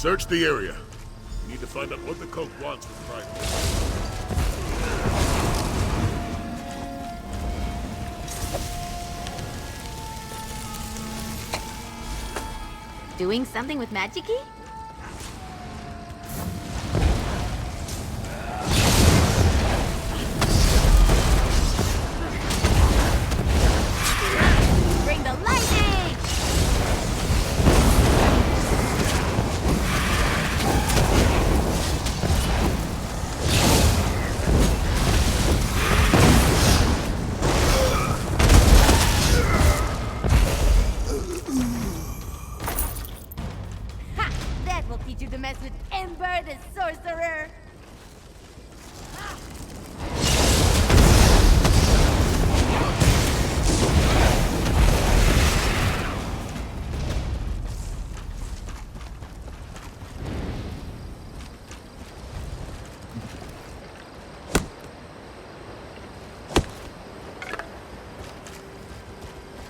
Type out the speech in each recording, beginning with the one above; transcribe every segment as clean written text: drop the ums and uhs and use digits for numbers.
Search the area. We need to find out what the cult wants with Pride. Doing something with Magic-y? Bring the lightning! Ha! That will teach you to mess with Ember the Sorcerer!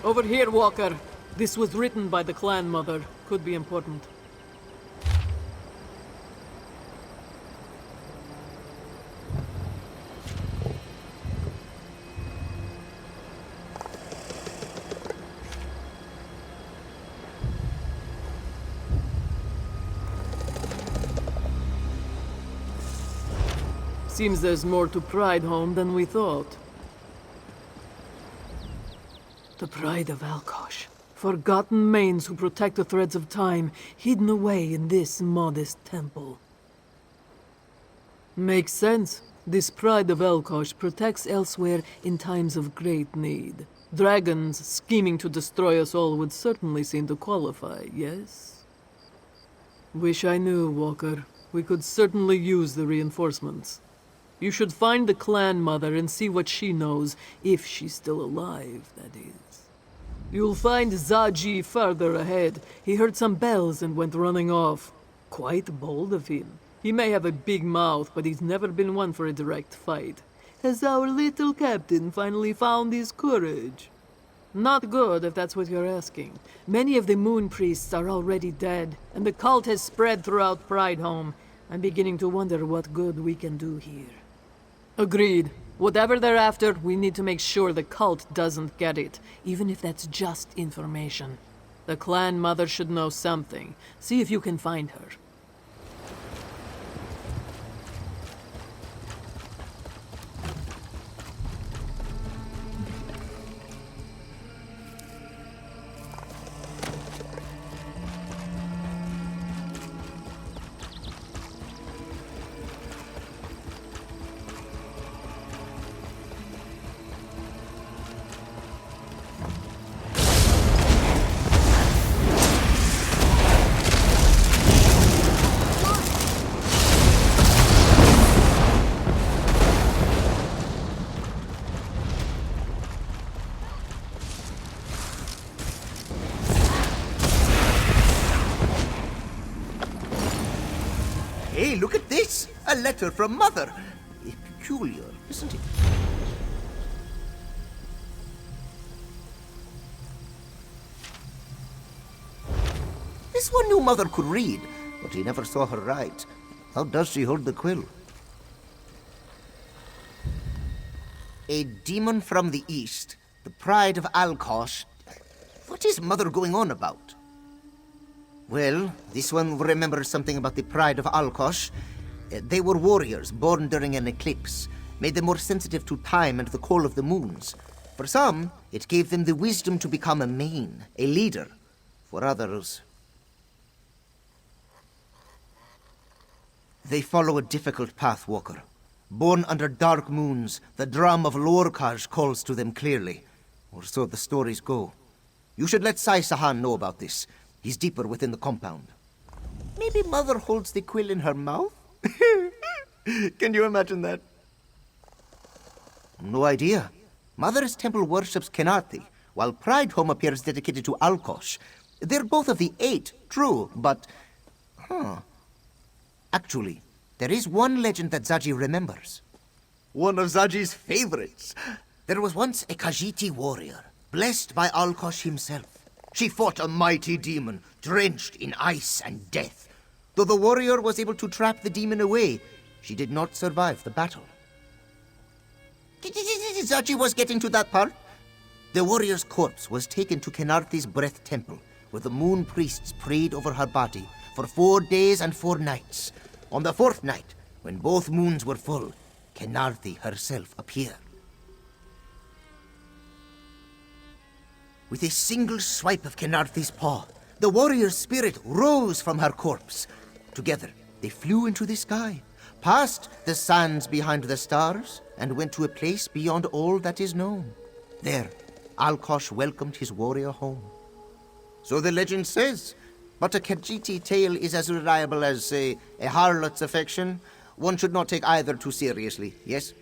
Over here, Walker. This was written by the clan mother. Could be important. Seems there's more to Pride Home than we thought. The Pride of Alkosh. Forgotten mains who protect the threads of time, hidden away in this modest temple. Makes sense. This Pride of Alkosh protects elsewhere in times of great need. Dragons scheming to destroy us all would certainly seem to qualify, yes? Wish I knew, Walker. We could certainly use the reinforcements. You should find the clan mother and see what she knows, if she's still alive, that is. You'll find Zaji further ahead. He heard some bells and went running off. Quite bold of him. He may have a big mouth, but he's never been one for a direct fight. Has our little captain finally found his courage? Not good, if that's what you're asking. Many of the moon priests are already dead, and the cult has spread throughout Pride Home. I'm beginning to wonder what good we can do here. Agreed. Whatever they're after, we need to make sure the cult doesn't get it, even if that's just information. The clan mother should know something. See if you can find her. Hey, look at this! A letter from Mother! Peculiar, isn't it? This one knew Mother could read, but he never saw her write. How does she hold the quill? A demon from the east, the pride of Alkosh. What is Mother going on about? Well, this one remembers something about the pride of Alkosh. They were warriors born during an eclipse, made them more sensitive to time and the call of the moons. For some, it gave them the wisdom to become a main, a leader. For others, they follow a difficult path, Walker. Born under dark moons, the drum of Lorkaj calls to them clearly. Or so the stories go. You should let Sai Sahan know about this. He's deeper within the compound. Maybe Mother holds the quill in her mouth? Can you imagine that? No idea. Mother's temple worships Kenarthi, while Pride Home appears dedicated to Alkosh. They're both of the 8, true, but... Actually, there is one legend that Zaji remembers. One of Zaji's favorites. There was once a Khajiiti warrior, blessed by Alkosh himself. She fought a mighty demon, drenched in ice and death. Though the warrior was able to trap the demon away, she did not survive the battle. Zachi was getting to that part. The warrior's corpse was taken to Kenarthi's Breath Temple, where the moon priests prayed over her body for 4 days and 4 nights. On the 4th night, when both moons were full, Kenarthi herself appeared. With a single swipe of Kenarthi's paw, the warrior's spirit rose from her corpse. Together, they flew into the sky, past the sands behind the stars, and went to a place beyond all that is known. There, Alkosh welcomed his warrior home. So the legend says, but a Khajiit tale is as reliable as, say, a harlot's affection. One should not take either too seriously, yes?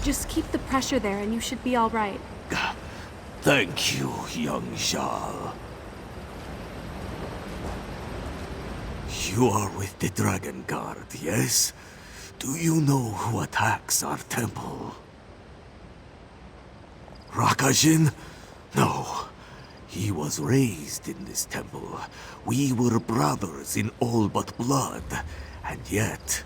Just keep the pressure there and you should be all right. Thank you, young Shal. You are with the Dragon Guard, yes? Do you know who attacks our temple? Rakajin? No. He was raised in this temple. We were brothers in all but blood. And yet,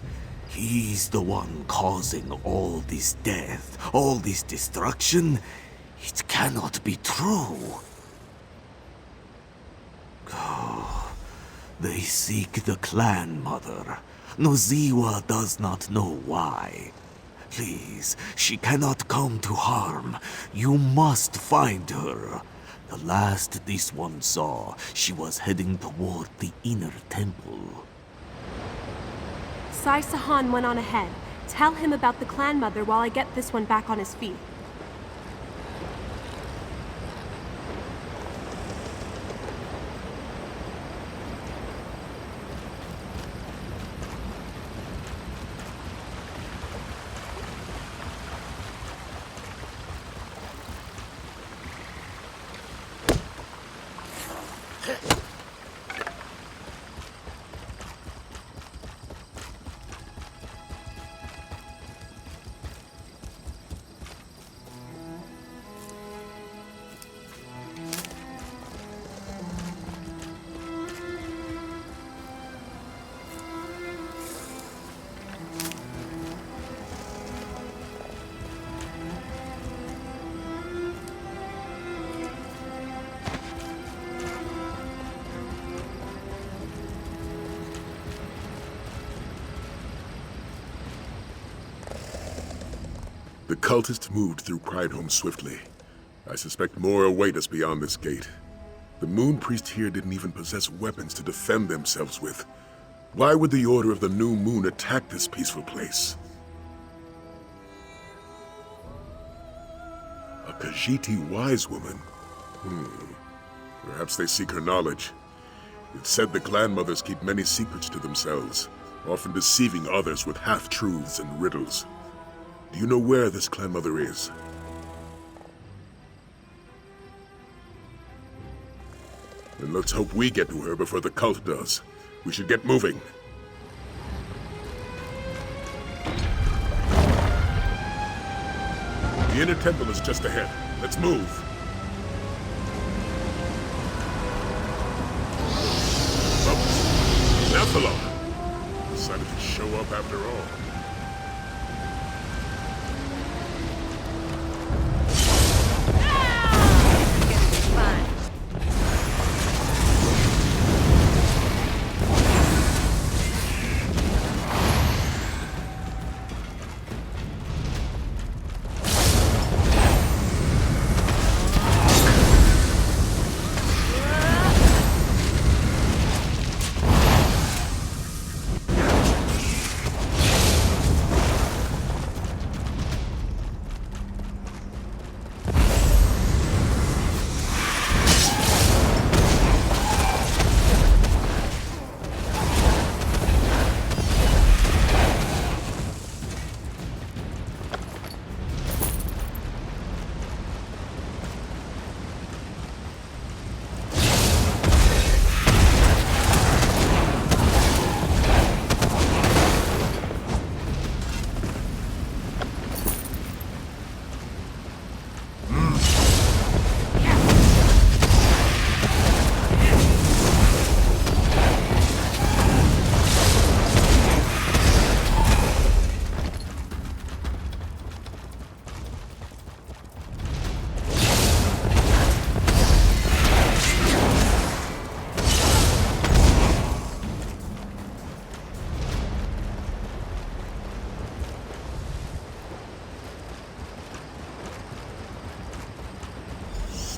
he's the one causing all this death, all this destruction. It cannot be true. Oh, they seek the clan mother. Noziwa does not know why. Please, she cannot come to harm. You must find her. The last this one saw, she was heading toward the inner temple. Sai Sahan went on ahead. Tell him about the clan mother while I get this one back on his feet. The cultists moved through Prideholme swiftly. I suspect more await us beyond this gate. The Moon Priest here didn't even possess weapons to defend themselves with. Why would the Order of the New Moon attack this peaceful place? A Khajiit wise woman? Perhaps they seek her knowledge. It's said the clan mothers keep many secrets to themselves, often deceiving others with half-truths and riddles. Do you know where this clan mother is? Then let's hope we get to her before the cult does. We should get moving. The inner temple is just ahead. Let's move. Oops. Nephilim decided to show up after all.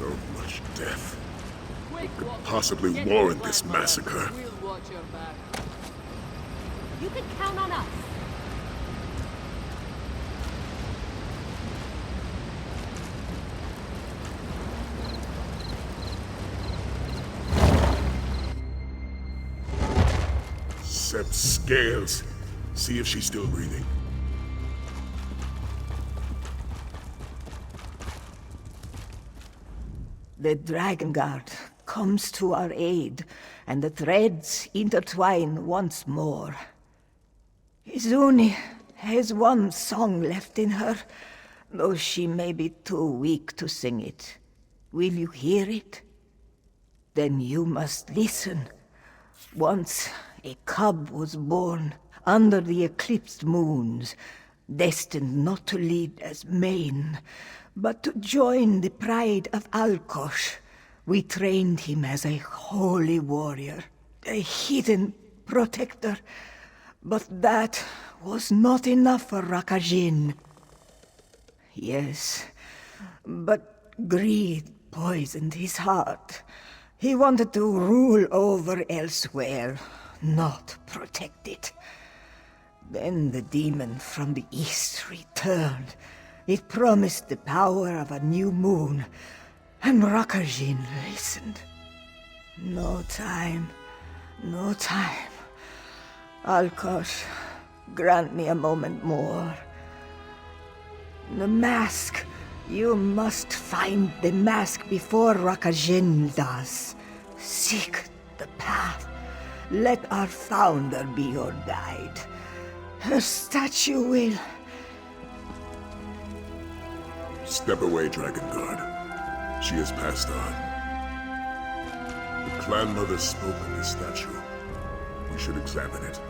So much death. What could possibly warrant this massacre? We'll watch your back. You can count on us. Sep's scales. See if she's still breathing. The Dragon Guard comes to our aid, and the threads intertwine once more. Izuni has one song left in her, though she may be too weak to sing it. Will you hear it? Then you must listen. Once a cub was born under the eclipsed moons, destined not to lead as main, but to join the pride of Alkosh. We trained him as a holy warrior, a hidden protector. But that was not enough for Rakajin. Yes, but greed poisoned his heart. He wanted to rule over elsewhere, not protect it. Then the demon from the east returned. It promised the power of a new moon, and Rakajin listened. No time, no time. Alkosh, grant me a moment more. The mask. You must find the mask before Rakajin does. Seek the path. Let our founder be your guide. Her statue will... Step away, Dragon Guard. She has passed on. The clan mother spoke of the statue. We should examine it.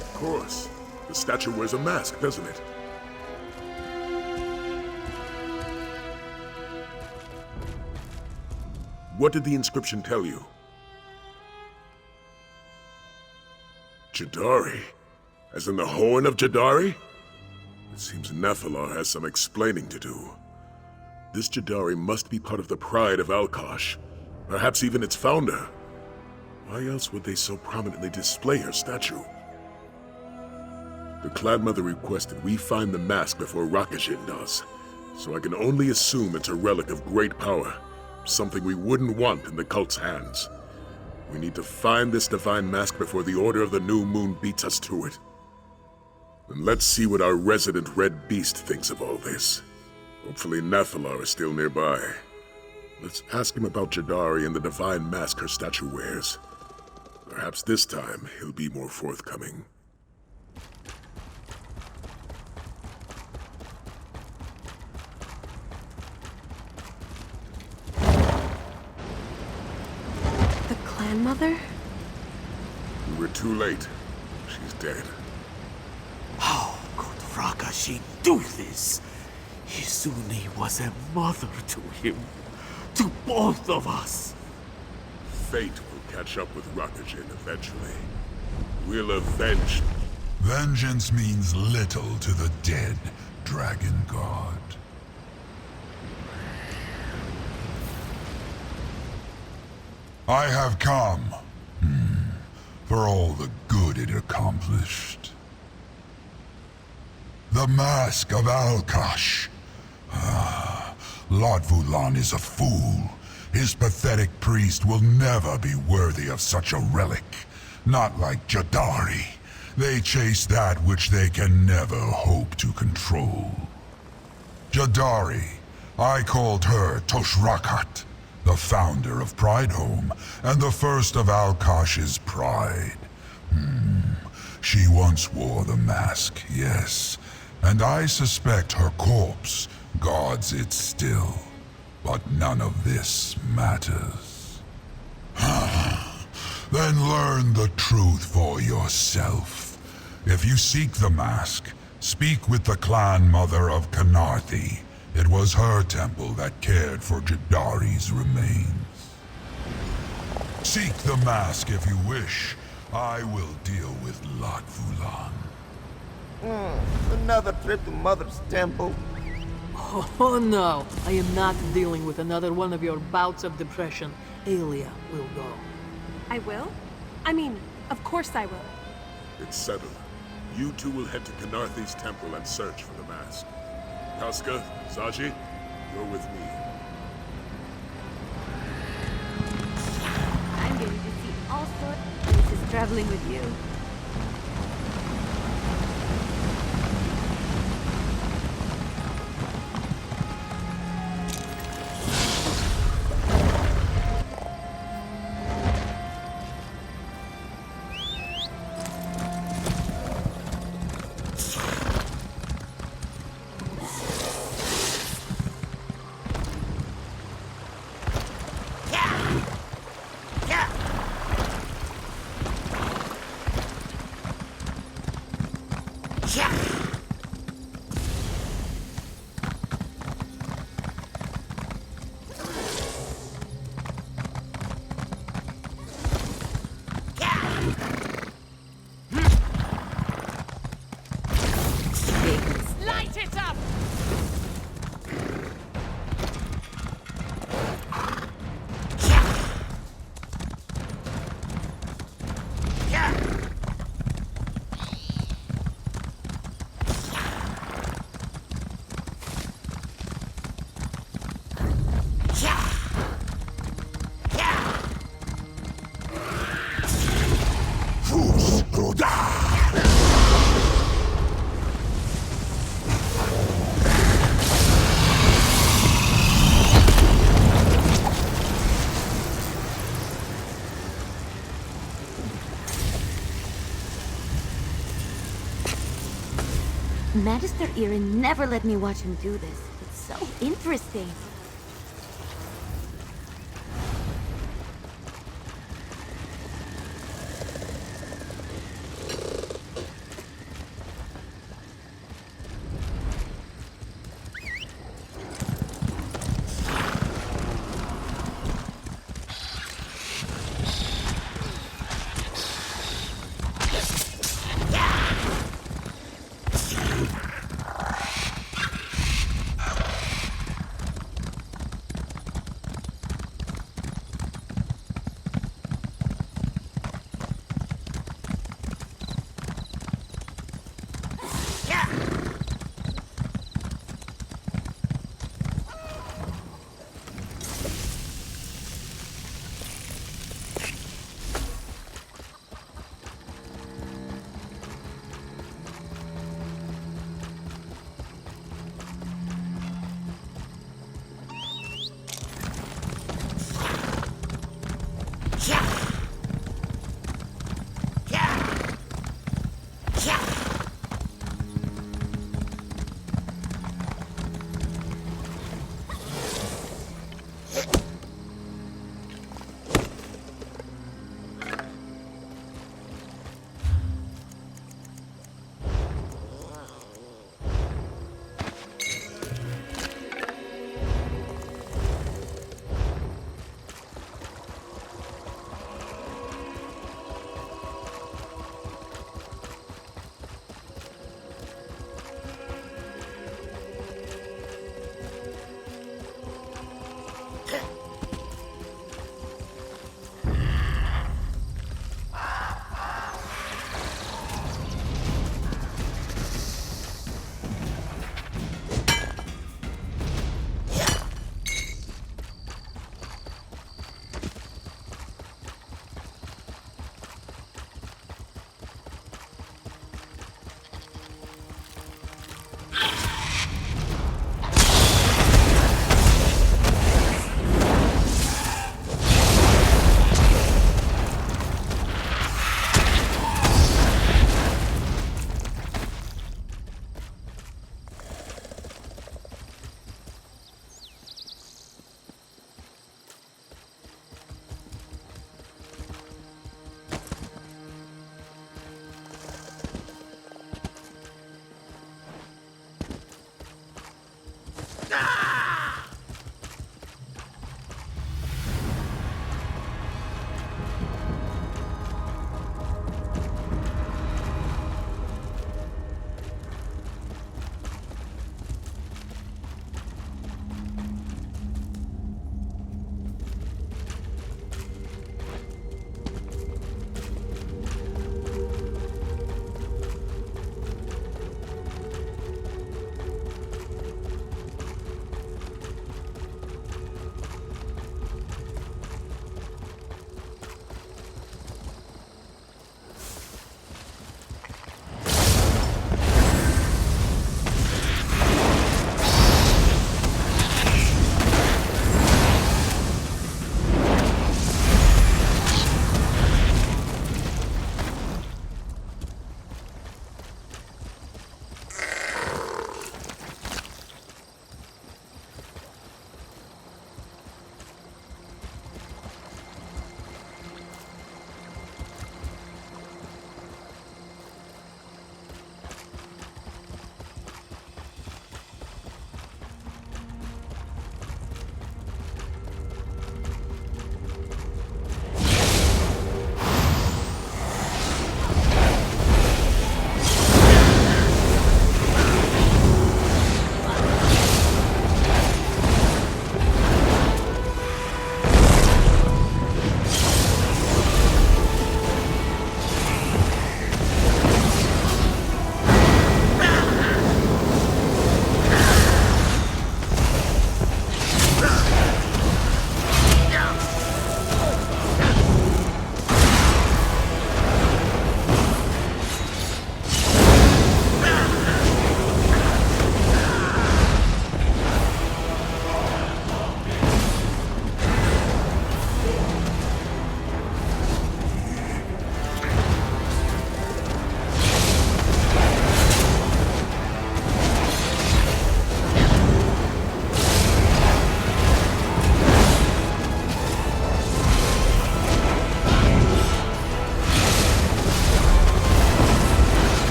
Of course. The statue wears a mask, doesn't it? What did the inscription tell you? Jadari? As in the horn of Jadari? It seems Nephilar has some explaining to do. This Jadari must be part of the pride of Alkosh. Perhaps even its founder. Why else would they so prominently display her statue? The Clan Mother requested we find the mask before Rakajin does, so I can only assume it's a relic of great power, something we wouldn't want in the cult's hands. We need to find this divine mask before the Order of the New Moon beats us to it. And let's see what our resident Red Beast thinks of all this. Hopefully Nephilar is still nearby. Let's ask him about Jadari and the divine mask her statue wears. Perhaps this time he'll be more forthcoming. Grandmother? We were too late. She's dead. How could Rakajin do this? Izuni was a mother to him, to both of us. Fate will catch up with Rakajin eventually. We'll avenge. Vengeance means little to the dead, Dragon God. I have come, for all the good it accomplished. The Mask of Alkosh. Lord Vulan is a fool. His pathetic priest will never be worthy of such a relic. Not like Jadari. They chase that which they can never hope to control. Jadari, I called her Toshrakat, the founder of Pridehome, and the first of Alkosh's pride. She once wore the mask, yes, and I suspect her corpse guards it still. But none of this matters. Then learn the truth for yourself. If you seek the mask, speak with the clan mother of Kanarthi. It was her temple that cared for Jadari's remains. Seek the mask if you wish. I will deal with Latvulan. Another trip to Mother's temple. Oh no, I am not dealing with another one of your bouts of depression. Aelia will go. I will? I mean, of course I will. It's settled. You two will head to Kanarthi's temple and search for the mask. Casca, Saji, you're with me. I'm going to see all sorts of places traveling with you. Light it up! Magister Irin never let me watch him do this. It's so interesting.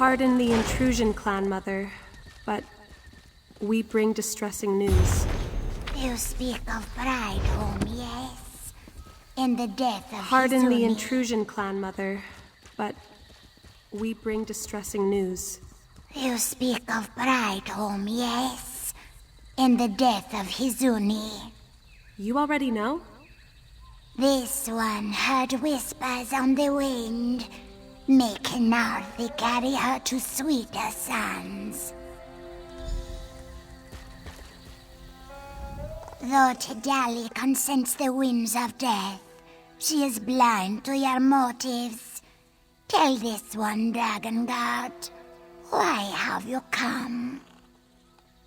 Pardon the intrusion, Clan Mother, but we bring distressing news. You speak of pride, home, yes? And the death of Pardon the Hizumi. intrusion, Clan Mother, but we bring distressing news. You speak of pride, home, yes? And the death of Hizuni. You already know? This one heard whispers on the wind, making Narthi carry her to sweeter sands. Though Tidali consents the winds of death, she is blind to your motives. Tell this one, Dragon Guard, why have you come?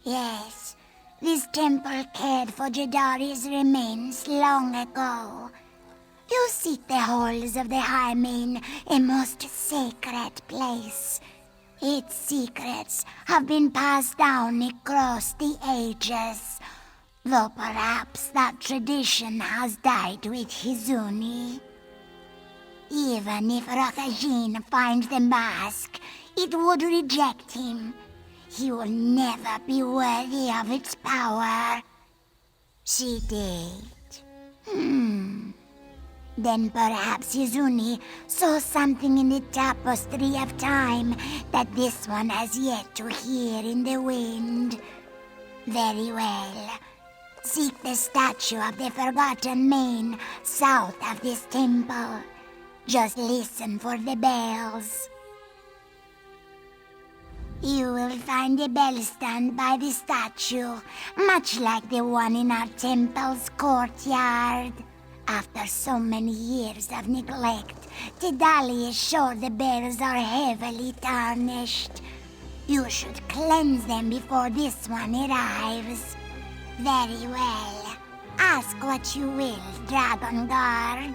Yes, this temple cared for Jadari's remains long ago. You seek the halls of the Hymen, a most sacred place. Its secrets have been passed down across the ages, though perhaps that tradition has died with Hizuni. Even if Rakajin finds the mask, it would reject him. He will never be worthy of its power. She did. Then perhaps Hizuni saw something in the tapestry of time that this one has yet to hear in the wind. Very well. Seek the statue of the Forgotten Main south of this temple. Just listen for the bells. You will find a bell stand by the statue, much like the one in our temple's courtyard. After so many years of neglect, Tidali is sure the bells are heavily tarnished. You should cleanse them before this one arrives. Very well. Ask what you will, Dragon Guard.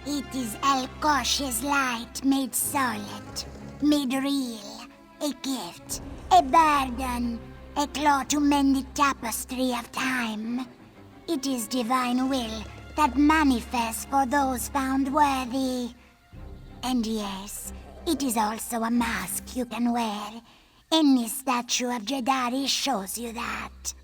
It is Elkosh's light made solid, made real, a gift, a burden, a claw to mend the tapestry of time. It is divine will that manifests for those found worthy. And yes, it is also a mask you can wear. Any statue of Jadari shows you that.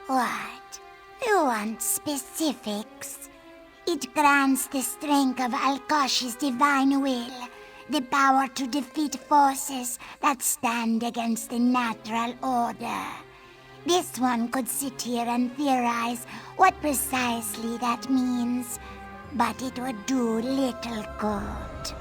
What? You want specifics? It grants the strength of Alkosh's divine will, the power to defeat forces that stand against the natural order. This one could sit here and theorize what precisely that means, but it would do little good.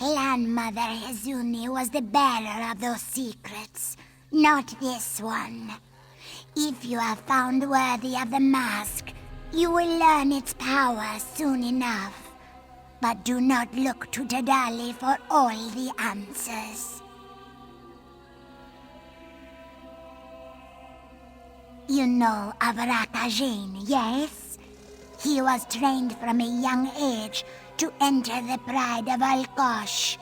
Grandmother Hezuni was the bearer of those secrets, not this one. If you are found worthy of the mask, you will learn its power soon enough. But do not look to Tadali for all the answers. You know of Rakajin, yes? He was trained from a young age to enter the pride of Alkosh.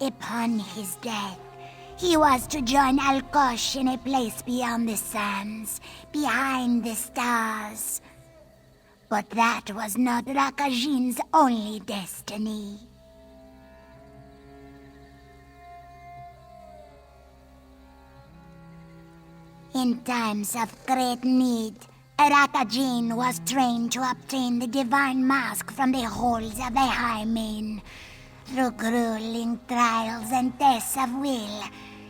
Upon his death, he was to join Alkosh in a place beyond the sands, behind the stars. But that was not Rakajin's only destiny. In times of great need, Rakajin was trained to obtain the divine mask from the halls of the Highmane. Through grueling trials and tests of will,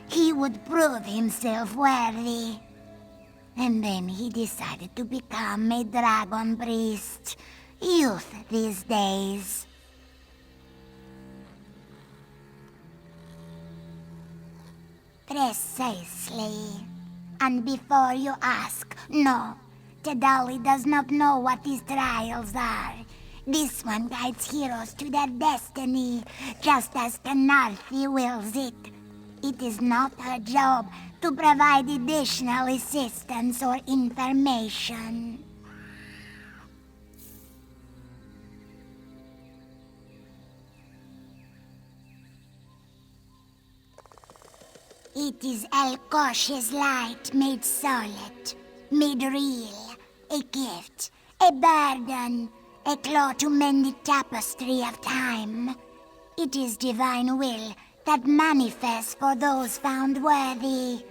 he would prove himself worthy. And then he decided to become a dragon priest. Youth these days. Precisely. And before you ask, no, Tadali does not know what these trials are. This one guides heroes to their destiny, just as Kanarthi wills it. It is not her job to provide additional assistance or information. It is Alkosh's light made solid, made real, a gift, a burden, a claw to mend the tapestry of time. It is divine will that manifests for those found worthy.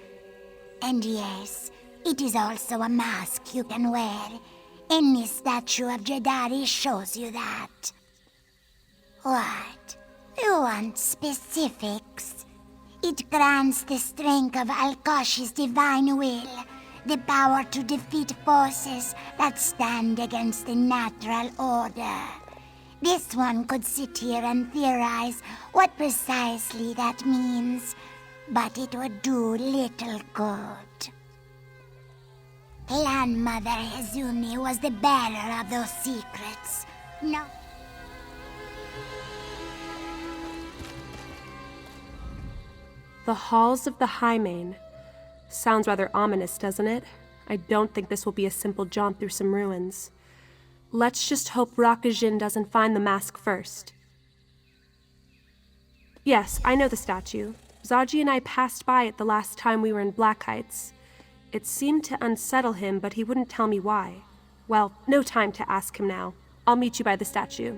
And yes, it is also a mask you can wear. Any statue of Jedari shows you that. What? You want specifics? It grants the strength of Alkosh's divine will, the power to defeat forces that stand against the natural order. This one could sit here and theorize what precisely that means, but it would do little good. Grandmother Hezuni was the bearer of those secrets. No. The halls of the Highmane. Sounds rather ominous, doesn't it? I don't think this will be a simple jaunt through some ruins. Let's just hope Rakajin doesn't find the mask first. Yes, I know the statue. Zaji and I passed by it the last time we were in Black Heights. It seemed to unsettle him, but he wouldn't tell me why. Well, no time to ask him now. I'll meet you by the statue.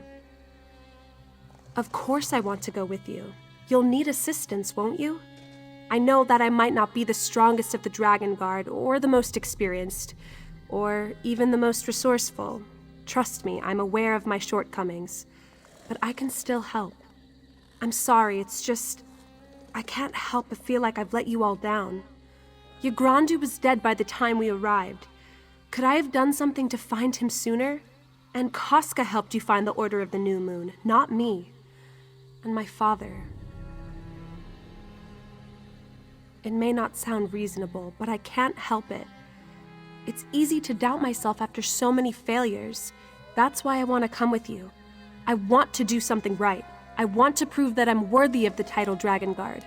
Of course I want to go with you. You'll need assistance, won't you? I know that I might not be the strongest of the Dragon Guard, or the most experienced, or even the most resourceful. Trust me, I'm aware of my shortcomings, but I can still help. I'm sorry, it's just... I can't help but feel like I've let you all down. Yagrandu was dead by the time we arrived. Could I have done something to find him sooner? And Koska helped you find the Order of the New Moon, not me. And my father... It may not sound reasonable, but I can't help it. It's easy to doubt myself after so many failures. That's why I want to come with you. I want to do something right. I want to prove that I'm worthy of the title Dragon Guard.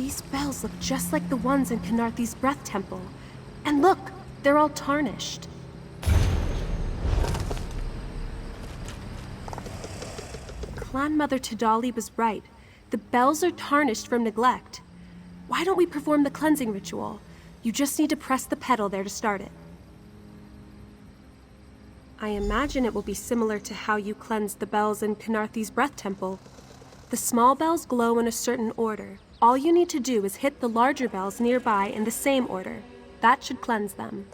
These bells look just like the ones in Khenarthi's Breath Temple. And look, they're all tarnished. Clan Mother Tidali was right. The bells are tarnished from neglect. Why don't we perform the cleansing ritual? You just need to press the pedal there to start it. I imagine it will be similar to how you cleansed the bells in Khenarthi's Breath Temple. The small bells glow in a certain order. All you need to do is hit the larger bells nearby in the same order. That should cleanse them.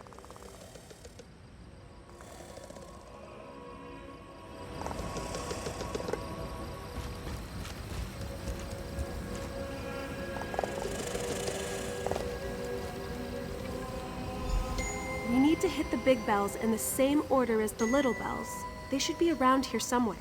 We need to hit the big bells in the same order as the little bells. They should be around here somewhere.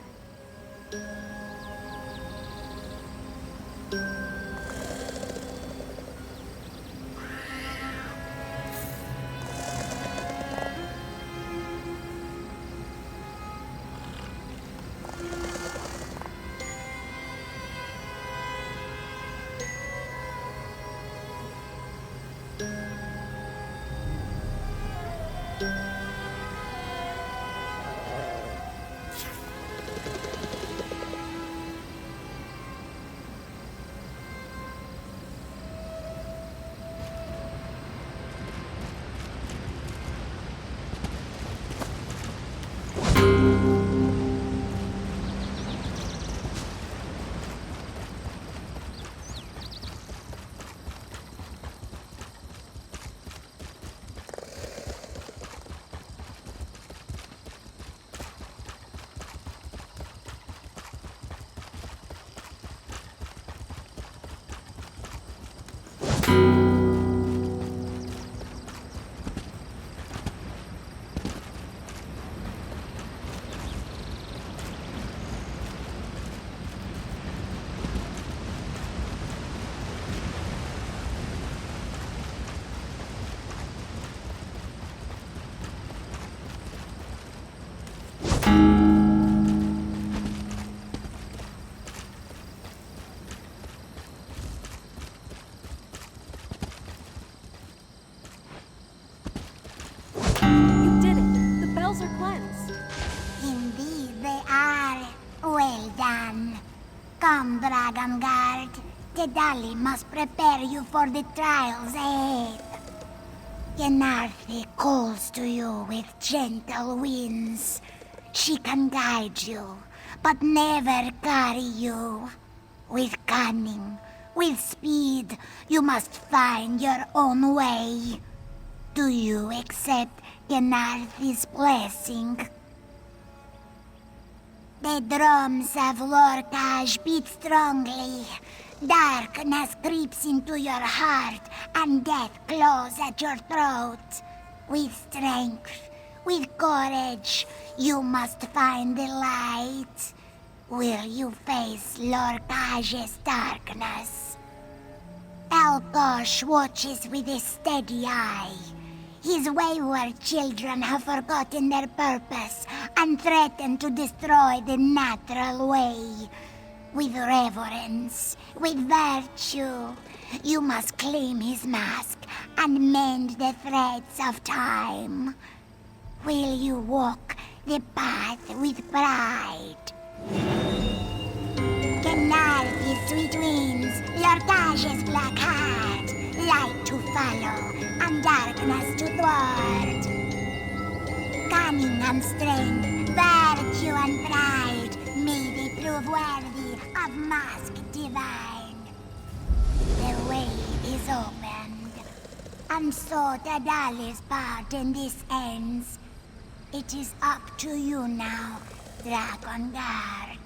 You did it! The bells are cleansed! Indeed they are. Well done. Come, Dragon Guard. Tidali must prepare you for the trials ahead. Khenarthi calls to you with gentle winds. She can guide you, but never carry you. With cunning, with speed, you must find your own way. Do you accept Khenarthi's blessing? The drums of Lorkaj beat strongly. Darkness creeps into your heart, and death claws at your throat. With strength, with courage, you must find the light. Will you face Lorkaj's darkness? Alkosh watches with a steady eye. His wayward children have forgotten their purpose and threaten to destroy the natural way. With reverence, with virtue, you must claim his mask and mend the threads of time. Will you walk the path with pride? Khenarthi's sweet winds, Lorkaj's black heart, light to follow and darkness to thwart. Cunning and strength, virtue and pride, may they prove worthy of mask divine. The way is opened, and so Tidali's part in this ends. It is up to you now, Dragon Guard.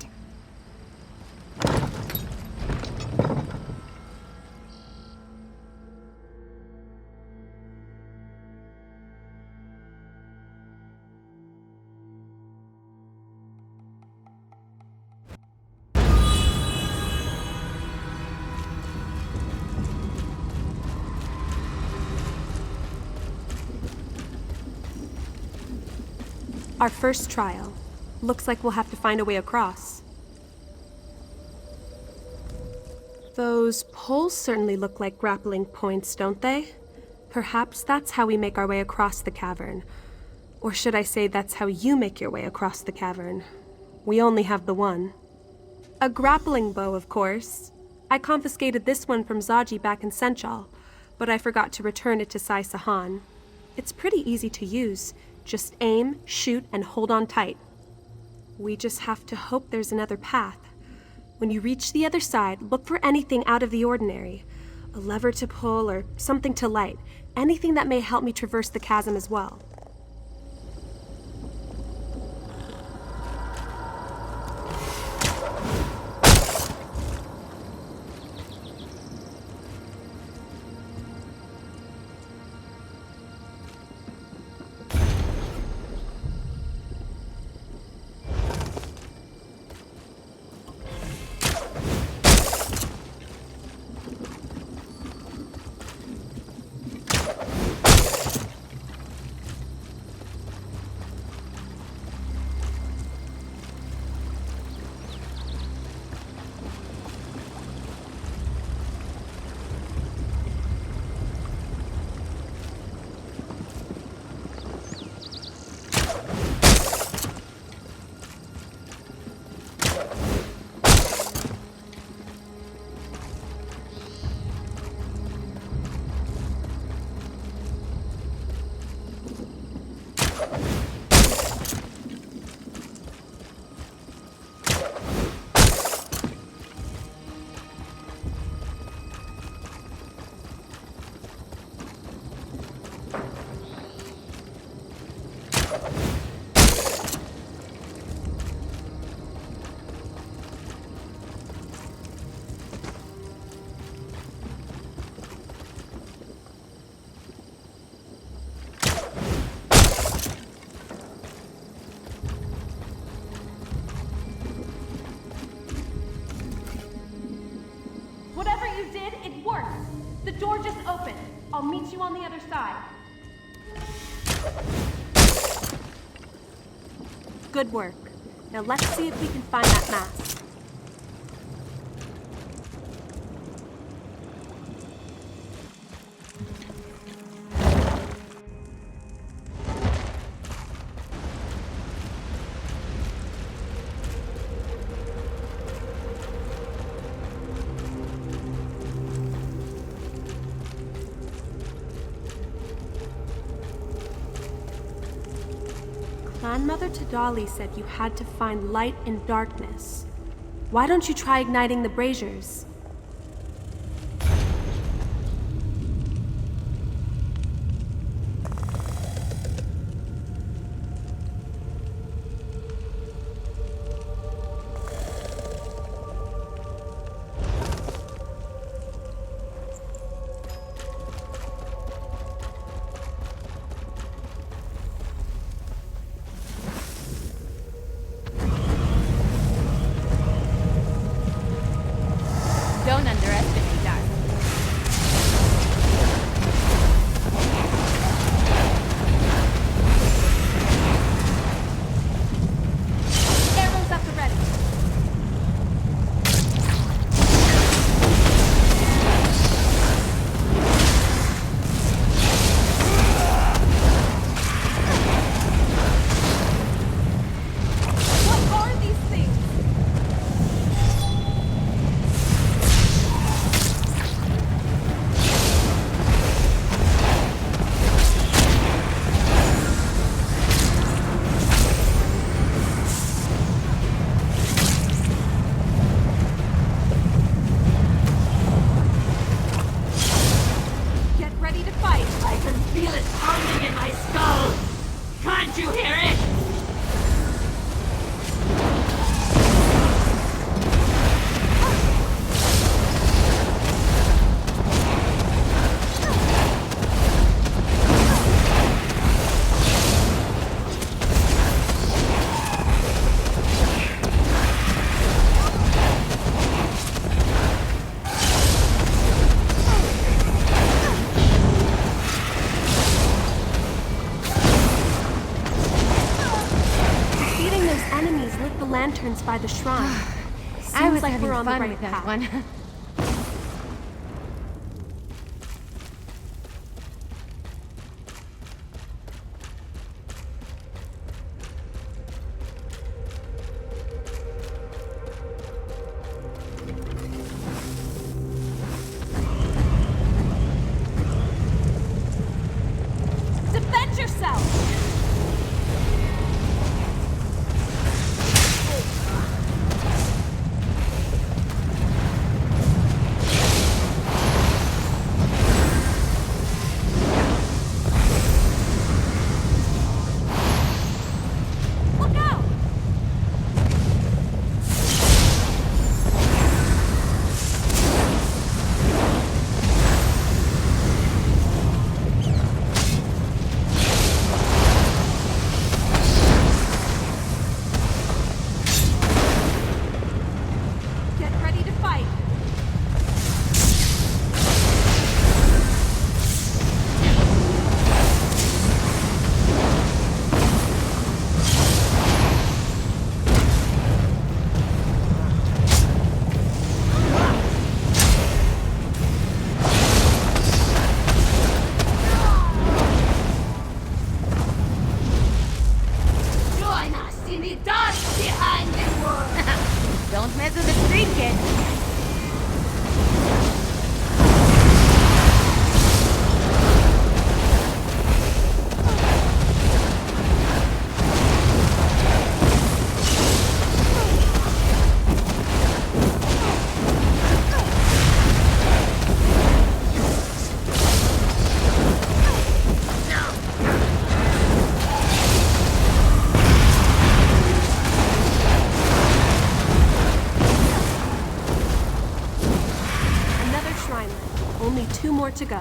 Our first trial. Looks like we'll have to find a way across. Those poles certainly look like grappling points, don't they? Perhaps that's how we make our way across the cavern. Or should I say that's how you make your way across the cavern? We only have the one. A grappling bow, of course. I confiscated this one from Zaji back in Senchal, but I forgot to return it to Sai Sahan. It's pretty easy to use. Just aim, shoot, and hold on tight. We just have to hope there's another path. When you reach the other side, look for anything out of the ordinary. A lever to pull or something to light. Anything that may help me traverse the chasm as well. Whatever you did, it worked. The door just opened. I'll meet you on the other side. Good work. Now let's see if we can find that mask. Grandmother Tadali said you had to find light in darkness. Why don't you try igniting the braziers? Don't underestimate us. Arrows up and ready. What are these things? Get ready to fight. I can feel it pounding in my skull! Can't you hear it? Defeating those enemies lit the lanterns by the shrine. I was Seems like having we're on the fun right with that path. one. Let's do the trinket. Only 2 more to go.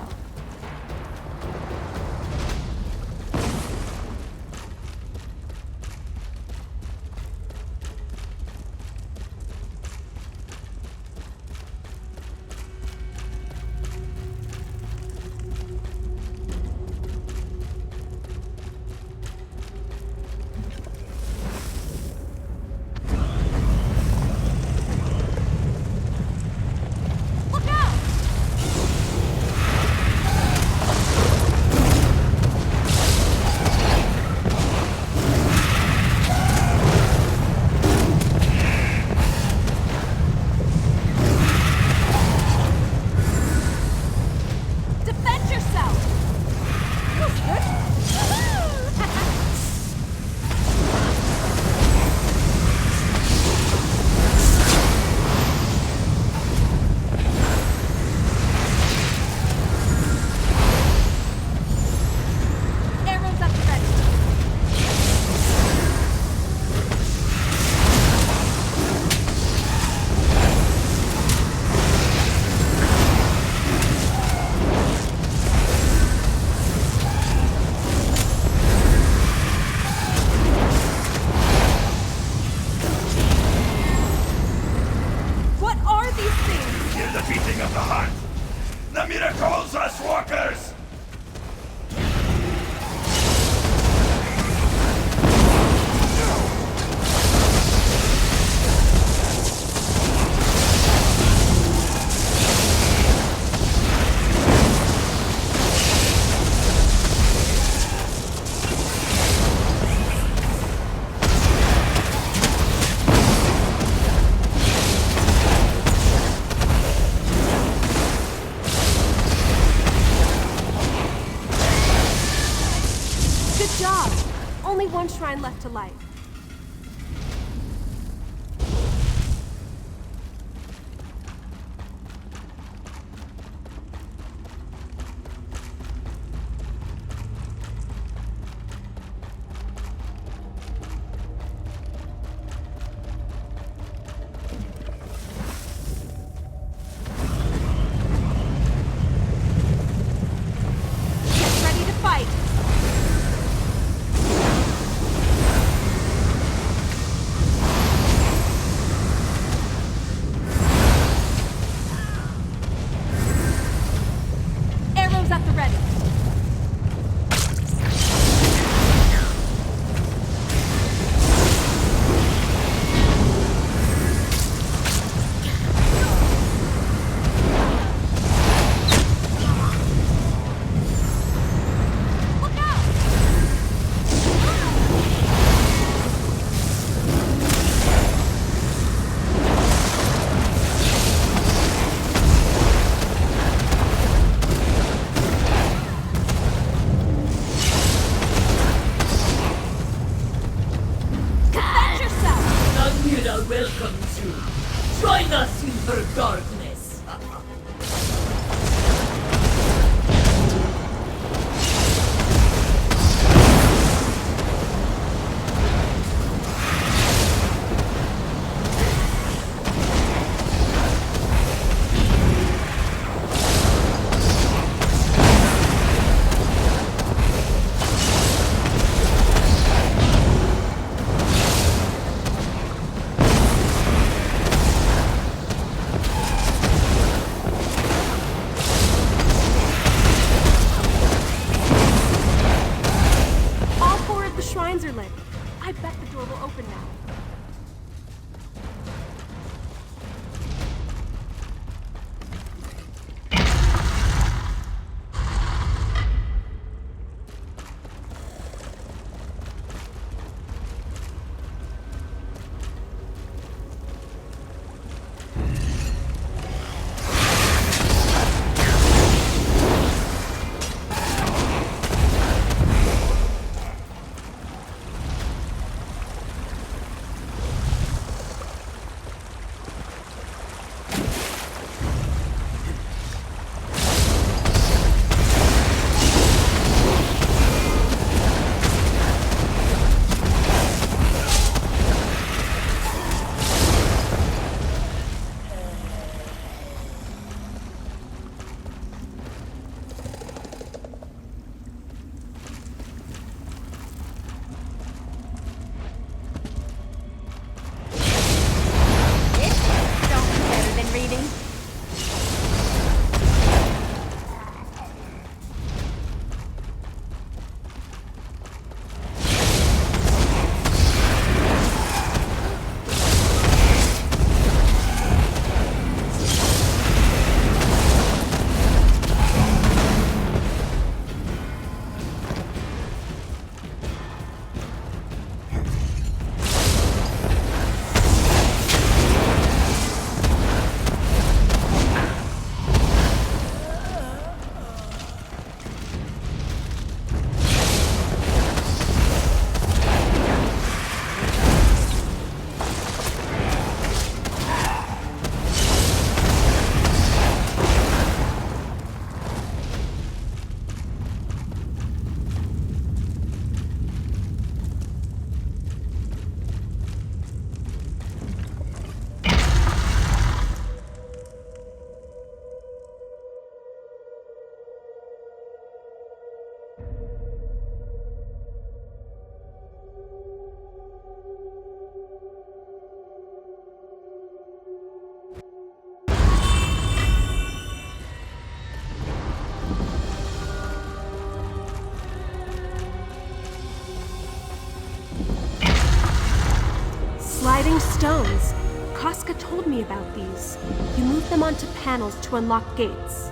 Only 1 shrine left to light. Get ready to fight! At the ready. Look out! Tamriel welcomes you. Join us in her darkness. stones. Casca told me about these. You move them onto panels to unlock gates.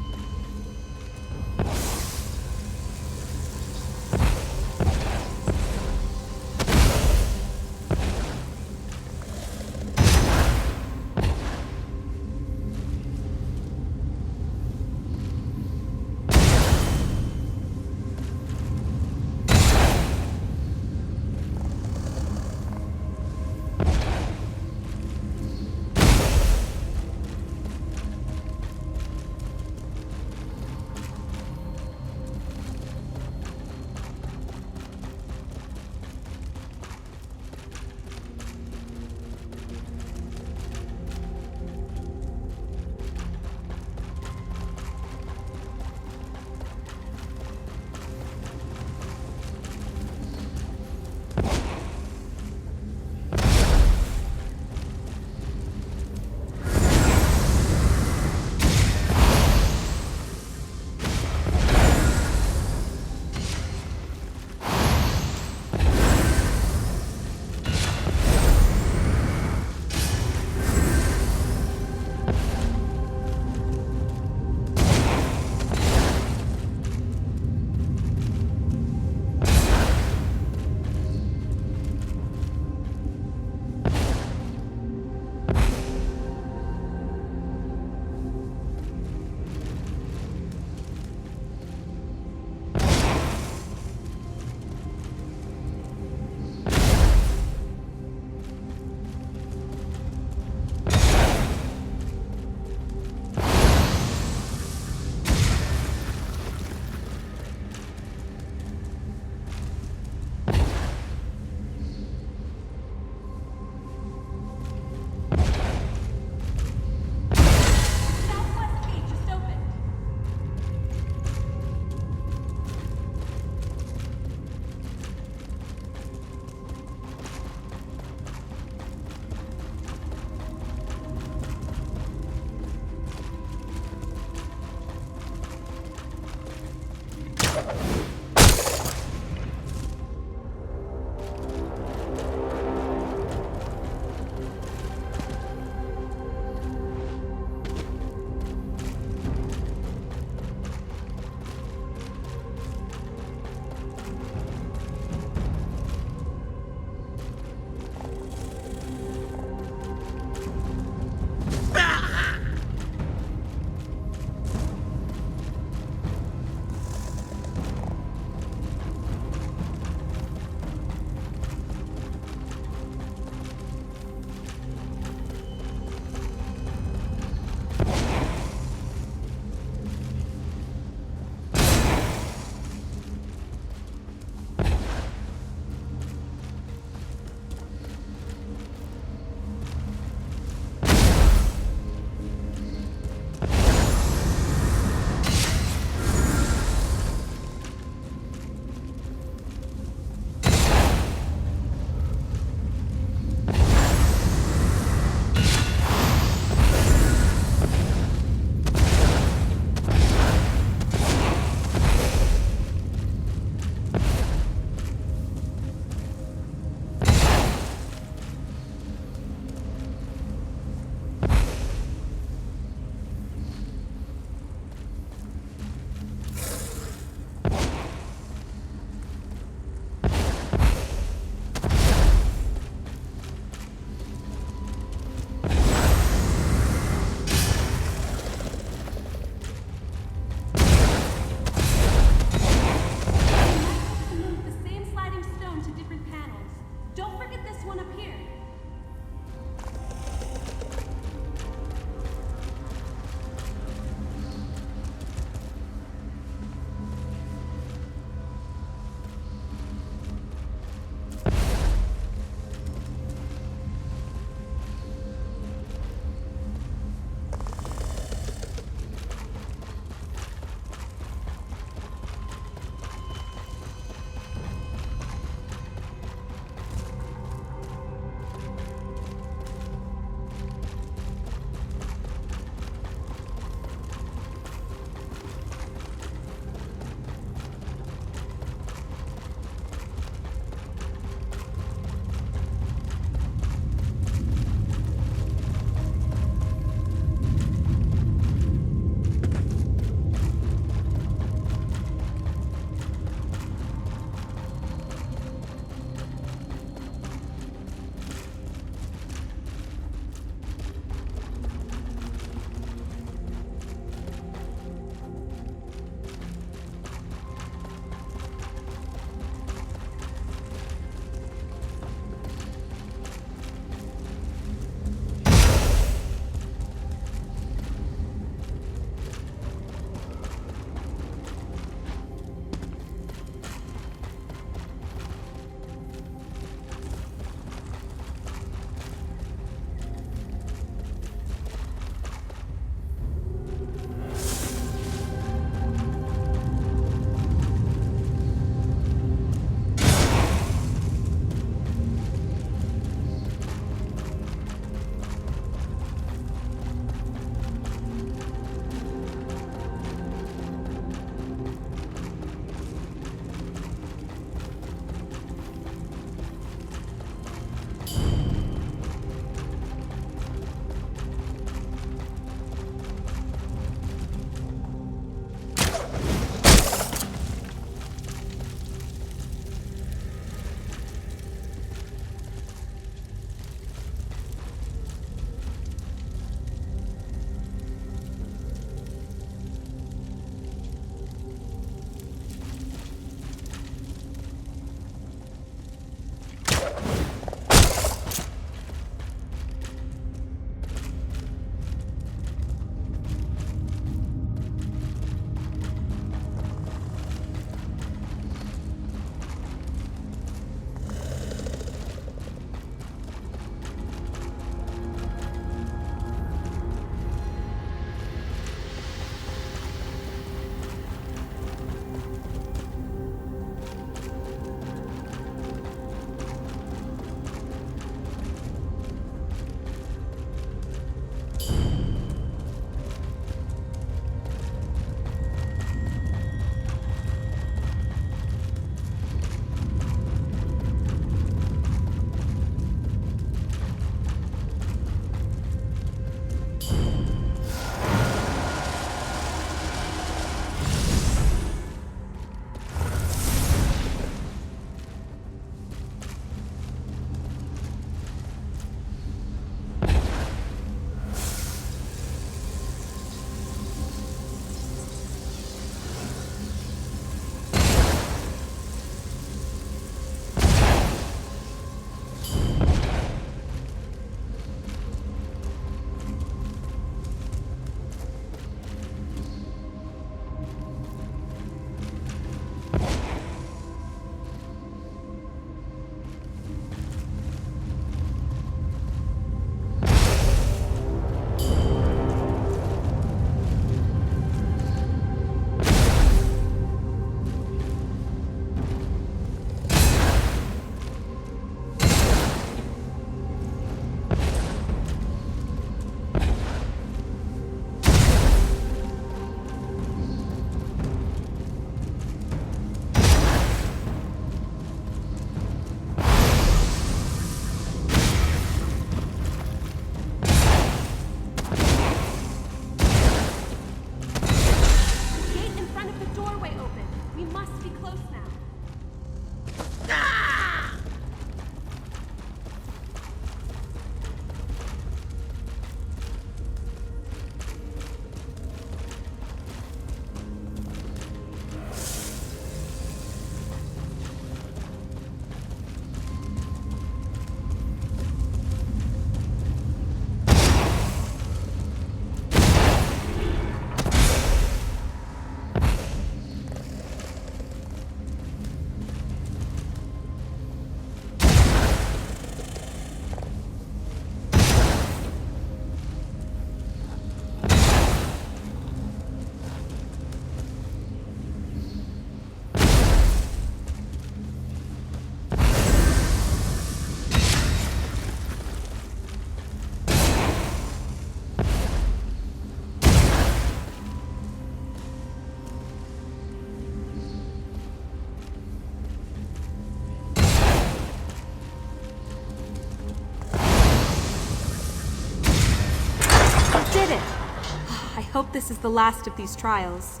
hope this is the last of these trials.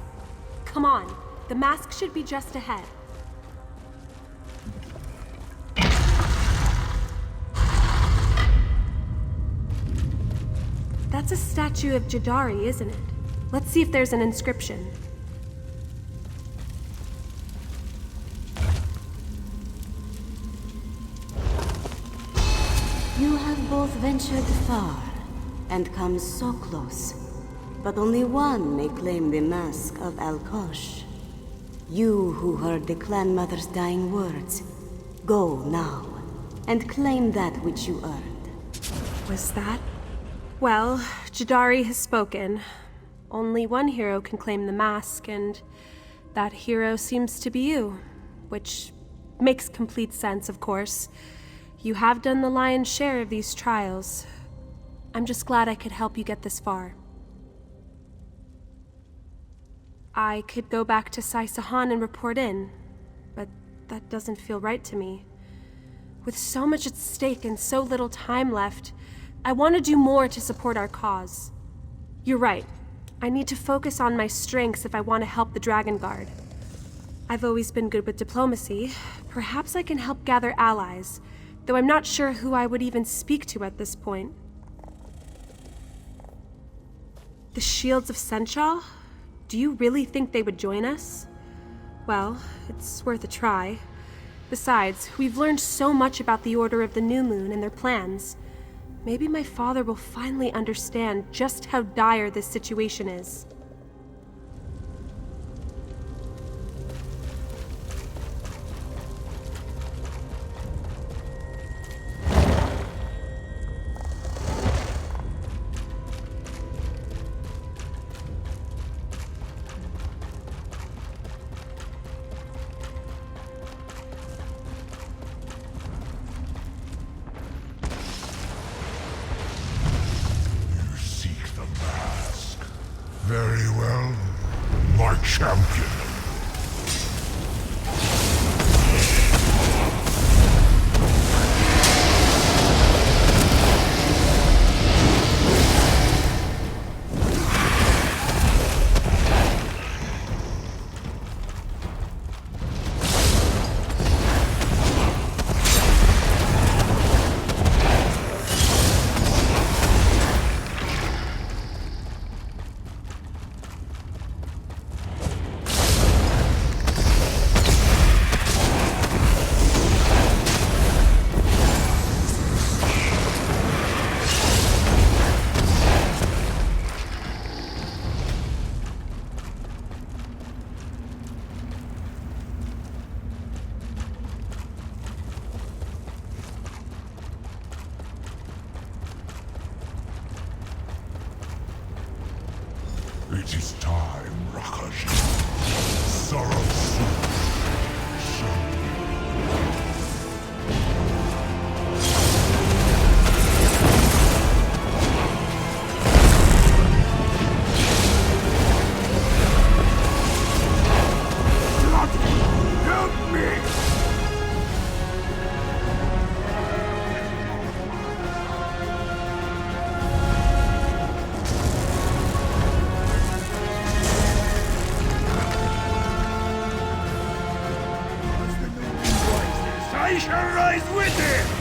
Come on, the mask should be just ahead. That's a statue of Jadari, isn't it? Let's see if there's an inscription. You have both ventured far and come so close, but only one may claim the mask of Alkosh. You who heard the clan mother's dying words, go now and claim that which you earned. Was that? Well, Jadari has spoken. Only one hero can claim the mask, and that hero seems to be you. Which makes complete sense, of course. You have done the lion's share of these trials. I'm just glad I could help you get this far. I could go back to Sai Sahan and report in, but that doesn't feel right to me. With so much at stake and so little time left, I want to do more to support our cause. You're right. I need to focus on my strengths if I want to help the Dragon Guard. I've always been good with diplomacy. Perhaps I can help gather allies, though I'm not sure who I would even speak to at this point. The Shields of Senshaw? Do you really think they would join us? Well, it's worth a try. Besides, we've learned so much about the Order of the New Moon and their plans. Maybe my father will finally understand just how dire this situation is. Very well, my champion. It is time, Rakaji. Sorrow help me! I shall rise with it!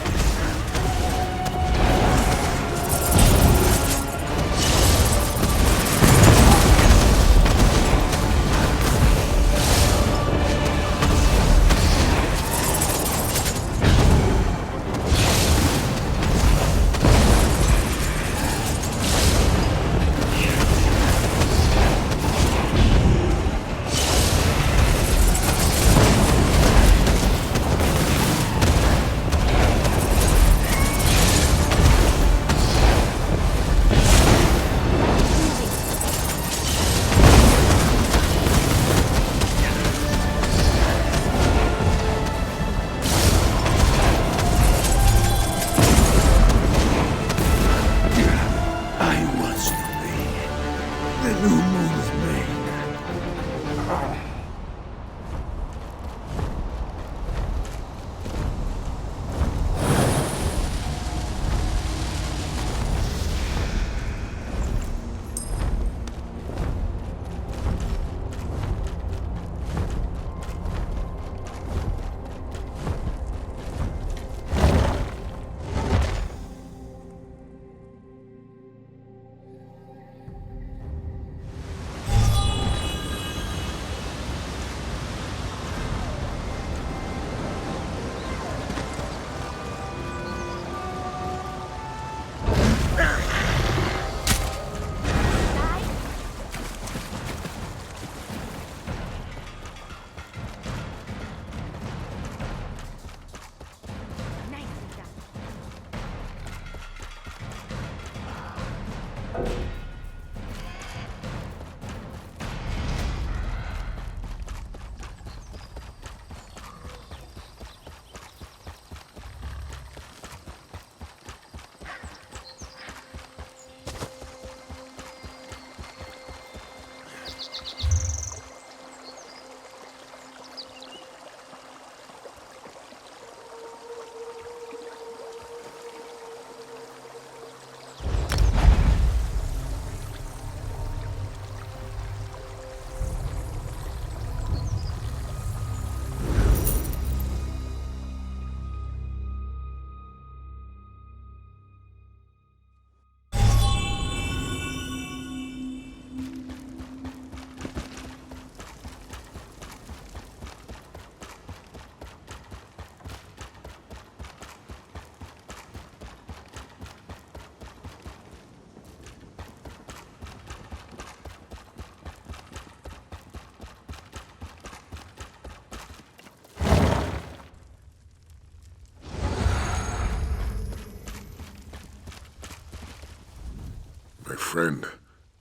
My friend,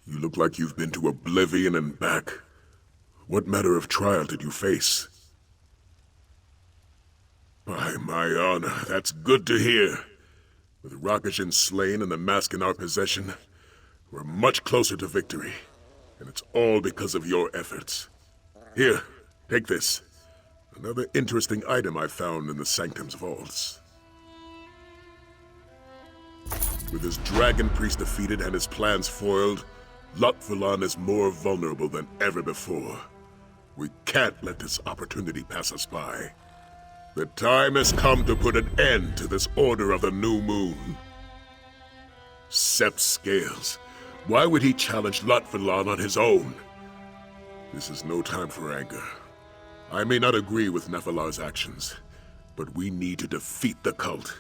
you look like you've been to oblivion and back. What matter of trial did you face? By my honor, that's good to hear. With Rakishin slain and the mask in our possession, we're much closer to victory. And it's all because of your efforts. Here, take this. Another interesting item I found in the Sanctum's vaults. With his dragon priest defeated and his plans foiled, Lotvulan is more vulnerable than ever before. We can't let this opportunity pass us by. The time has come to put an end to this Order of the New Moon. Sept Scales. Why would he challenge Lotvulan on his own? This is no time for anger. I may not agree with Nephilar's actions, but we need to defeat the cult.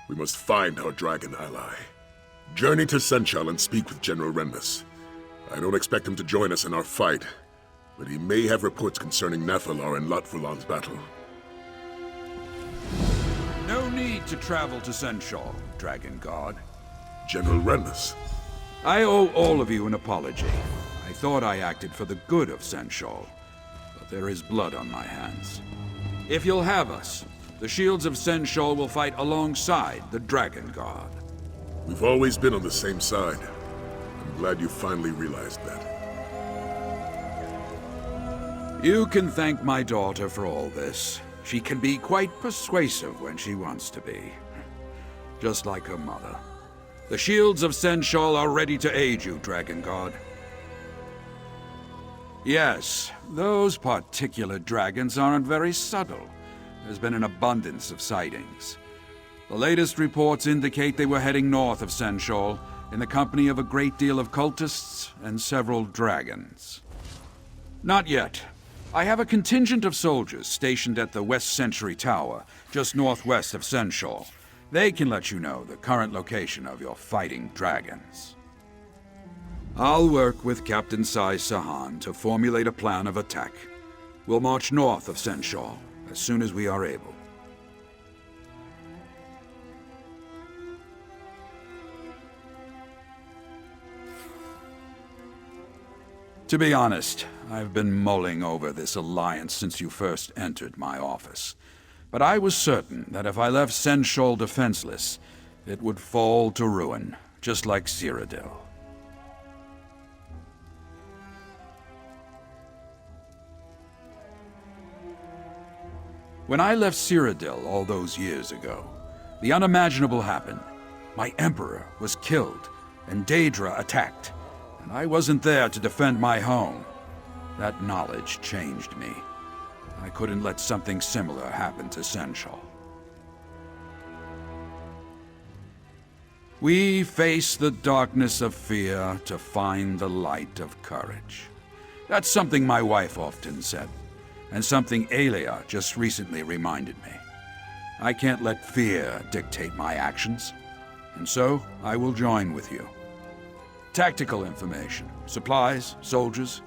We must find our dragon ally. Journey to Senchal and speak with General Renmus. I don't expect him to join us in our fight, but he may have reports concerning Nephilar and Lotvulan's battle. No need to travel to Senchal, Dragon God. General Renmus. I owe all of you an apology. I thought I acted for the good of Senchal, but there is blood on my hands. If you'll have us, the shields of Senchal will fight alongside the Dragon God. We've always been on the same side. I'm glad you finally realized that. You can thank my daughter for all this. She can be quite persuasive when she wants to be. Just like her mother. The shields of Senchal are ready to aid you, Dragon God. Yes, those particular dragons aren't very subtle. There's been an abundance of sightings. The latest reports indicate they were heading north of Senchal in the company of a great deal of cultists and several dragons. Not yet. I have a contingent of soldiers stationed at the West Century Tower, just northwest of Senchal. They can let you know the current location of your fighting dragons. I'll work with Captain Sai Sahan to formulate a plan of attack. We'll march north of Senchal as soon as we are able. To be honest, I've been mulling over this alliance since you first entered my office. But I was certain that if I left Senchal defenseless, it would fall to ruin, just like Cyrodiil. When I left Cyrodiil all those years ago, the unimaginable happened. My Emperor was killed, and Daedra attacked, and I wasn't there to defend my home. That knowledge changed me. I couldn't let something similar happen to Senchal. We face the darkness of fear to find the light of courage. That's something my wife often said, and something Aelia just recently reminded me. I can't let fear dictate my actions, and so I will join with you. Tactical information, supplies, soldiers.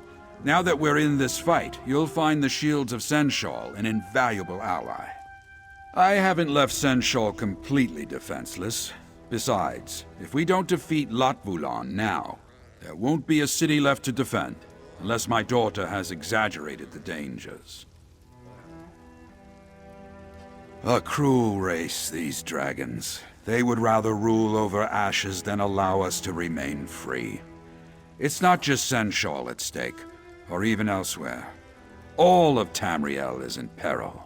Now that we're in this fight, you'll find the shields of Senchal an invaluable ally. I haven't left Senchal completely defenseless. Besides, if we don't defeat Lotvulan now, there won't be a city left to defend, unless my daughter has exaggerated the dangers. A cruel race, these dragons. They would rather rule over ashes than allow us to remain free. It's not just Senchal at stake, or even elsewhere. All of Tamriel is in peril.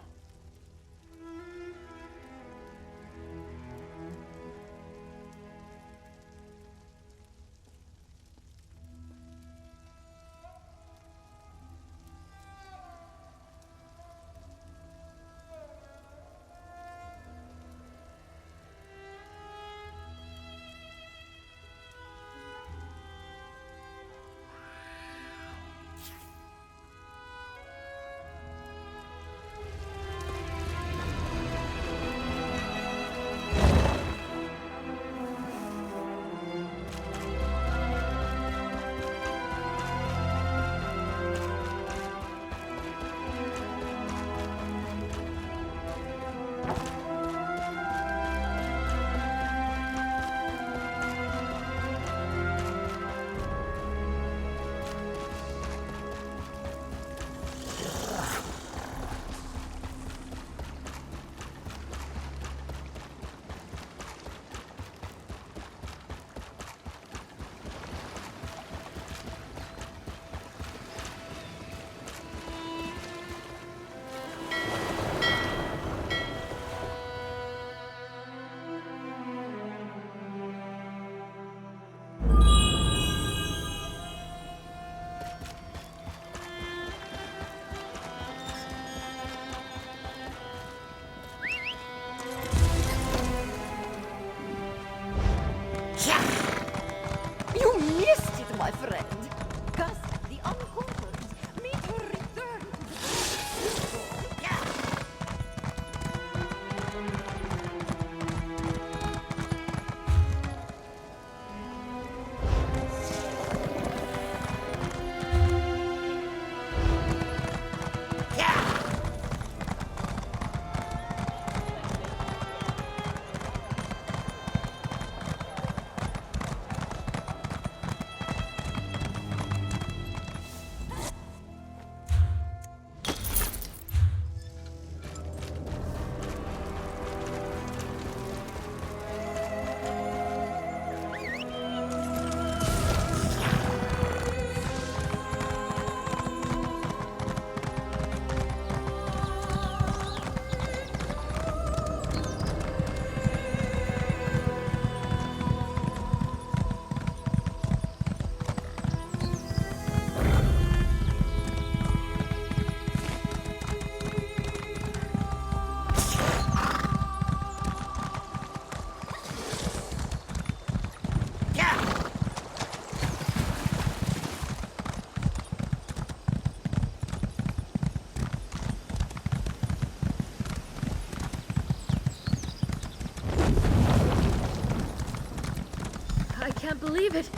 can't believe it.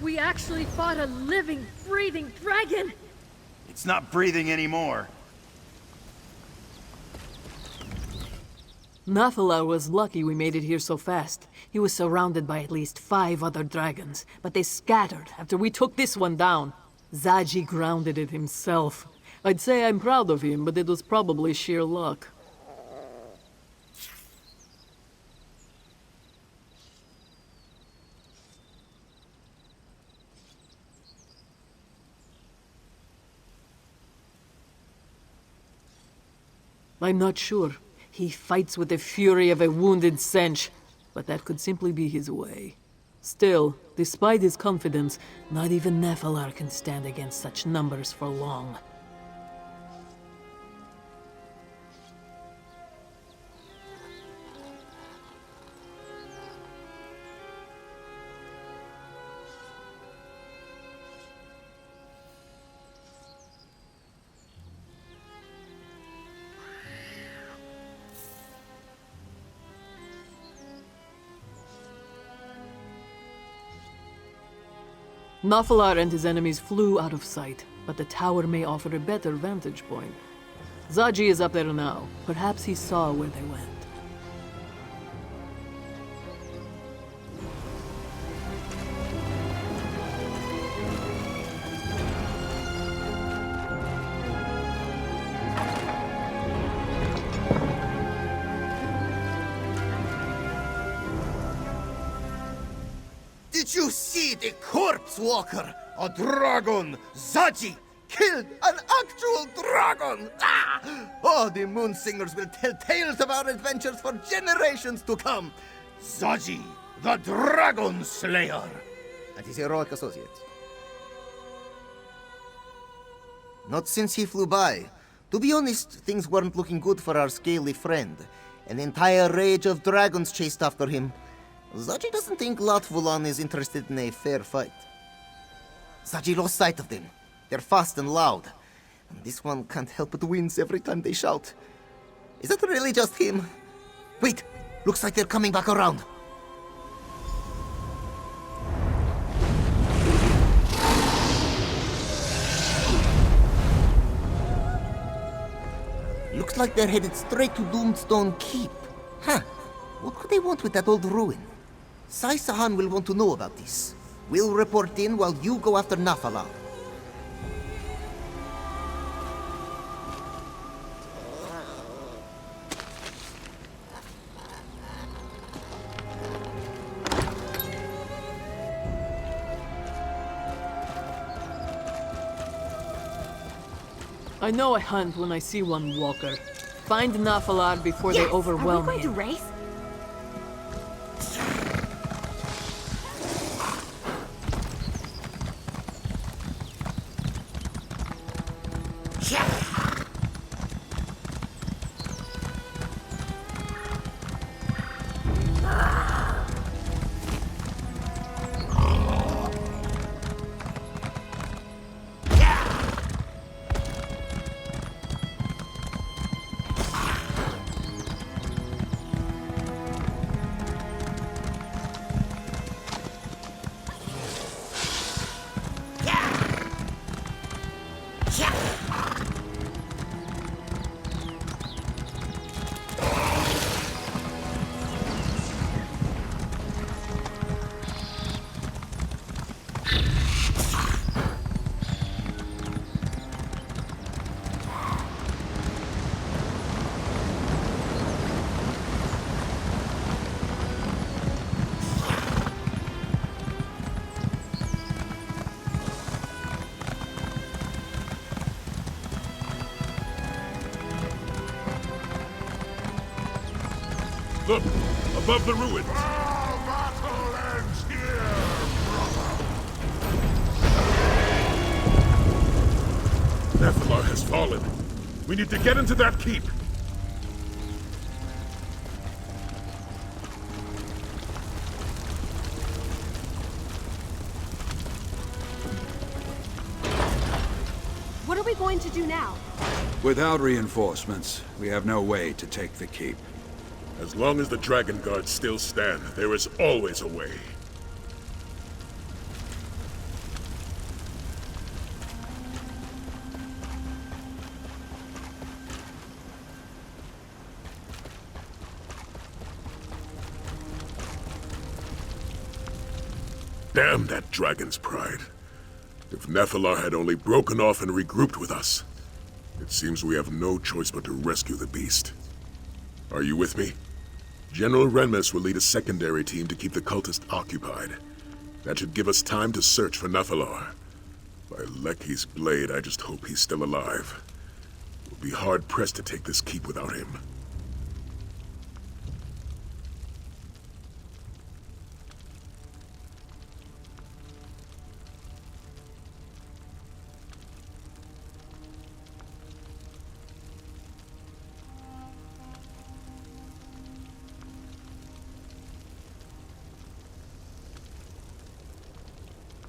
We actually fought a living, breathing dragon. It's not breathing anymore. Nathalar was lucky we made it here so fast. He was surrounded by at least 5 other dragons, but they scattered after we took this one down. Zaji grounded it himself. I'd say I'm proud of him, but it was probably sheer luck. I'm not sure. He fights with the fury of a wounded Sench, but that could simply be his way. Still, despite his confidence, not even Nephilar can stand against such numbers for long. Nathalar and his enemies flew out of sight, but the tower may offer a better vantage point. Zaji is up there now. Perhaps he saw where they went. Did you see the corpse walker? A dragon! Zaji! Killed an actual dragon! Ah! Oh, the moon singers will tell tales of our adventures for generations to come! Zaji, the dragon slayer! And his heroic associates. Not since he flew by. To be honest, things weren't looking good for our scaly friend. An entire rage of dragons chased after him. Zaji doesn't think Latvulan is interested in a fair fight. Zaji lost sight of them. They're fast and loud. And this one can't help but wince every time they shout. Is that really just him? Wait, looks like they're coming back around. Looks like they're headed straight to Doomstone Keep. Huh, what could they want with that old ruin? Sai Sahan will want to know about this. We'll report in while you go after Nathalar. I know a hunt when I see one walker. Find Nathalar before they overwhelm Are we going to him. race? Look, above the ruins. Battle ends here, brother. Nephilar has fallen. We need to get into that keep. What are we going to do now? Without reinforcements, we have no way to take the keep. As long as the Dragon Guards still stand, there is always a way. Damn that dragon's pride. If Nephilar had only broken off and regrouped with us, it seems we have no choice but to rescue the beast. Are you with me? General Renmus will lead a secondary team to keep the cultists occupied. That should give us time to search for Nephilar. By Lecky's blade, I just hope he's still alive. We'll be hard-pressed to take this keep without him.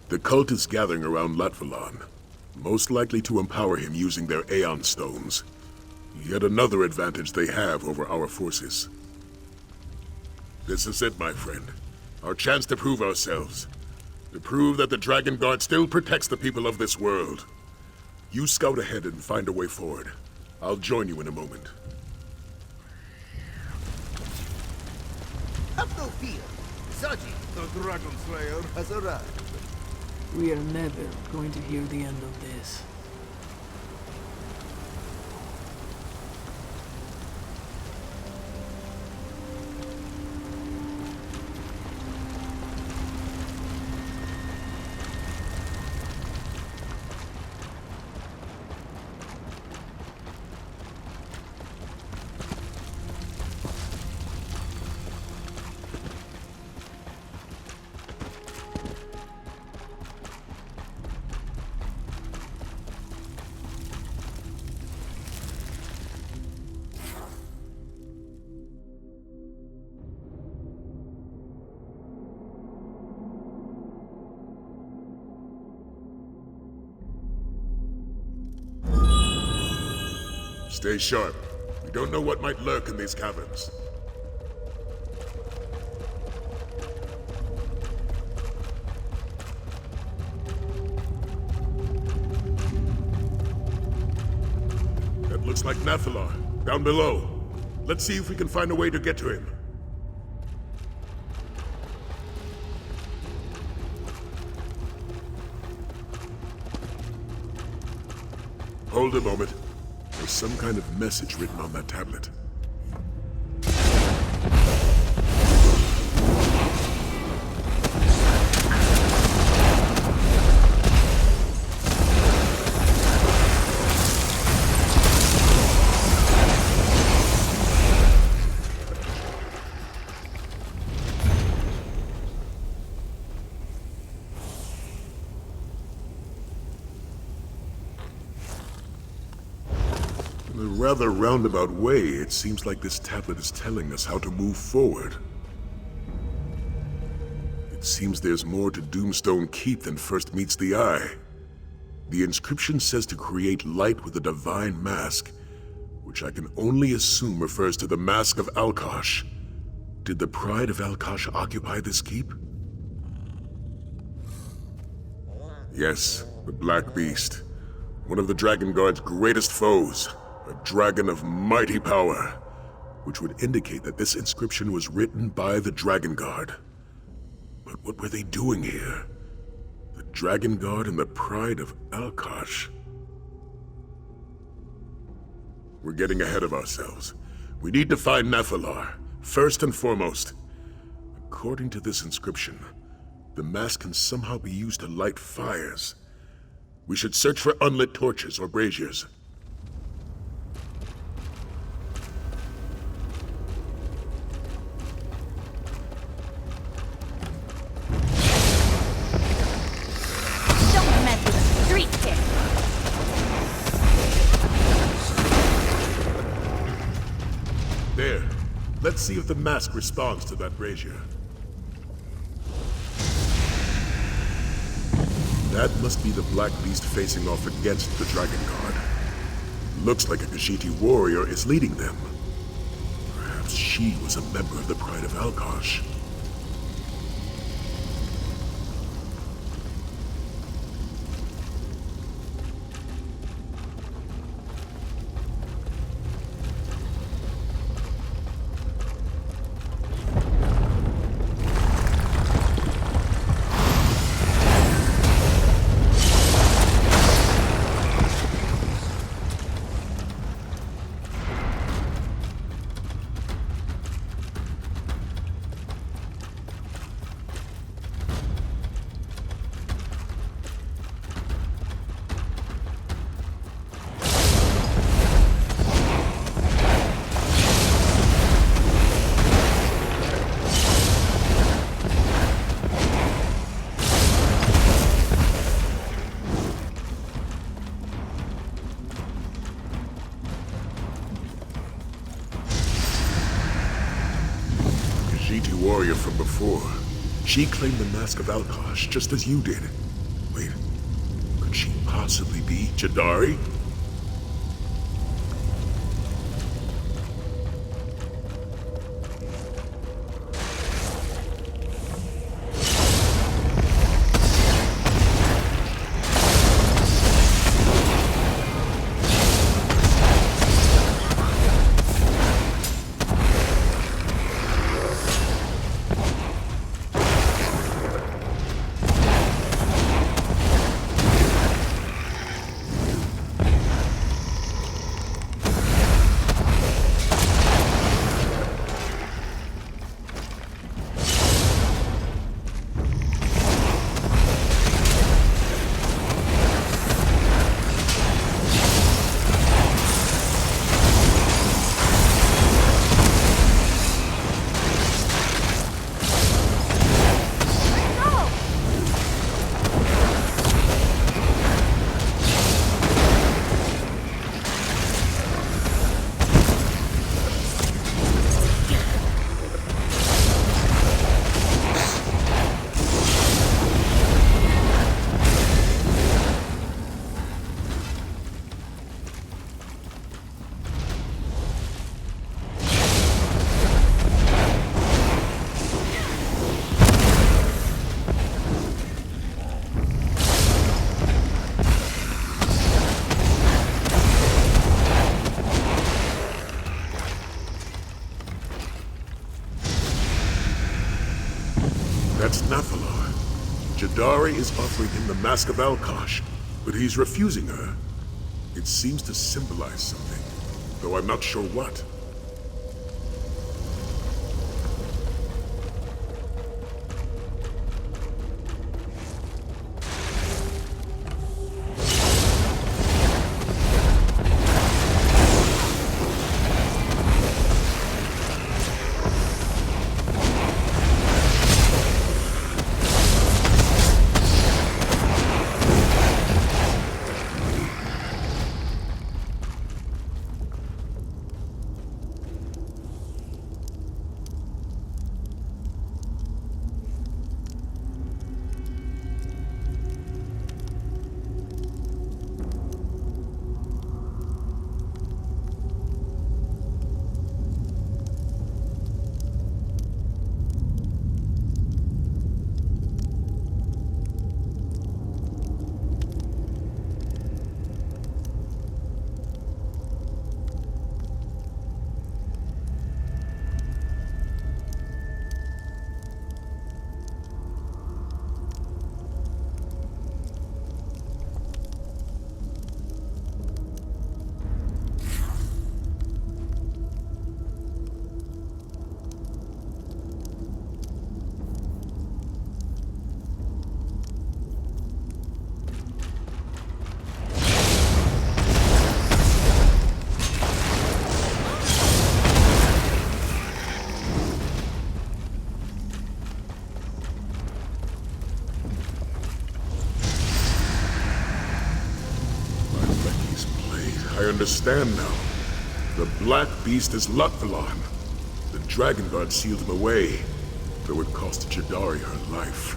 The cult is gathering around Latvalon, most likely to empower him using their Aeon Stones. Yet another advantage they have over our forces. This is it, my friend. Our chance to prove ourselves. To prove that the Dragon Guard still protects the people of this world. You scout ahead and find a way forward. I'll join you in a moment. Have no fear. Zaji, the Dragon Slayer, has arrived. We are never going to hear the end of this. Stay sharp. We don't know what might lurk in these caverns. That looks like Nephilar, down below. Let's see if we can find a way to get to him. Hold a moment. There's some kind of message written on that tablet. In a rather roundabout way, it seems like this tablet is telling us how to move forward. It seems there's more to Doomstone Keep than first meets the eye. The inscription says to create light with a divine mask, which I can only assume refers to the Mask of Alkosh. Did the Pride of Alkosh occupy this keep? Yes, the Black Beast. One of the Dragon Guard's greatest foes. A dragon of mighty power, which would indicate that this inscription was written by the Dragon Guard. But what were they doing here? The Dragon Guard and the Pride of Alkosh. We're getting ahead of ourselves. We need to find Nephilar, first and foremost. According to this inscription, the mask can somehow be used to light fires. We should search for unlit torches or braziers. There. Let's see if the mask responds to that brazier. That must be the Black Beast facing off against the Dragon Guard. Looks like a Khajiit warrior is leading them. Perhaps she was a member of the Pride of Alkosh. pt warrior from before. She claimed the Mask of Alkosh just as you did. Wait, could she possibly be Jadari? That's Nathalar. Jadari is offering him the Mask of Alkosh, but he's refusing her. It seems to symbolize something, though I'm not sure what. I understand now. The Black Beast is Latvalon. The Dragon Guard sealed him away, though it cost Jadari her life.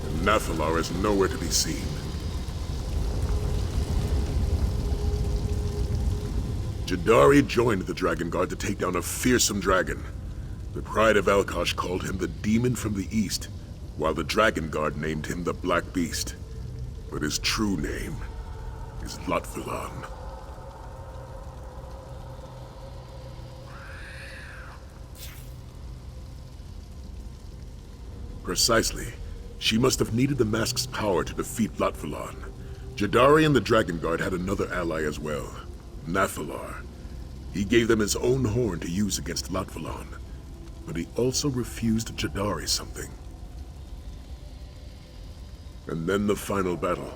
And Nathalar is nowhere to be seen. Jadari joined the Dragon Guard to take down a fearsome dragon. The Pride of Alkosh called him the Demon from the East, while the Dragon Guard named him the Black Beast. But his true name is Latvalon. Precisely. She must have needed the mask's power to defeat Latvalon. Jadari and the Dragon Guard had another ally as well, Nathalar. He gave them his own horn to use against Latvalon, but he also refused Jadari something. And then the final battle.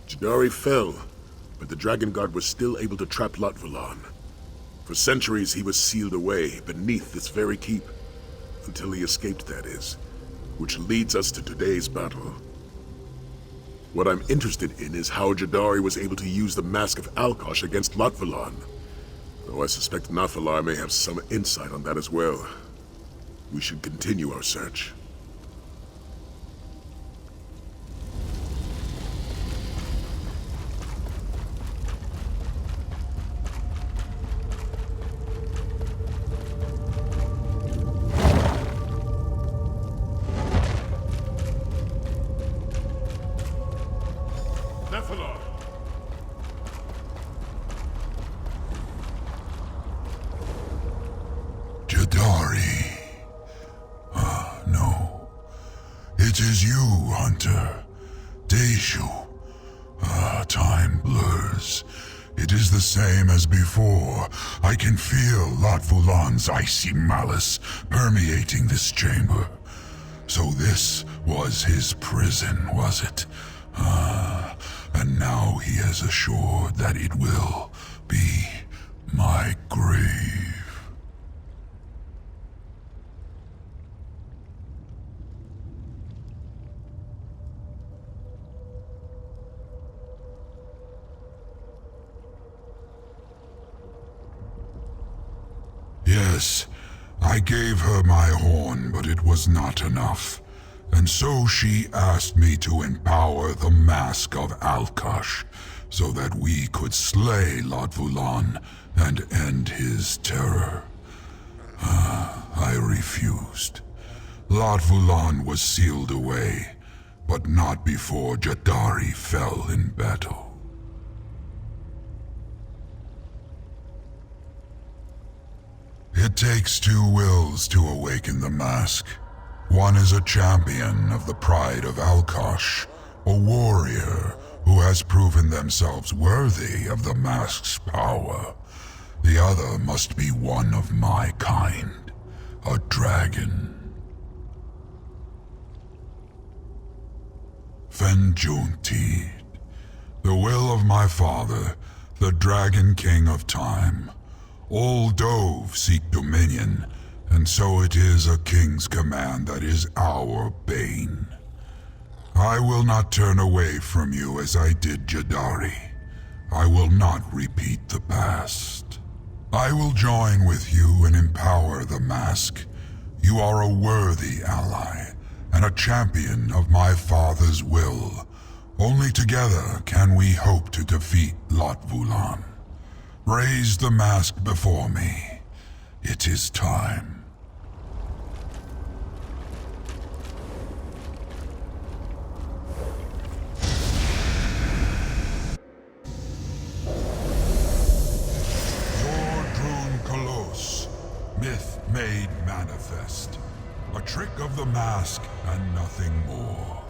Jadari fell, but the Dragon Guard was still able to trap Latvalon. For centuries he was sealed away beneath this very keep, until he escaped, that is. Which leads us to today's battle. What I'm interested in is how Jadari was able to use the Mask of Alkosh against Latvalon, though I suspect Nathalar may have some insight on that as well. We should continue our search. Jadari. No. It is you, Hunter. Deju. Time blurs. It is the same as before. I can feel Latvulan's icy malice permeating this chamber. So this was his prison, was it? And now he has assured that it will be my grave. Yes, I gave her my horn, but it was not enough. And so she asked me to empower the Mask of Alkosh, so that we could slay Latvulan and end his terror. I refused. Latvulan was sealed away, but not before Jadari fell in battle. It takes two wills to awaken the mask. One is a champion of the pride of Alkosh, a warrior who has proven themselves worthy of the mask's power. The other must be one of my kind, a dragon. Fenjuntid, the will of my father, the Dragon King of Time. All Dove seek dominion, and so it is a king's command that is our bane. I will not turn away from you as I did Jadari. I will not repeat the past. I will join with you and empower the mask. You are a worthy ally, and a champion of my father's will. Only together can we hope to defeat Latvulan. Raise the mask before me. It is time. Zordrun Kolos, myth made manifest. A trick of the mask and nothing more.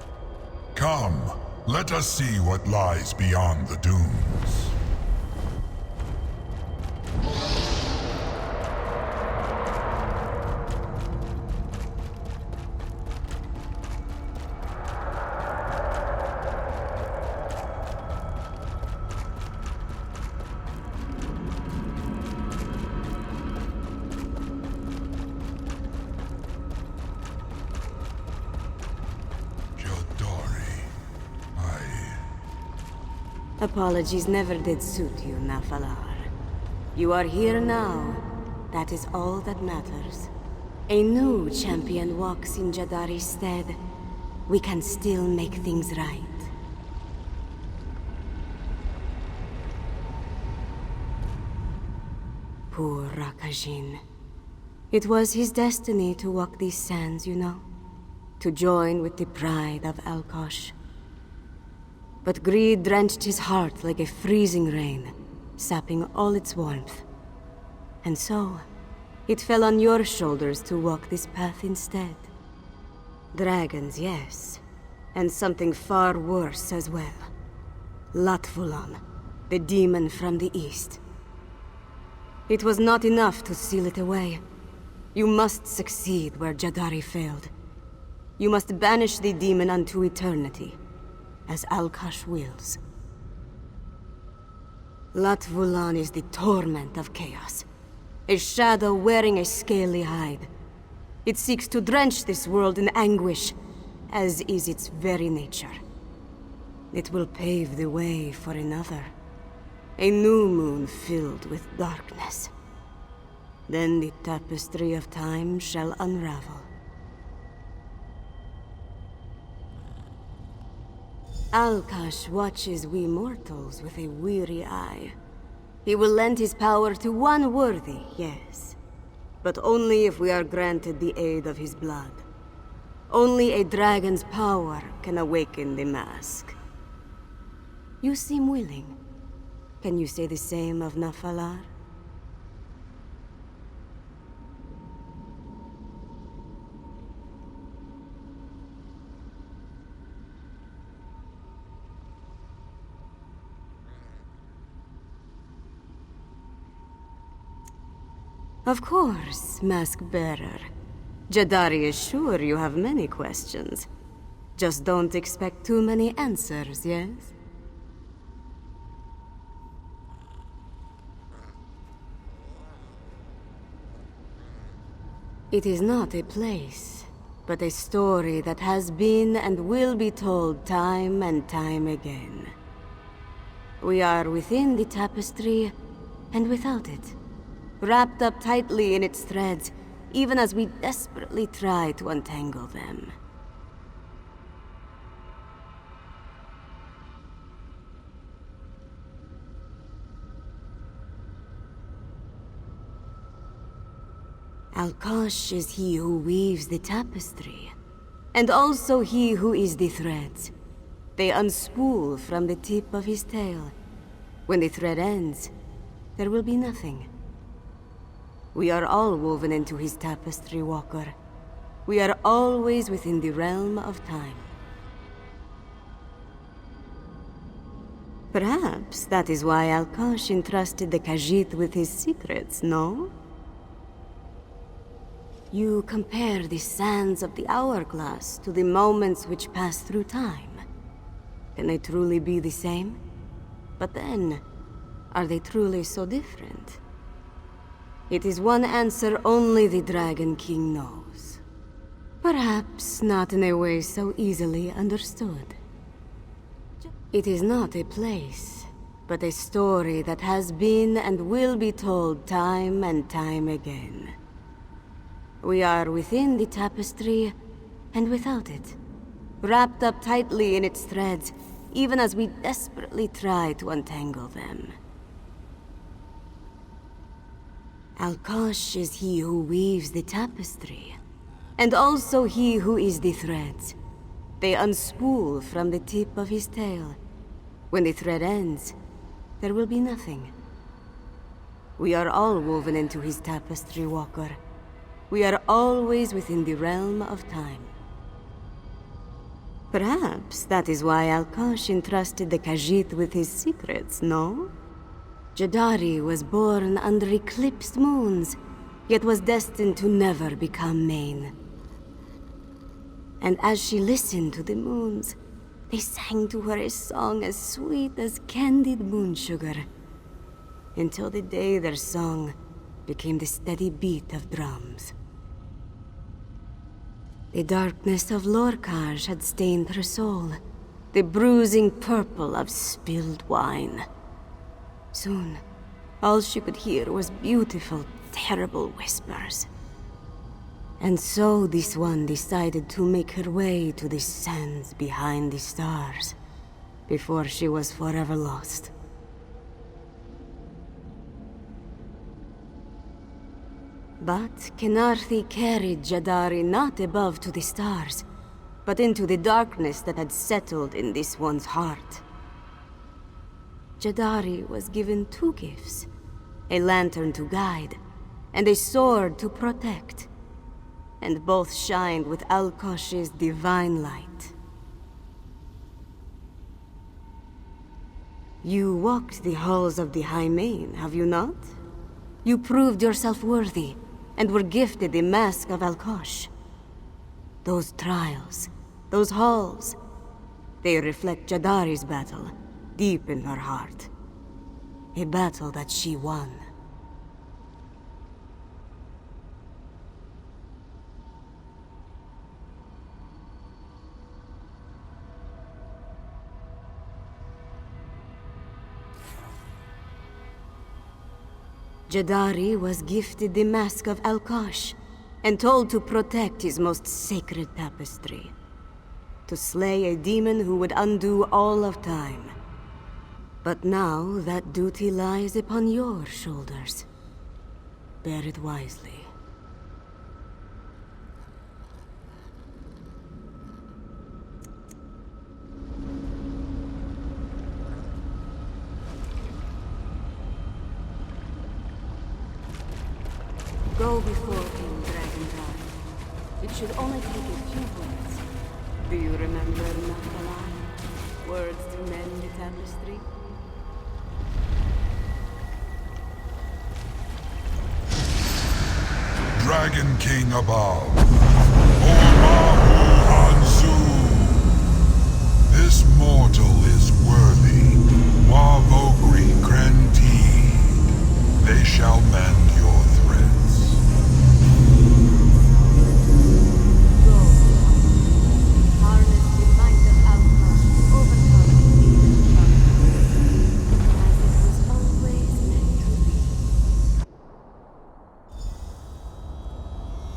Come, let us see what lies beyond the dunes. Apologies never did suit you, Nafalar. You are here now. That is all that matters. A new champion walks in Jadari's stead. We can still make things right. Poor Rakajin. It was his destiny to walk these sands, you know. To join with the pride of Alkosh. But greed drenched his heart like a freezing rain, sapping all its warmth. And so, it fell on your shoulders to walk this path instead. Dragons, yes. And something far worse as well. Latvulan, the demon from the east. It was not enough to seal it away. You must succeed where Jadari failed. You must banish the demon unto eternity, as Alkosh wills. Latvulan is the torment of chaos, a shadow wearing a scaly hide. It seeks to drench this world in anguish, as is its very nature. It will pave the way for another, a new moon filled with darkness. Then the tapestry of time shall unravel. Alkash watches we mortals with a weary eye. He will lend his power to one worthy, yes. But only if we are granted the aid of his blood. Only a dragon's power can awaken the mask. You seem willing. Can you say the same of Nafalar? Of course, Mask Bearer. Jadari is sure you have many questions. Just don't expect too many answers, yes? It is not a place, but a story that has been and will be told time and time again. We are within the tapestry and without it. Wrapped up tightly in its threads, even as we desperately try to untangle them. Alkosh is he who weaves the tapestry, and also he who is the threads. They unspool from the tip of his tail. When the thread ends, there will be nothing. We are all woven into his tapestry, Walker. We are always within the realm of time. Perhaps that is why Alkosh entrusted the Khajiit with his secrets, no? You compare the sands of the hourglass to the moments which pass through time. Can they truly be the same? But then, are they truly so different? It is one answer only the Dragon King knows. Perhaps not in a way so easily understood. It is not a place, but a story that has been and will be told time and time again. We are within the tapestry and without it, wrapped up tightly in its threads, even as we desperately try to untangle them. Alkosh is he who weaves the tapestry, and also he who is the threads. They unspool from the tip of his tail. When the thread ends, there will be nothing. We are all woven into his tapestry, Walker. We are always within the realm of time. Perhaps that is why Alkosh entrusted the Khajiit with his secrets, no? Jadari was born under eclipsed moons, yet was destined to never become main. And as she listened to the moons, they sang to her a song as sweet as candied moon sugar, until the day their song became the steady beat of drums. The darkness of Lorkhaj had stained her soul, the bruising purple of spilled wine. Soon, all she could hear was beautiful, terrible whispers. And so this one decided to make her way to the sands behind the stars, before she was forever lost. But Kenarthi carried Jadari not above to the stars, but into the darkness that had settled in this one's heart. Jadari was given two gifts, a lantern to guide, and a sword to protect, and both shined with Alkosh's divine light. You walked the halls of the High Main, have you not? You proved yourself worthy, and were gifted the mask of Alkosh. Those trials, those halls, they reflect Jadari's battle, deep in her heart. A battle that she won. Jadari was gifted the Mask of Alkosh and told to protect his most sacred tapestry. To slay a demon who would undo all of time. But now that duty lies upon your shoulders. Bear it wisely. Go before King Dragonheart. It should only take a few words. Do you remember Nakalan? Words to mend the tapestry? Dragon King above, Ormahu Hansu. This mortal is worthy. Wavogri Krenti. They shall mend your threads. Go. Harness the might of Alkosh to overcome the evil from as it was always meant to be.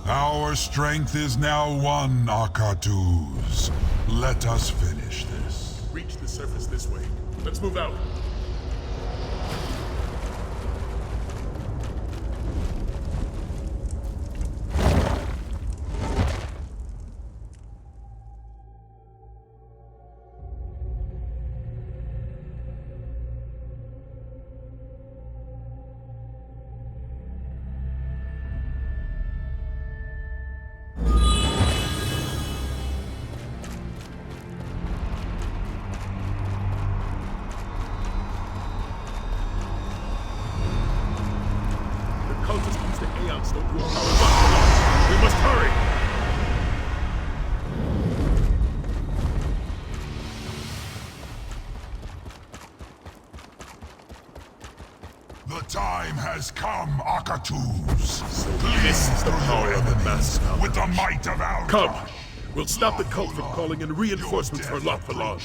Our strength is now one, Akatus. Let us finish this. Reach the surface this way. Let's move out. Cultists use the Aeon Stone to empower Lockdown. We must hurry! The time has come, Akatus. So this is the power of the Mask of with the might of Alkosh. Come! We'll stop the cult from calling in reinforcements for Lothalon.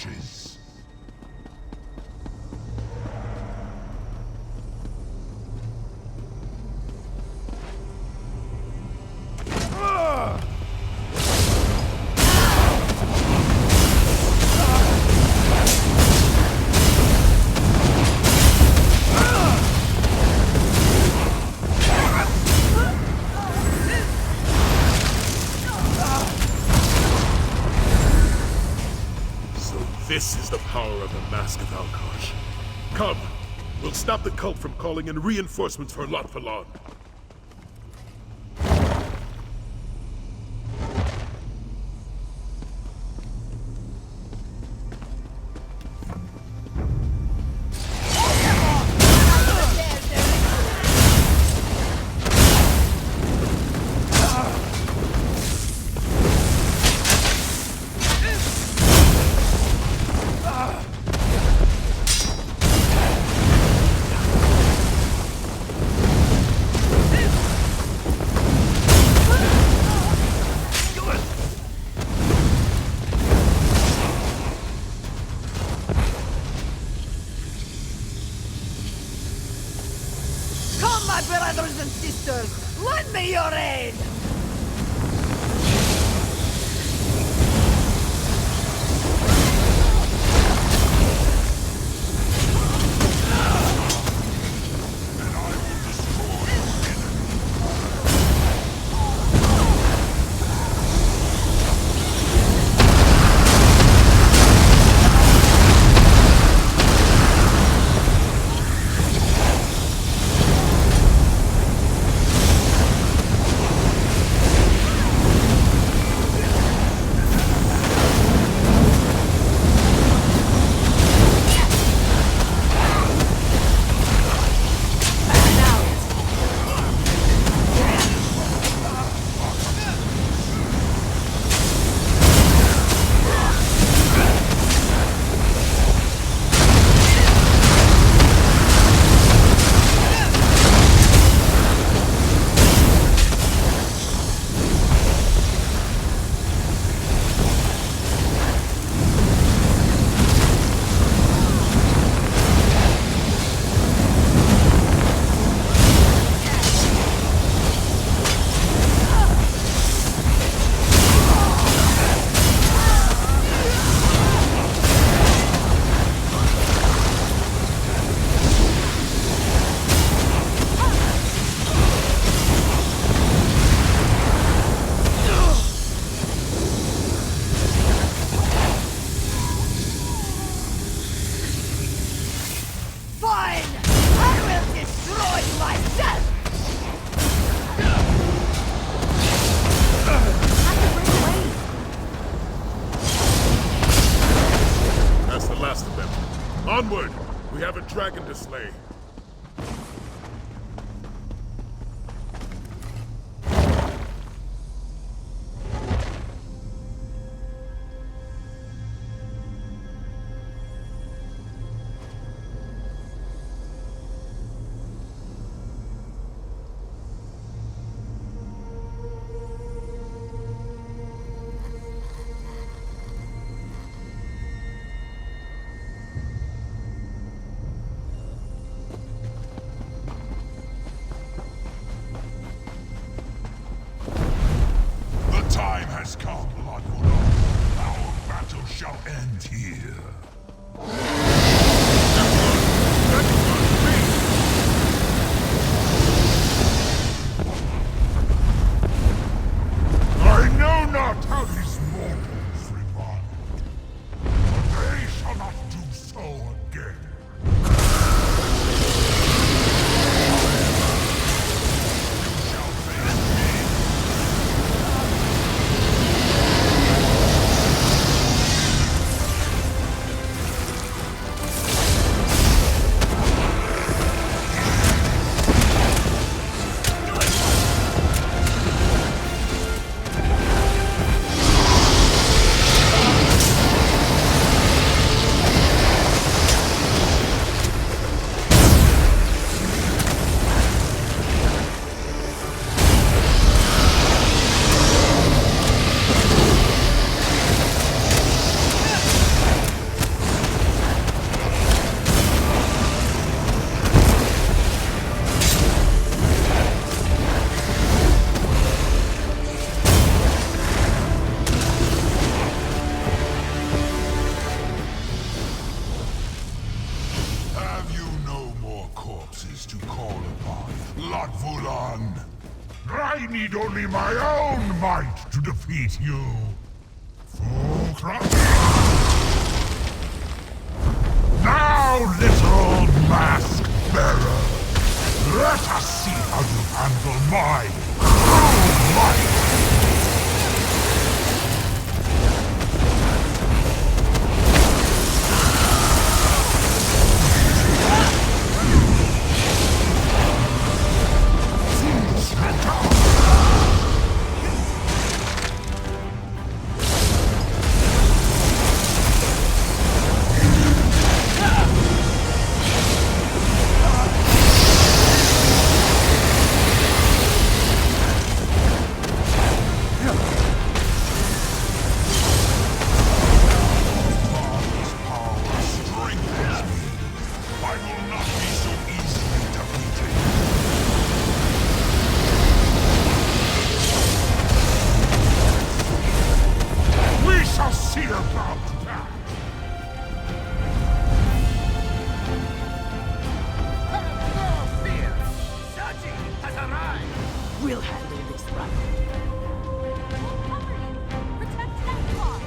This is the power of the Mask of Alkosh. Come, we'll stop the cult from calling in reinforcements for Lothalon. Onward! We have a dragon to slay. The time has come, Lord Mulan. Our battle shall end here. I know not how these mortals revived, but they shall not do so again. You shall face me. Have you no more corpses to call upon, Lord Vulan? I need only my own might to defeat you. Now, little mask bearer, let us see how you handle my cruel might. See about that! We'll handle this right. We'll cover you. Protect Templar.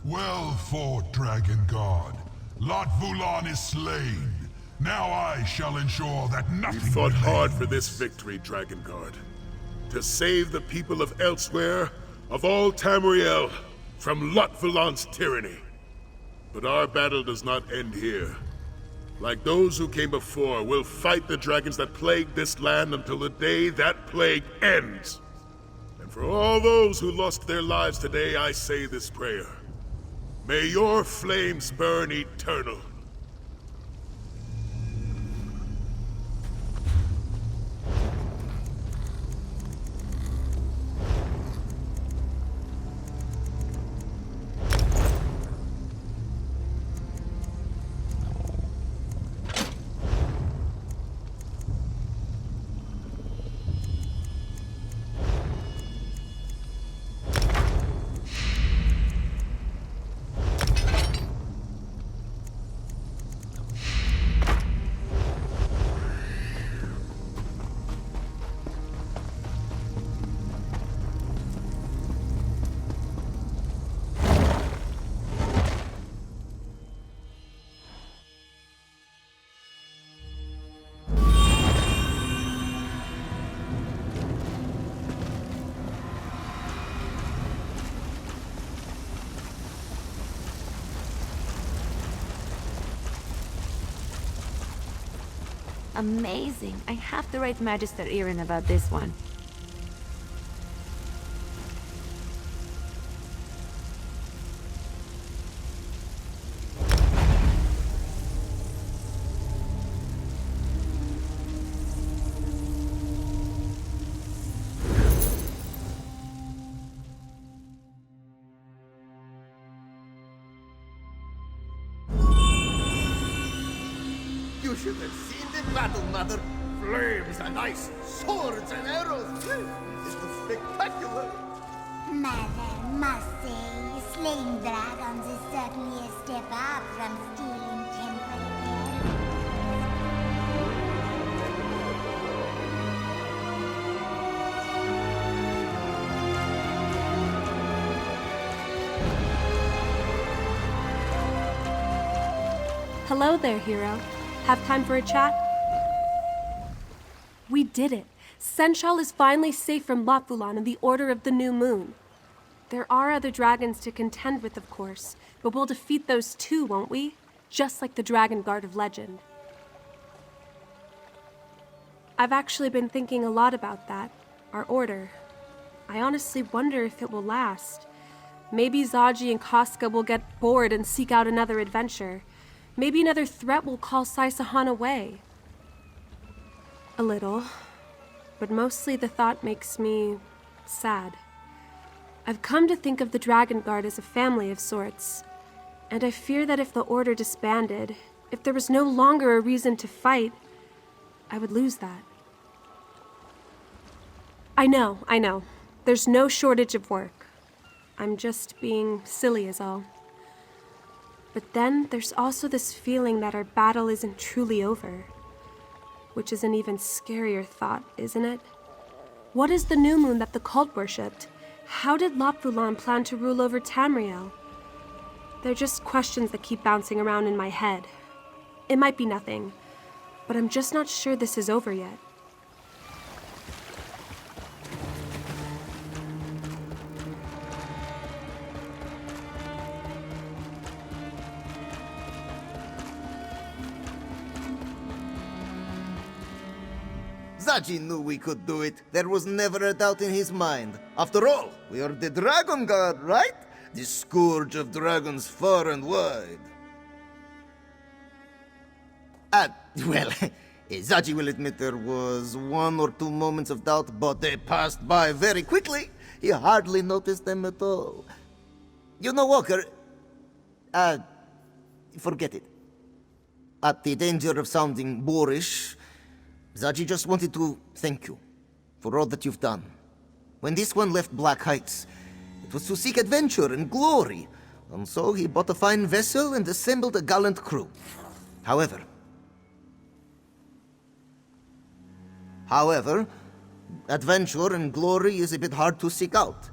Well fought, Dragon God. Lot Vulan is slain. Now I shall ensure that nothing We fought hard for remains. this victory, Dragon Guard. To save the people of Elsewhere, of all Tamriel, from Lot Vulan's tyranny. But our battle does not end here. Like those who came before, we'll fight the dragons that plagued this land until the day that plague ends. And for all those who lost their lives today, I say this prayer. May your flames burn eternal. Amazing. I have to write Magister Irin about this one. You should have seen the battle, Mother. Flames and ice, swords and arrows. It was spectacular. Mother must say, slaying dragons is certainly a step up from stealing temple air. Hello there, hero. Have time for a chat? We did it. Senchal is finally safe from Lot Vulan and the Order of the New Moon. There are other dragons to contend with, of course, but we'll defeat those too, won't we? Just like the Dragon Guard of legend. I've actually been thinking a lot about that, our order. I honestly wonder if it will last. Maybe Zaji and Casca will get bored and seek out another adventure. Maybe another threat will call Saisahan away. A little. But mostly the thought makes me sad. I've come to think of the Dragon Guard as a family of sorts. And I fear that if the Order disbanded, if there was no longer a reason to fight, I would lose that. I know. There's no shortage of work. I'm just being silly is all. But then there's also this feeling that our battle isn't truly over. Which is an even scarier thought, isn't it? What is the new moon that the cult worshipped? How did Lot Vulan plan to rule over Tamriel? They're just questions that keep bouncing around in my head. It might be nothing, but I'm just not sure this is over yet. Zaji knew we could do it. There was never a doubt in his mind. After all, we are the Dragon Guard, right? The scourge of dragons far and wide. Well, Zaji will admit there was 1 or 2 moments of doubt, but they passed by very quickly. He hardly noticed them at all. You know, Walker, forget it. At the danger of sounding boorish, Zaji just wanted to thank you for all that you've done. When this one left Black Heights, it was to seek adventure and glory, and so he bought a fine vessel and assembled a gallant crew. However, adventure and glory is a bit hard to seek out.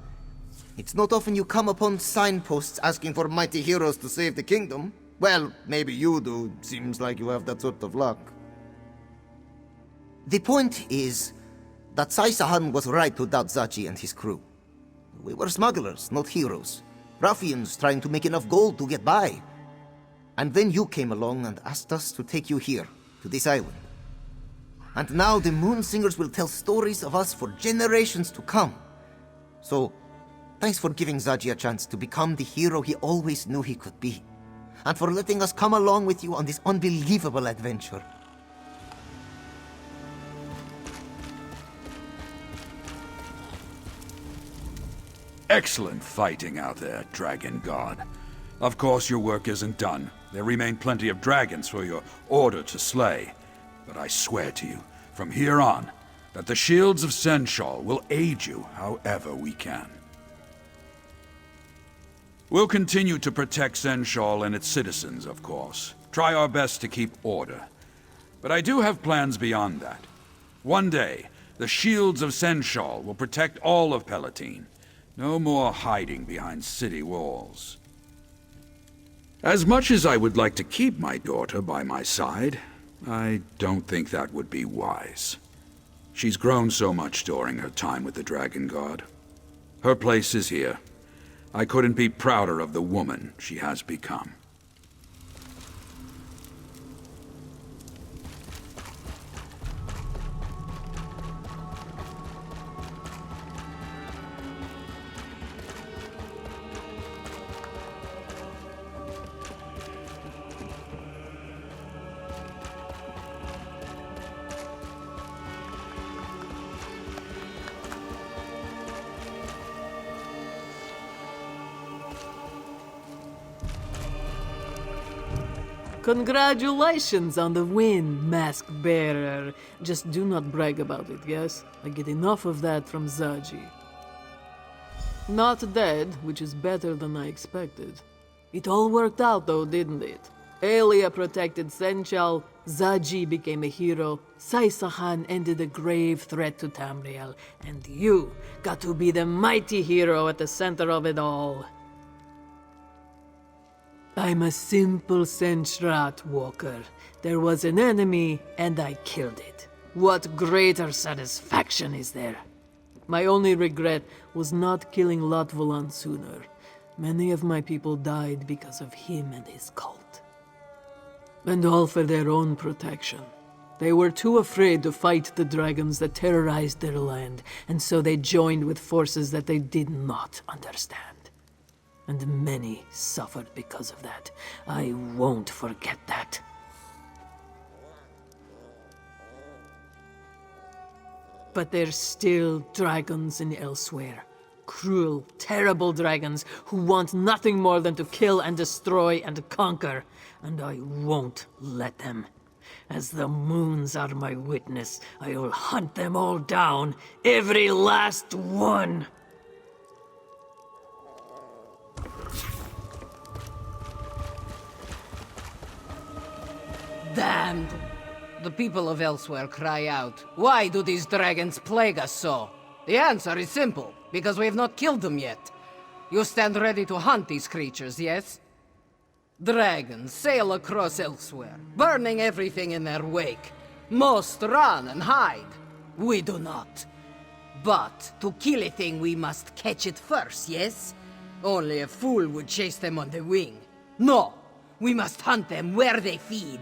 It's not often you come upon signposts asking for mighty heroes to save the kingdom. Well, maybe you do. Seems like you have that sort of luck. The point is that Sai-Sahan was right to doubt Zaji and his crew. We were smugglers, not heroes. Ruffians trying to make enough gold to get by. And then you came along and asked us to take you here, to this island. And now the Moon Singers will tell stories of us for generations to come. So, thanks for giving Zaji a chance to become the hero he always knew he could be. And for letting us come along with you on this unbelievable adventure. Excellent fighting out there, Dragon God. Of course, your work isn't done. There remain plenty of dragons for your order to slay. But I swear to you, from here on, that the shields of Senshal will aid you however we can. We'll continue to protect Senshal and its citizens, of course. Try our best to keep order. But I do have plans beyond that. One day, the shields of Senshal will protect all of Palatine. No more hiding behind city walls. As much as I would like to keep my daughter by my side, I don't think that would be wise. She's grown so much during her time with the Dragon God. Her place is here. I couldn't be prouder of the woman she has become. Congratulations on the win, Mask Bearer. Just do not brag about it, yes? I get enough of that from Zaji. Not dead, which is better than I expected. It all worked out though, didn't it? Aelia protected Senchal, Zaji became a hero, Sai-Sahan ended a grave threat to Tamriel, and you got to be the mighty hero at the center of it all. I'm a simple Senshrat walker. There was an enemy, and I killed it. What greater satisfaction is there? My only regret was not killing Latvolan sooner. Many of my people died because of him and his cult. And all for their own protection. They were too afraid to fight the dragons that terrorized their land, and so they joined with forces that they did not understand. And many suffered because of that. I won't forget that. But there's still dragons in Elsewhere. Cruel, terrible dragons who want nothing more than to kill and destroy and conquer. And I won't let them. As the moons are my witness, I'll hunt them all down, every last one. Damned! The people of Elsewhere cry out, why do these dragons plague us so? The answer is simple, because we have not killed them yet. You stand ready to hunt these creatures, yes? Dragons sail across Elsewhere, burning everything in their wake. Most run and hide. We do not. But to kill a thing, we must catch it first, yes? Only a fool would chase them on the wing. No, we must hunt them where they feed.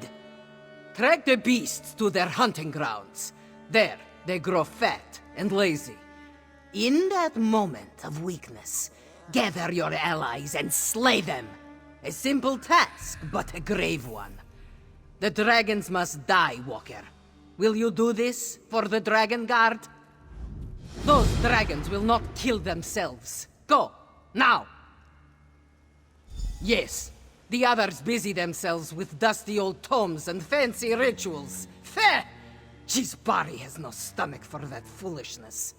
Track the beasts to their hunting grounds. There, they grow fat and lazy. In that moment of weakness, gather your allies and slay them. A simple task, but a grave one. The dragons must die, Walker. Will you do this for the Dragon Guard? Those dragons will not kill themselves. Go, now! Yes. The others busy themselves with dusty old tomes and fancy rituals. Feh! Jizbari has no stomach for that foolishness.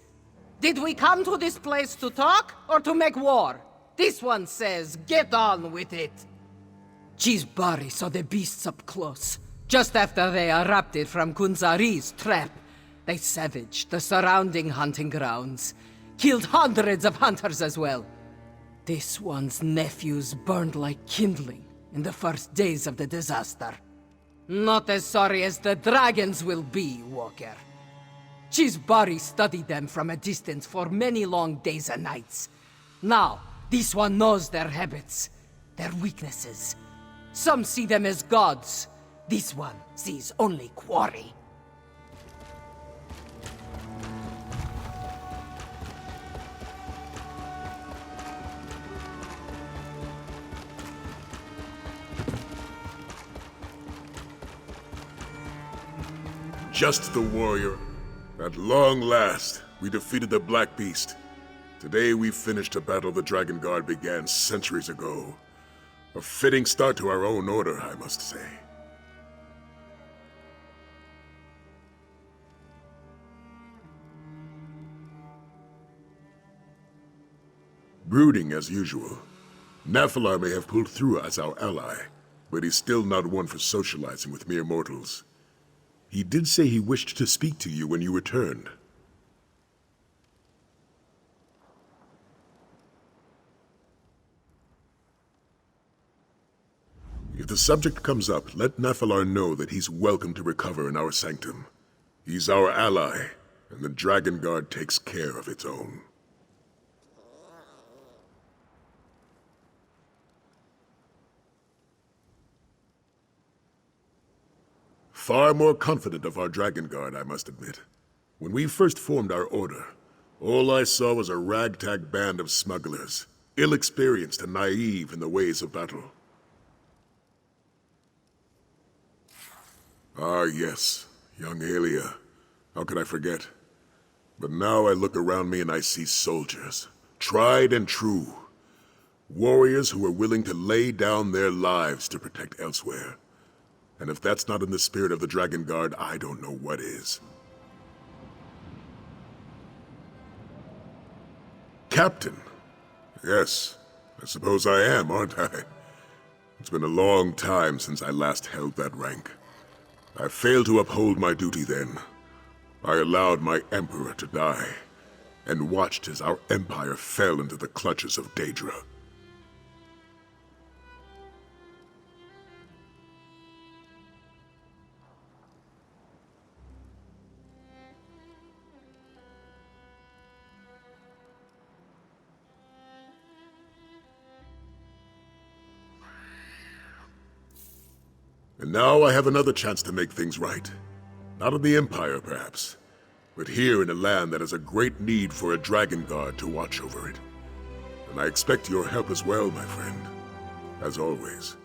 Did we come to this place to talk or to make war? This one says, get on with it. Jizbari saw the beasts up close, just after they erupted from Kunzari's trap. They savaged the surrounding hunting grounds, killed hundreds of hunters as well. This one's nephews burned like kindling in the first days of the disaster. Not as sorry as the dragons will be, Walker. Chisbari studied them from a distance for many long days and nights. Now, this one knows their habits, their weaknesses. Some see them as gods. This one sees only quarry. Just the warrior. At long last, we defeated the Black Beast. Today we finished a battle the Dragon Guard began centuries ago. A fitting start to our own order, I must say. Brooding as usual. Nephilar may have pulled through as our ally, but he's still not one for socializing with mere mortals. He did say he wished to speak to you when you returned. If the subject comes up, let Nephilar know that he's welcome to recover in our sanctum. He's our ally, and the Dragon Guard takes care of its own. Far more confident of our Dragon Guard, I must admit. When we first formed our order, all I saw was a ragtag band of smugglers, ill-experienced and naive in the ways of battle. Ah, yes, young Aelia. How could I forget? But now I look around me and I see soldiers, tried and true. Warriors who are willing to lay down their lives to protect elsewhere. And if that's not in the spirit of the Dragon Guard, I don't know what is. Captain? Yes, I suppose I am, aren't I? It's been a long time since I last held that rank. I failed to uphold my duty then. I allowed my Emperor to die, and watched as our empire fell into the clutches of Daedra. And now I have another chance to make things right. Not in the Empire, perhaps, but here in a land that has a great need for a Dragon Guard to watch over it. And I expect your help as well, my friend. As always.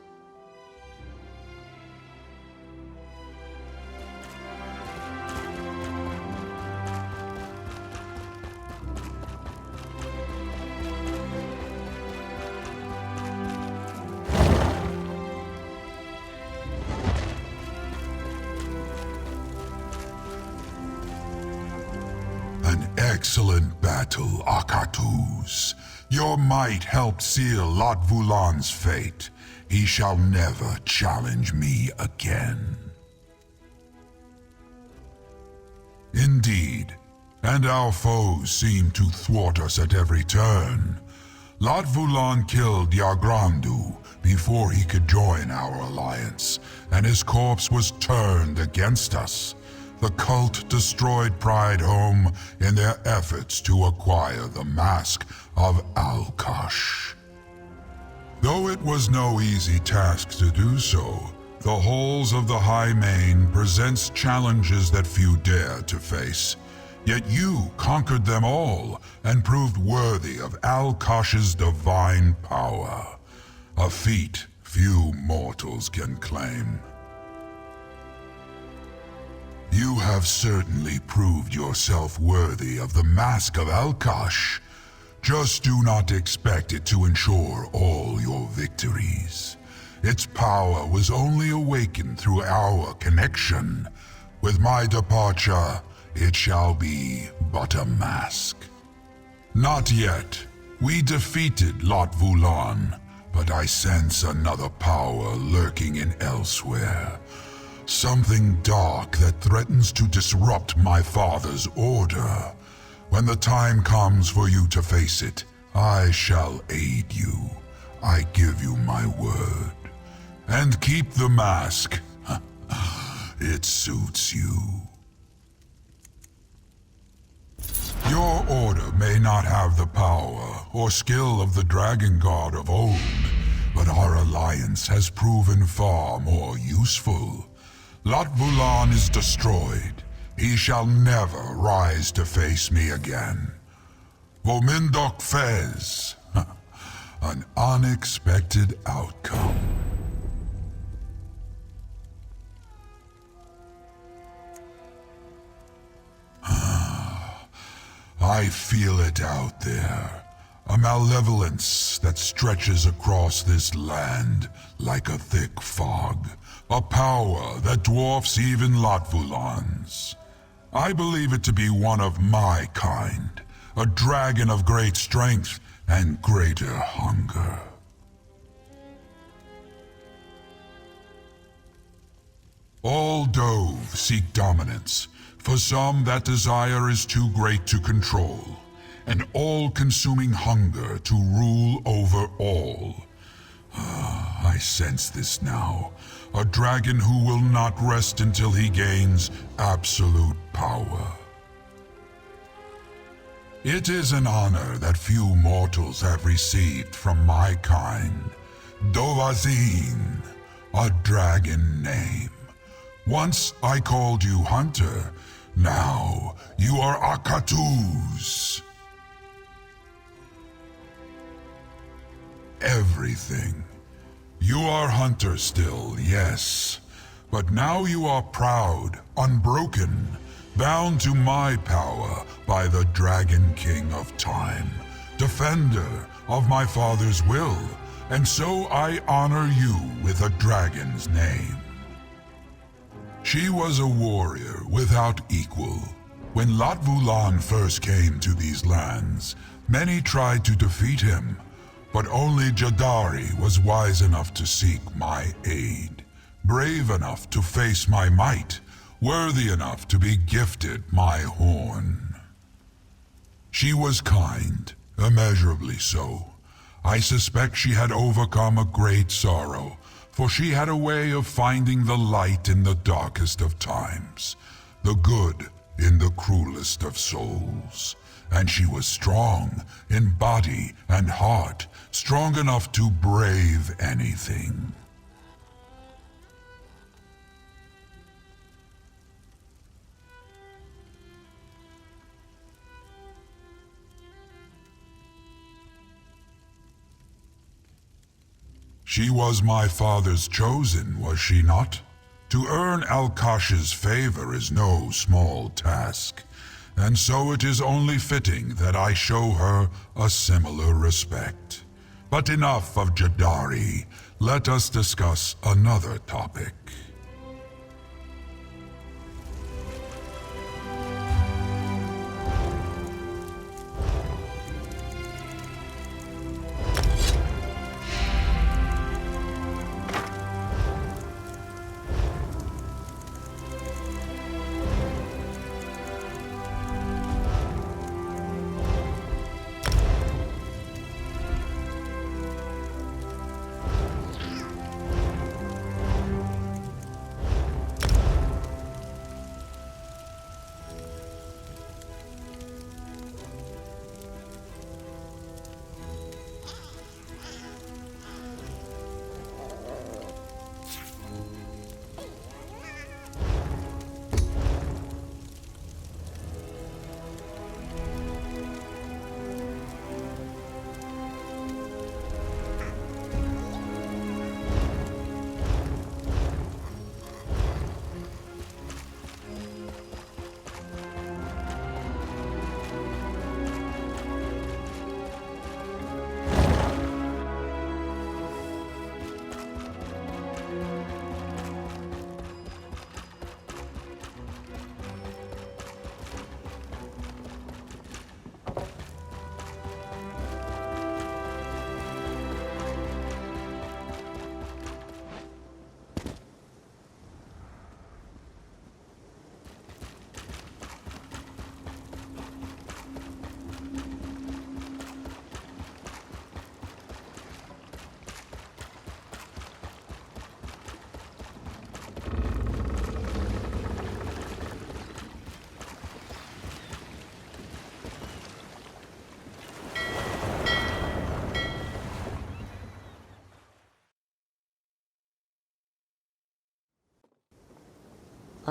Excellent battle, Akatus. Your might helped seal Lot Vulan's fate. He shall never challenge me again. Indeed, and our foes seem to thwart us at every turn. Lot Vulan killed Yargrandu before he could join our alliance, and his corpse was turned against us. The cult destroyed Pride Home in their efforts to acquire the mask of Alkosh. Though it was no easy task to do so, the halls of the High Main presents challenges that few dare to face. Yet you conquered them all and proved worthy of Alkosh's divine power. A feat few mortals can claim. You have certainly proved yourself worthy of the Mask of Alkosh. Just do not expect it to ensure all your victories. Its power was only awakened through our connection. With my departure, it shall be but a mask. Not yet. We defeated Lot Vulan, but I sense another power lurking in elsewhere. Something dark that threatens to disrupt my father's order. When the time comes for you to face it, I shall aid you. I give you my word. And keep the mask. It suits you. Your order may not have the power or skill of the dragon god of old, but our alliance has proven far more useful. Latvulan is destroyed. He shall never rise to face me again. Vomindok Fez. An unexpected outcome. I feel it out there. A malevolence that stretches across this land like a thick fog. A power that dwarfs even Latvulan's. I believe it to be one of my kind. A dragon of great strength and greater hunger. All Dove seek dominance. For some, that desire is too great to control. An all-consuming hunger to rule over all. I sense this now. A dragon who will not rest until he gains absolute power. It is an honor that few mortals have received from my kind. Dovazin, a dragon name. Once I called you Hunter, now you are Akatuz. Everything. You are Hunter still, yes. But now you are proud, unbroken, bound to my power by the Dragon King of Time, defender of my father's will, and so I honor you with a dragon's name. She was a warrior without equal. When Latvulan first came to these lands, many tried to defeat him, but only Jadari was wise enough to seek my aid, brave enough to face my might, worthy enough to be gifted my horn. She was kind, immeasurably so. I suspect she had overcome a great sorrow, for she had a way of finding the light in the darkest of times, the good in the cruelest of souls. And she was strong in body and heart, strong enough to brave anything. She was my father's chosen, was she not? To earn Alkash's favor is no small task, and so it is only fitting that I show her a similar respect. But enough of Jadari. Let us discuss another topic.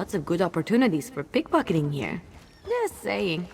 Lots of good opportunities for pickpocketing here. Just saying.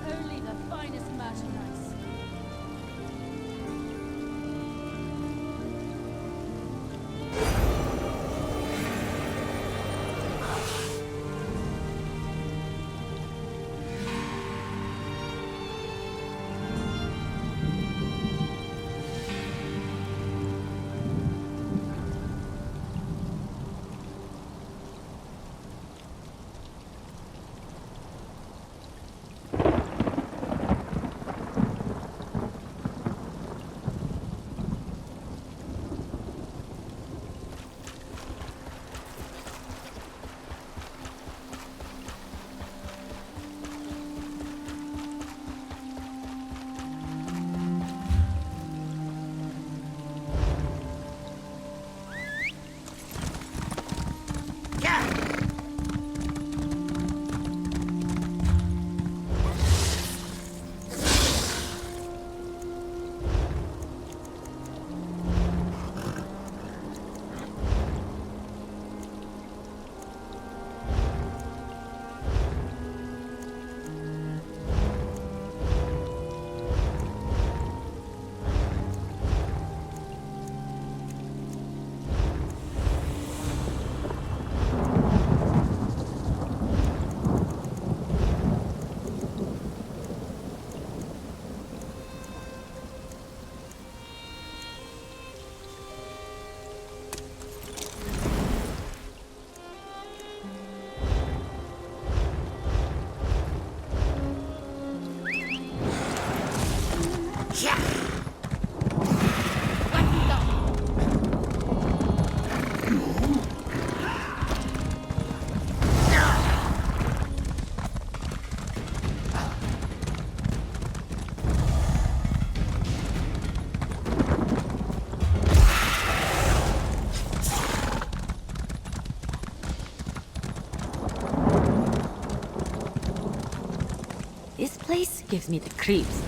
Only the finest merchandise. This place gives me the creeps.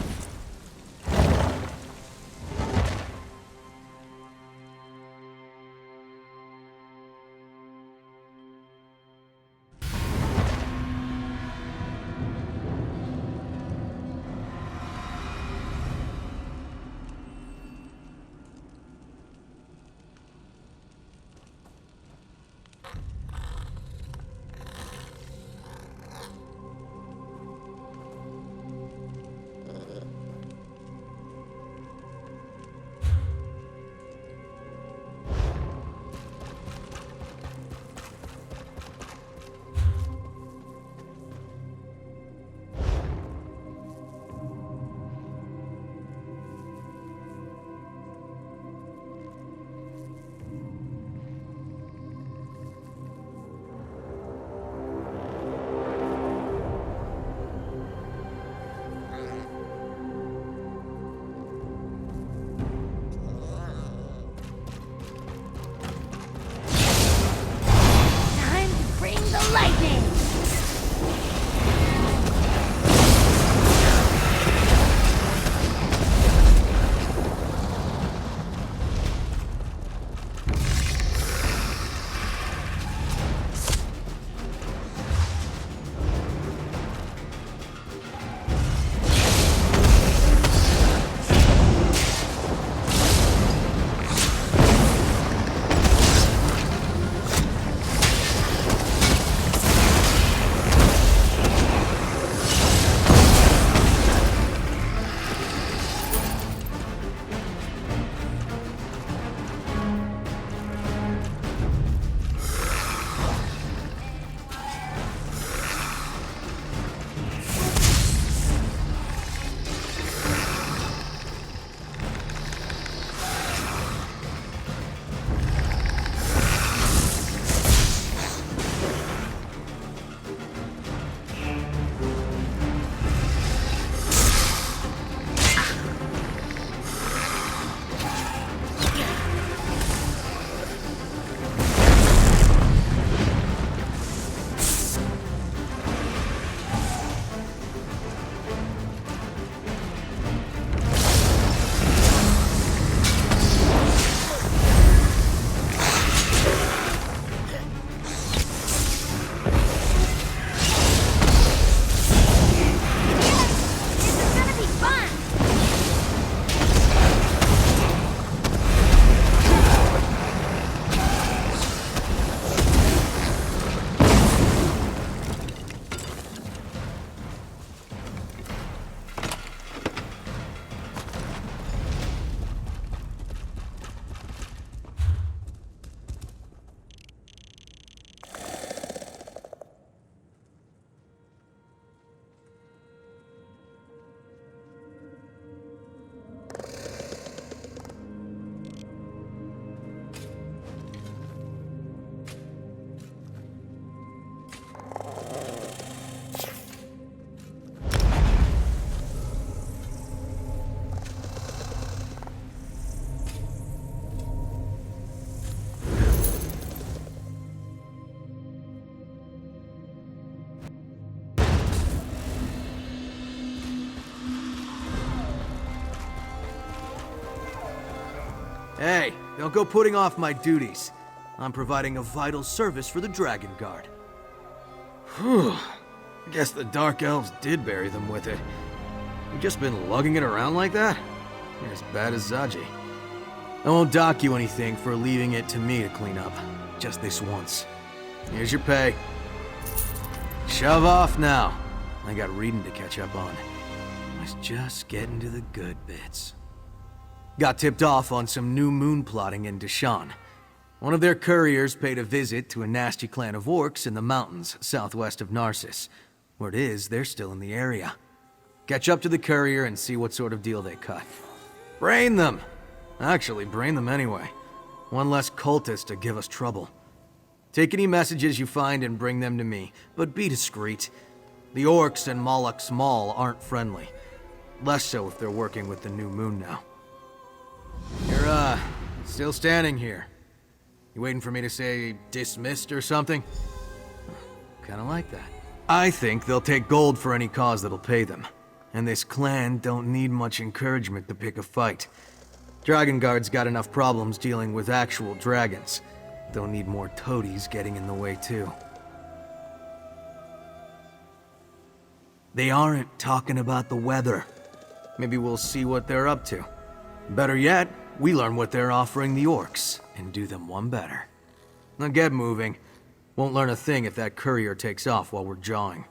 Hey, don't go putting off my duties. I'm providing a vital service for the Dragon Guard. Whew. I guess the Dark Elves did bury them with it. You've just been lugging it around like that? You're as bad as Zaji. I won't dock you anything for leaving it to me to clean up. Just this once. Here's your pay. Shove off now. I got reading to catch up on. Was just getting to the good bits. Got tipped off on some new moon plotting in Deshaun. One of their couriers paid a visit to a nasty clan of orcs in the mountains southwest of Narcissus. Word is, they're still in the area. Catch up to the courier and see what sort of deal they cut. Brain them! Actually, brain them anyway. One less cultist to give us trouble. Take any messages you find and bring them to me, but be discreet. The orcs and Moloch's Maul aren't friendly. Less so if they're working with the new moon now. You're, still standing here. You waiting for me to say dismissed or something? Kinda like that. I think they'll take gold for any cause that'll pay them. And this clan don't need much encouragement to pick a fight. Dragon Guard's got enough problems dealing with actual dragons. Don't need more toadies getting in the way too. They aren't talking about the weather. Maybe we'll see what they're up to. Better yet, we learn what they're offering the orcs, and do them one better. Now get moving. Won't learn a thing if that courier takes off while we're jawing.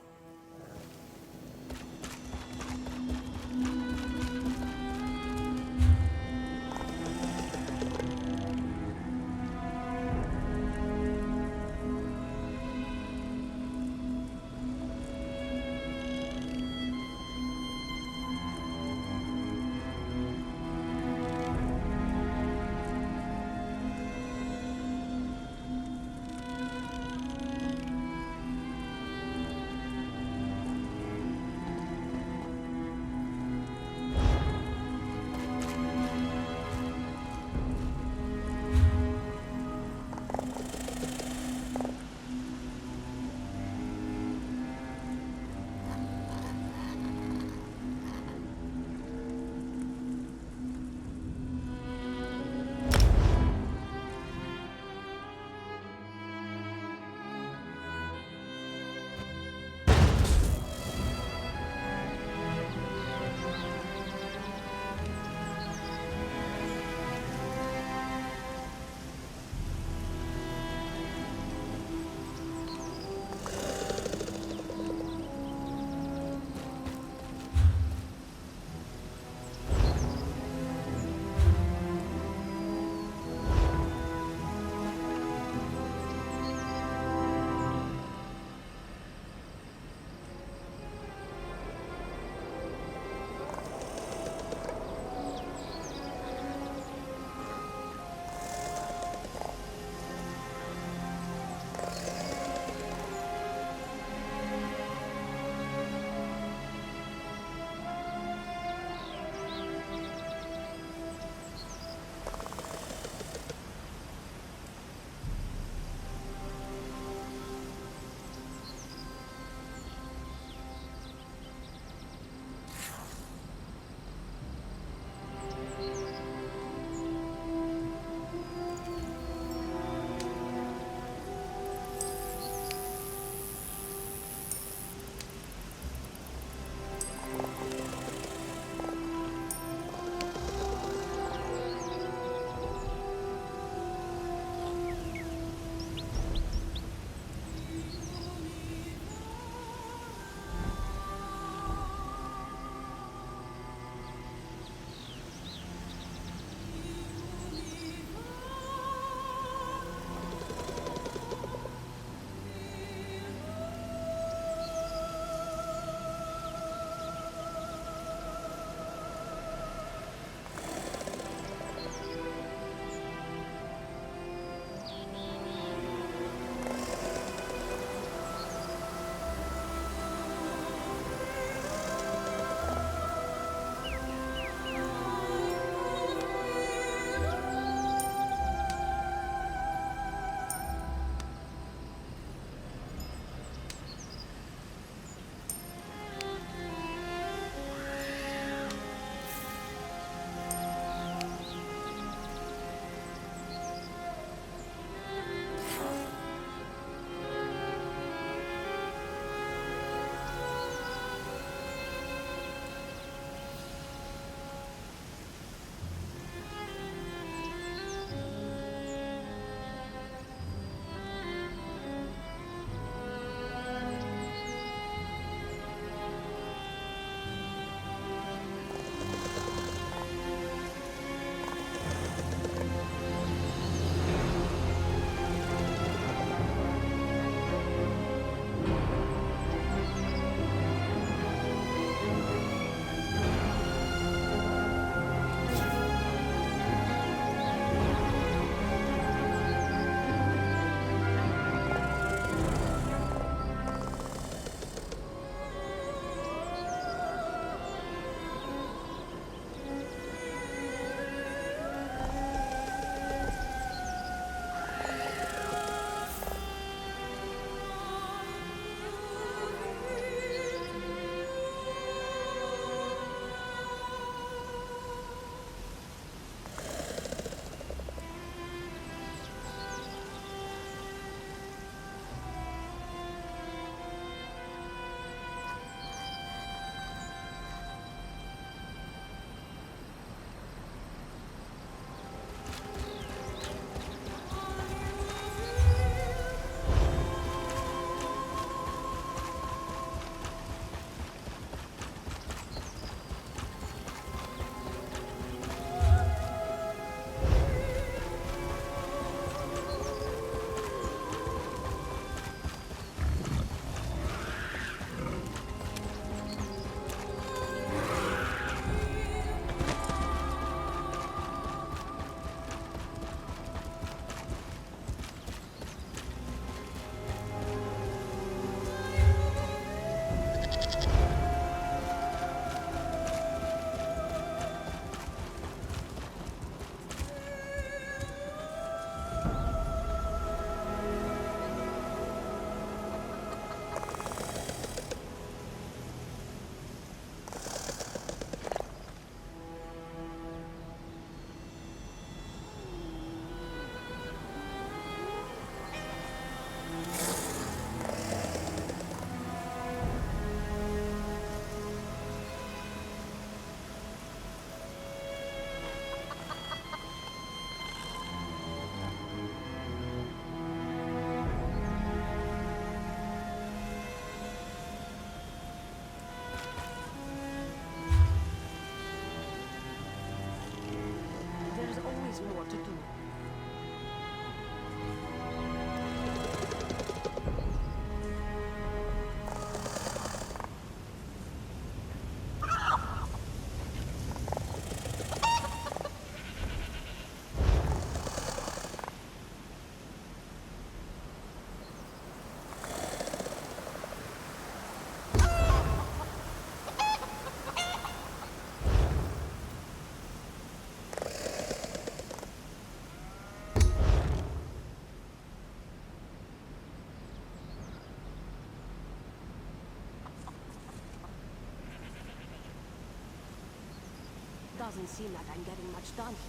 Doesn't seem like I'm getting much done here.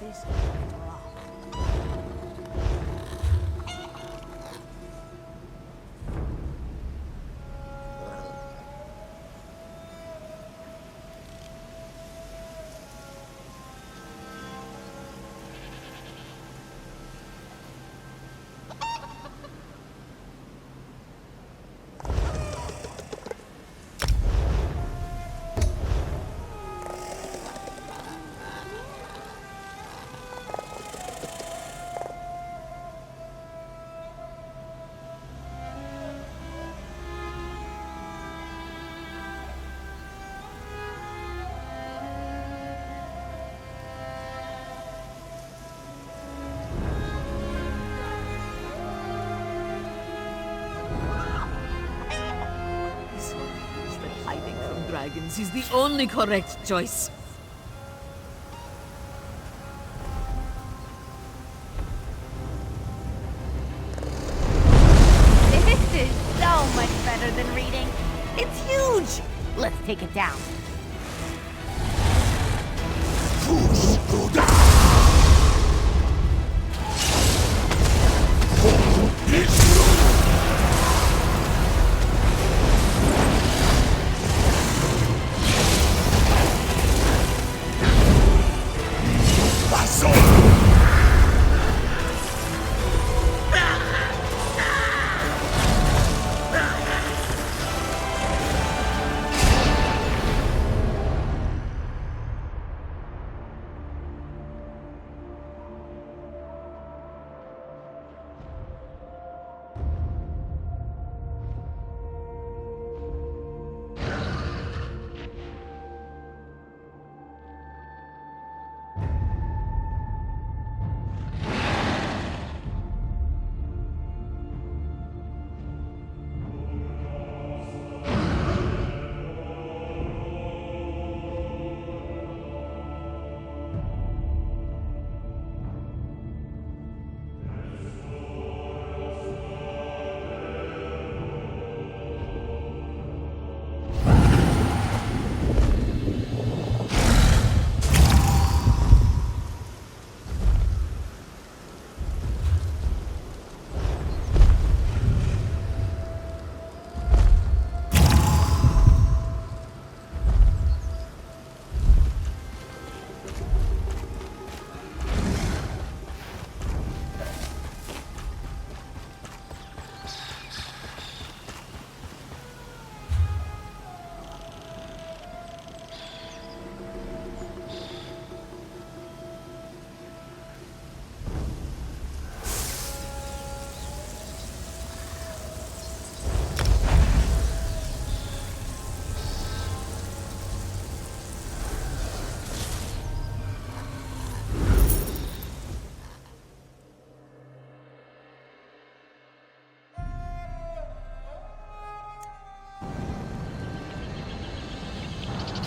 This later on. Dragons is the only correct choice. This is so much better than reading. It's huge. Let's take it down.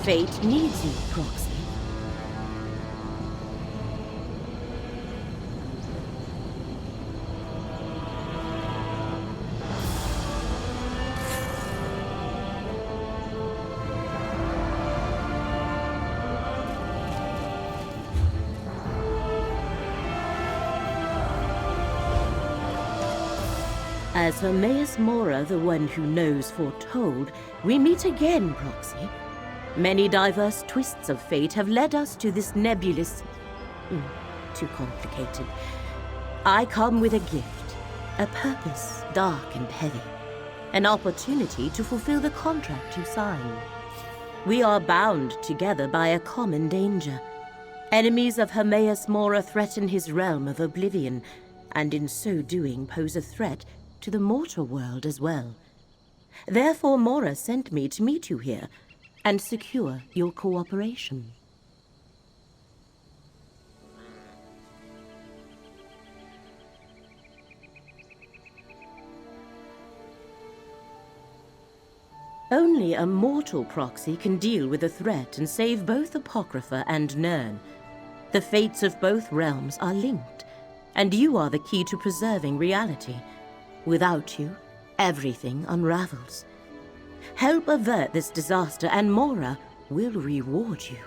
Fate needs you, Proxy. As Hermaeus Mora, the one who knows, foretold, we meet again, Proxy. Many diverse twists of fate have led us to this nebulous... too complicated. I come with a gift, a purpose dark and heavy, an opportunity to fulfill the contract you signed. We are bound together by a common danger. Enemies of Hermaeus Mora threaten his realm of oblivion, and in so doing pose a threat to the mortal world as well. Therefore Mora sent me to meet you here and secure your cooperation. Only a mortal proxy can deal with the threat and save both Apocrypha and Nirn. The fates of both realms are linked, and you are the key to preserving reality. Without you, everything unravels. Help avert this disaster, and Mora will reward you.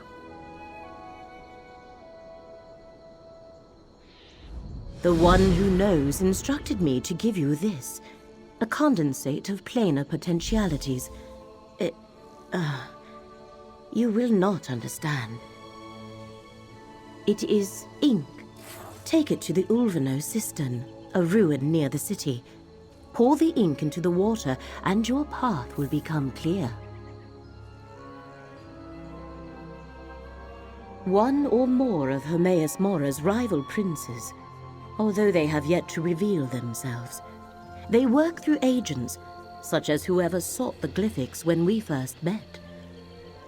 The one who knows instructed me to give you this, a condensate of planar potentialities. You will not understand. It is ink. Take it to the Ulvano cistern, a ruin near the city. Pour the ink into the water, and your path will become clear. One or more of Hermaeus Mora's rival princes, although they have yet to reveal themselves. They work through agents, such as whoever sought the glyphics when we first met.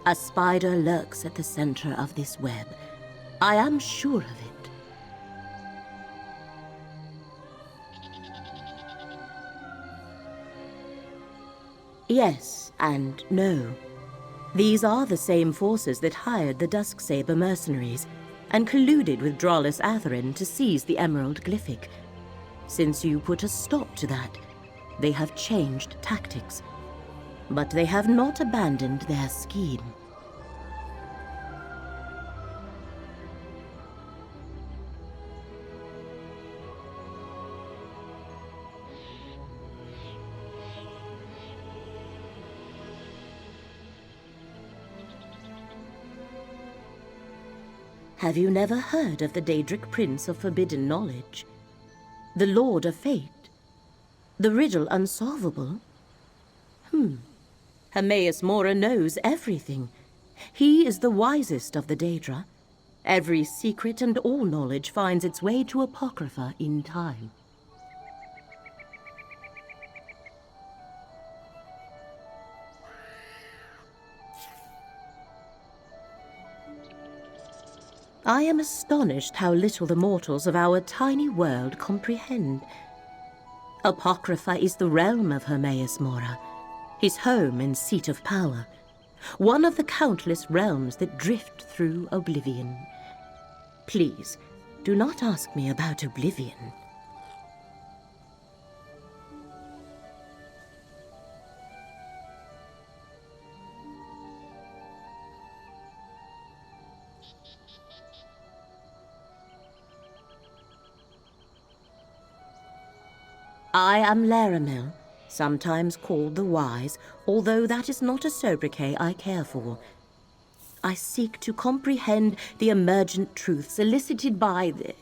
A spider lurks at the center of this web. I am sure of it. Yes and no. These are the same forces that hired the Dusksaber mercenaries and colluded with Drollis Atherin to seize the Emerald Glyphic. Since you put a stop to that, they have changed tactics. But they have not abandoned their scheme. Have you never heard of the Daedric Prince of Forbidden Knowledge? The Lord of Fate? The riddle unsolvable? Hermaeus Mora knows everything. He is the wisest of the Daedra. Every secret and all knowledge finds its way to Apocrypha in time. I am astonished how little the mortals of our tiny world comprehend. Apocrypha is the realm of Hermaeus Mora, his home and seat of power, one of the countless realms that drift through oblivion. Please, do not ask me about oblivion. I am Laramel, sometimes called the Wise, although that is not a sobriquet I care for. I seek to comprehend the emergent truths elicited by the...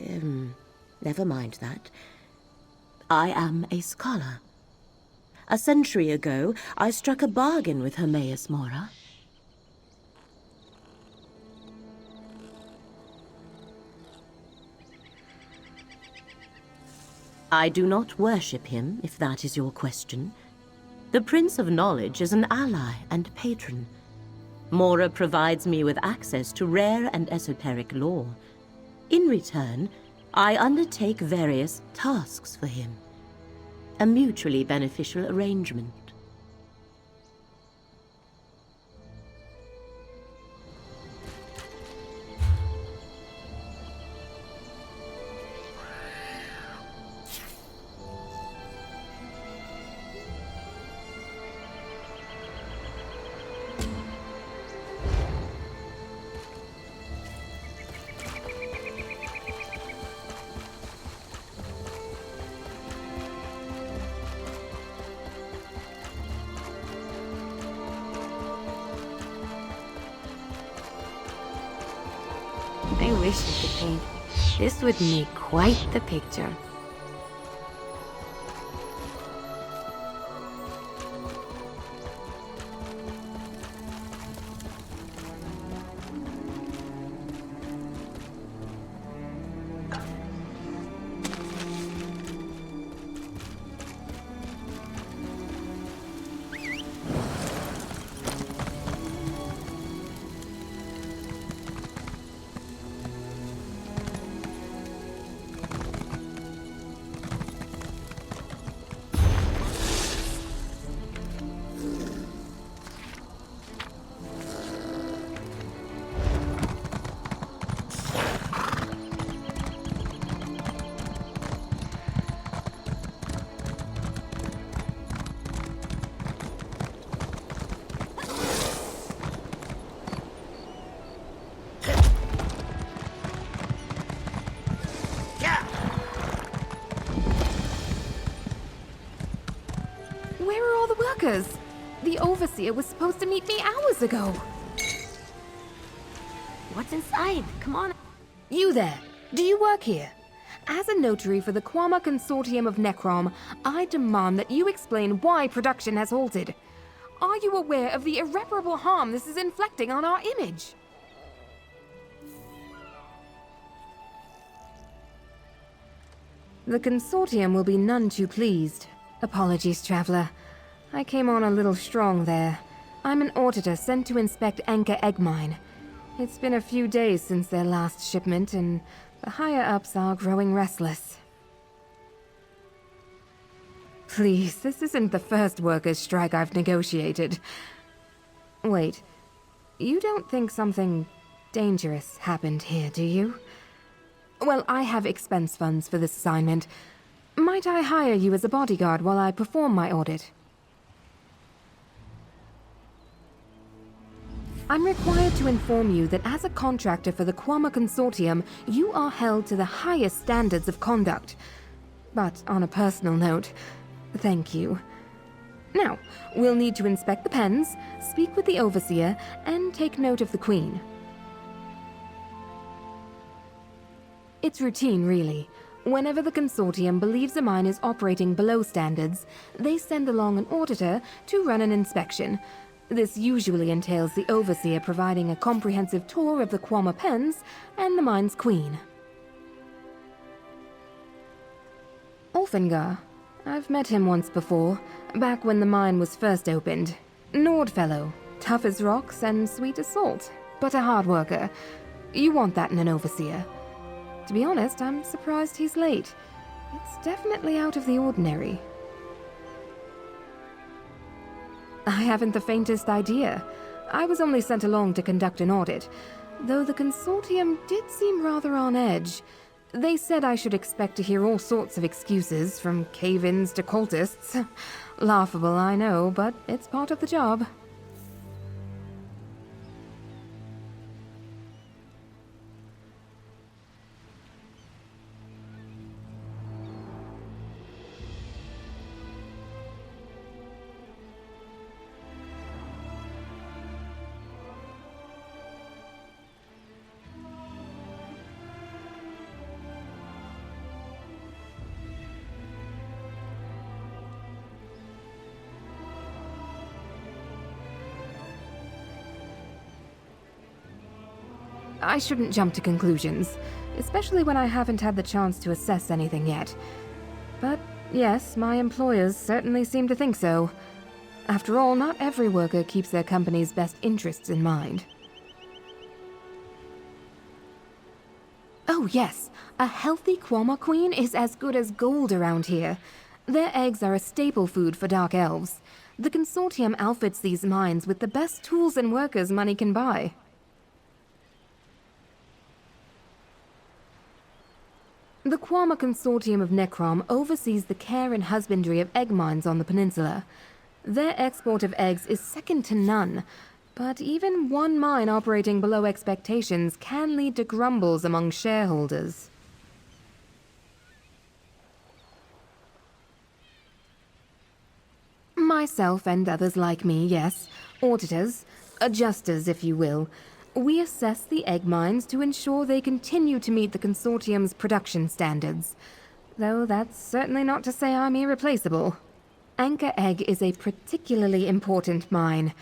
never mind that. I am a scholar. A century ago, I struck a bargain with Hermaeus Mora. I do not worship him, if that is your question. The Prince of Knowledge is an ally and patron. Mora provides me with access to rare and esoteric lore. In return, I undertake various tasks for him. A mutually beneficial arrangement. I wish I could paint. This would make quite the picture. Where are all the workers? The overseer was supposed to meet me hours ago. What's inside? Come on. You there, do you work here? As a notary for the Quama Consortium of Necrom, I demand that you explain why production has halted. Are you aware of the irreparable harm this is inflicting on our image? The Consortium will be none too pleased. Apologies, Traveler. I came on a little strong there. I'm an auditor sent to inspect Anchor Egg Mine. It's been a few days since their last shipment, and the higher-ups are growing restless. Please, this isn't the first workers' strike I've negotiated. Wait, you don't think something dangerous happened here, do you? Well, I have expense funds for this assignment. Might I hire you as a bodyguard while I perform my audit? I'm required to inform you that as a contractor for the Quama Consortium, you are held to the highest standards of conduct. But on a personal note, thank you. Now, we'll need to inspect the pens, speak with the Overseer, and take note of the Queen. It's routine, really. Whenever the Consortium believes a mine is operating below standards, they send along an auditor to run an inspection. This usually entails the Overseer providing a comprehensive tour of the Quama pens and the mine's queen. Ulfengar. I've met him once before, back when the mine was first opened. Nord fellow, tough as rocks and sweet as salt, but a hard worker. You want that in an Overseer. To be honest, I'm surprised he's late. It's definitely out of the ordinary. I haven't the faintest idea. I was only sent along to conduct an audit, though the Consortium did seem rather on edge. They said I should expect to hear all sorts of excuses, from cave-ins to cultists. Laughable, I know, but it's part of the job. I shouldn't jump to conclusions, especially when I haven't had the chance to assess anything yet. But yes, my employers certainly seem to think so. After all, not every worker keeps their company's best interests in mind. Oh yes, a healthy Quama Queen is as good as gold around here. Their eggs are a staple food for Dark Elves. The Consortium outfits these mines with the best tools and workers money can buy. The Quama Consortium of Necrom oversees the care and husbandry of egg mines on the peninsula. Their export of eggs is second to none, but even one mine operating below expectations can lead to grumbles among shareholders. Myself and others like me, yes. Auditors, adjusters if you will. We assess the egg mines to ensure they continue to meet the consortium's production standards. Though that's certainly not to say I'm irreplaceable. Anchor Egg is a particularly important mine.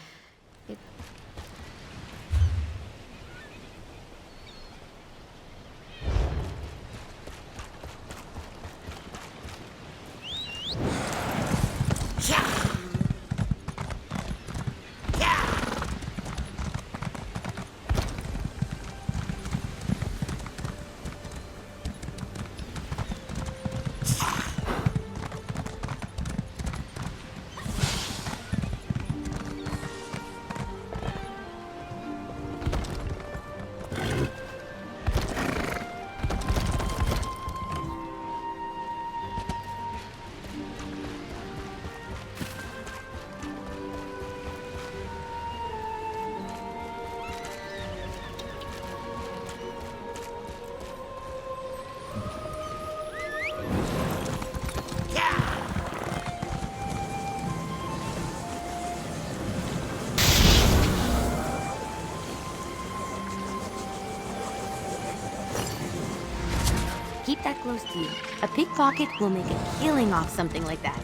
Keep that close to you. A pickpocket will make a killing off something like that.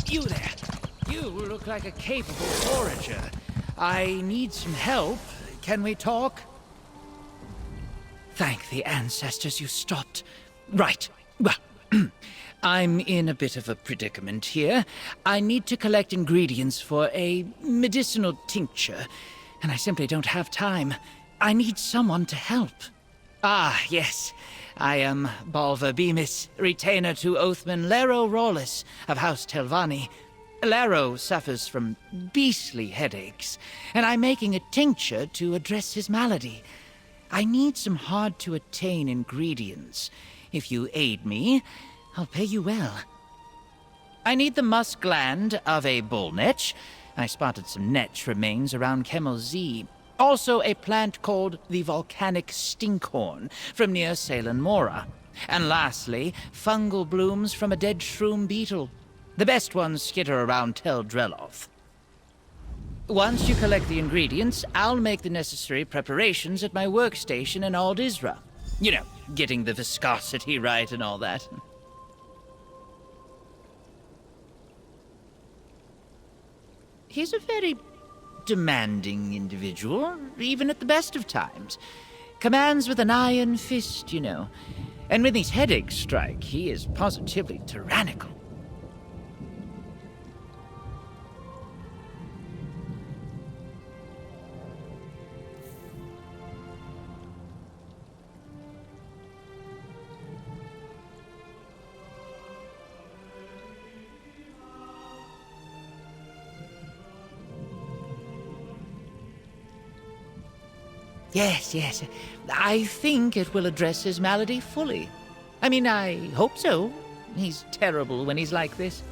You there! You look like a capable forager. I need some help. Can we talk? Thank the ancestors you stopped. Right. Well, I'm in a bit of a predicament here. I need to collect ingredients for a medicinal tincture, and I simply don't have time. I need someone to help. Ah, yes. I am Balva Bemis, retainer to Oathman Lero Rawless of House Telvanni. Lero suffers from beastly headaches, and I'm making a tincture to address his malady. I need some hard-to-attain ingredients. If you aid me, I'll pay you well. I need the musk gland of a bull netch. I spotted some netch remains around Kemmel Z. Also a plant called the volcanic stinkhorn from near Salem Mora. And lastly, fungal blooms from a dead shroom beetle. The best ones skitter around Tel Dreloth. Once you collect the ingredients, I'll make the necessary preparations at my workstation in Ald Isra. You know, getting the viscosity right and all that. He's a very demanding individual, even at the best of times. Commands with an iron fist, you know. And when these headaches strike, he is positively tyrannical. Yes, yes. I think it will address his malady fully. I mean, I hope so. He's terrible when he's like this.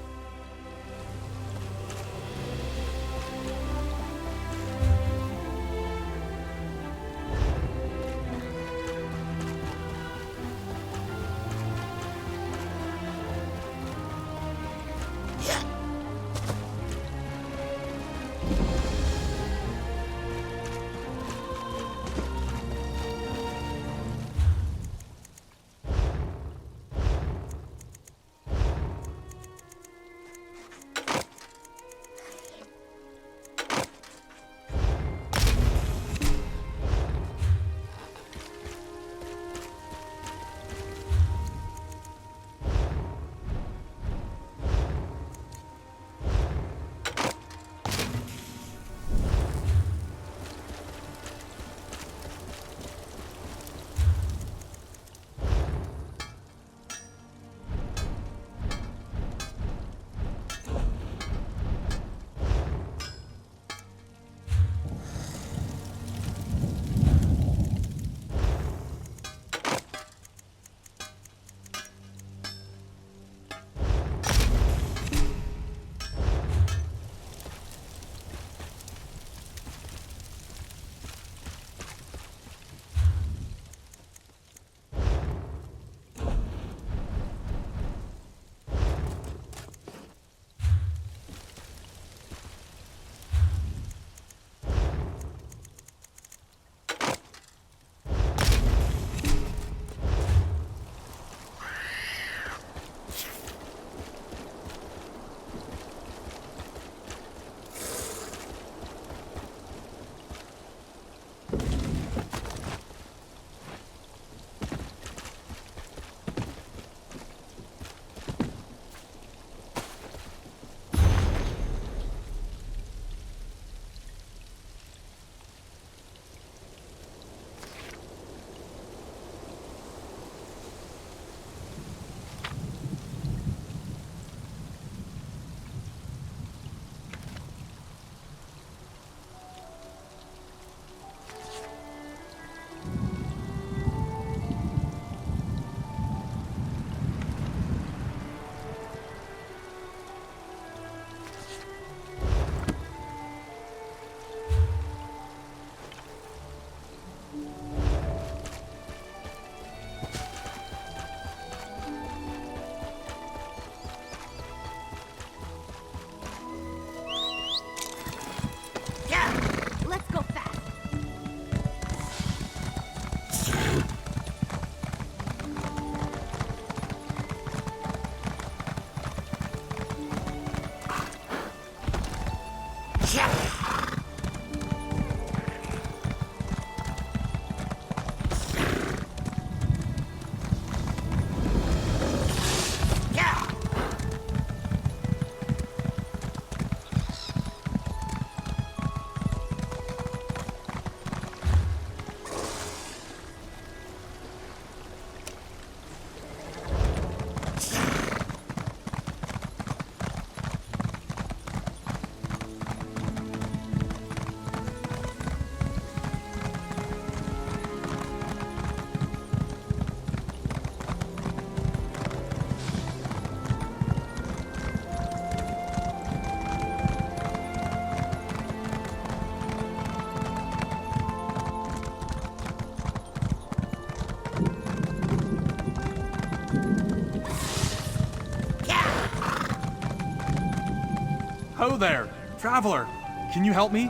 Ho there! Traveler! Can you help me?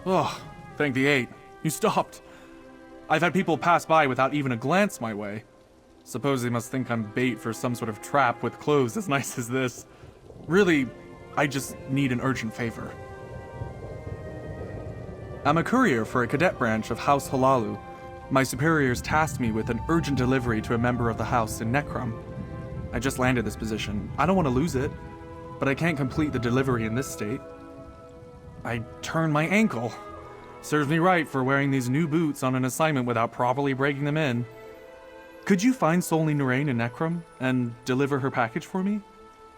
Oh, thank the eight. You stopped. I've had people pass by without even a glance my way. Suppose they must think I'm bait for some sort of trap with clothes as nice as this. Really, I just need an urgent favor. I'm a courier for a cadet branch of House Halalu. My superiors tasked me with an urgent delivery to a member of the house in Necrom. I just landed this position. I don't want to lose it, but I can't complete the delivery in this state. I turned my ankle. Serves me right for wearing these new boots on an assignment without properly breaking them in. Could you find Solny Narain in Necrom and deliver her package for me?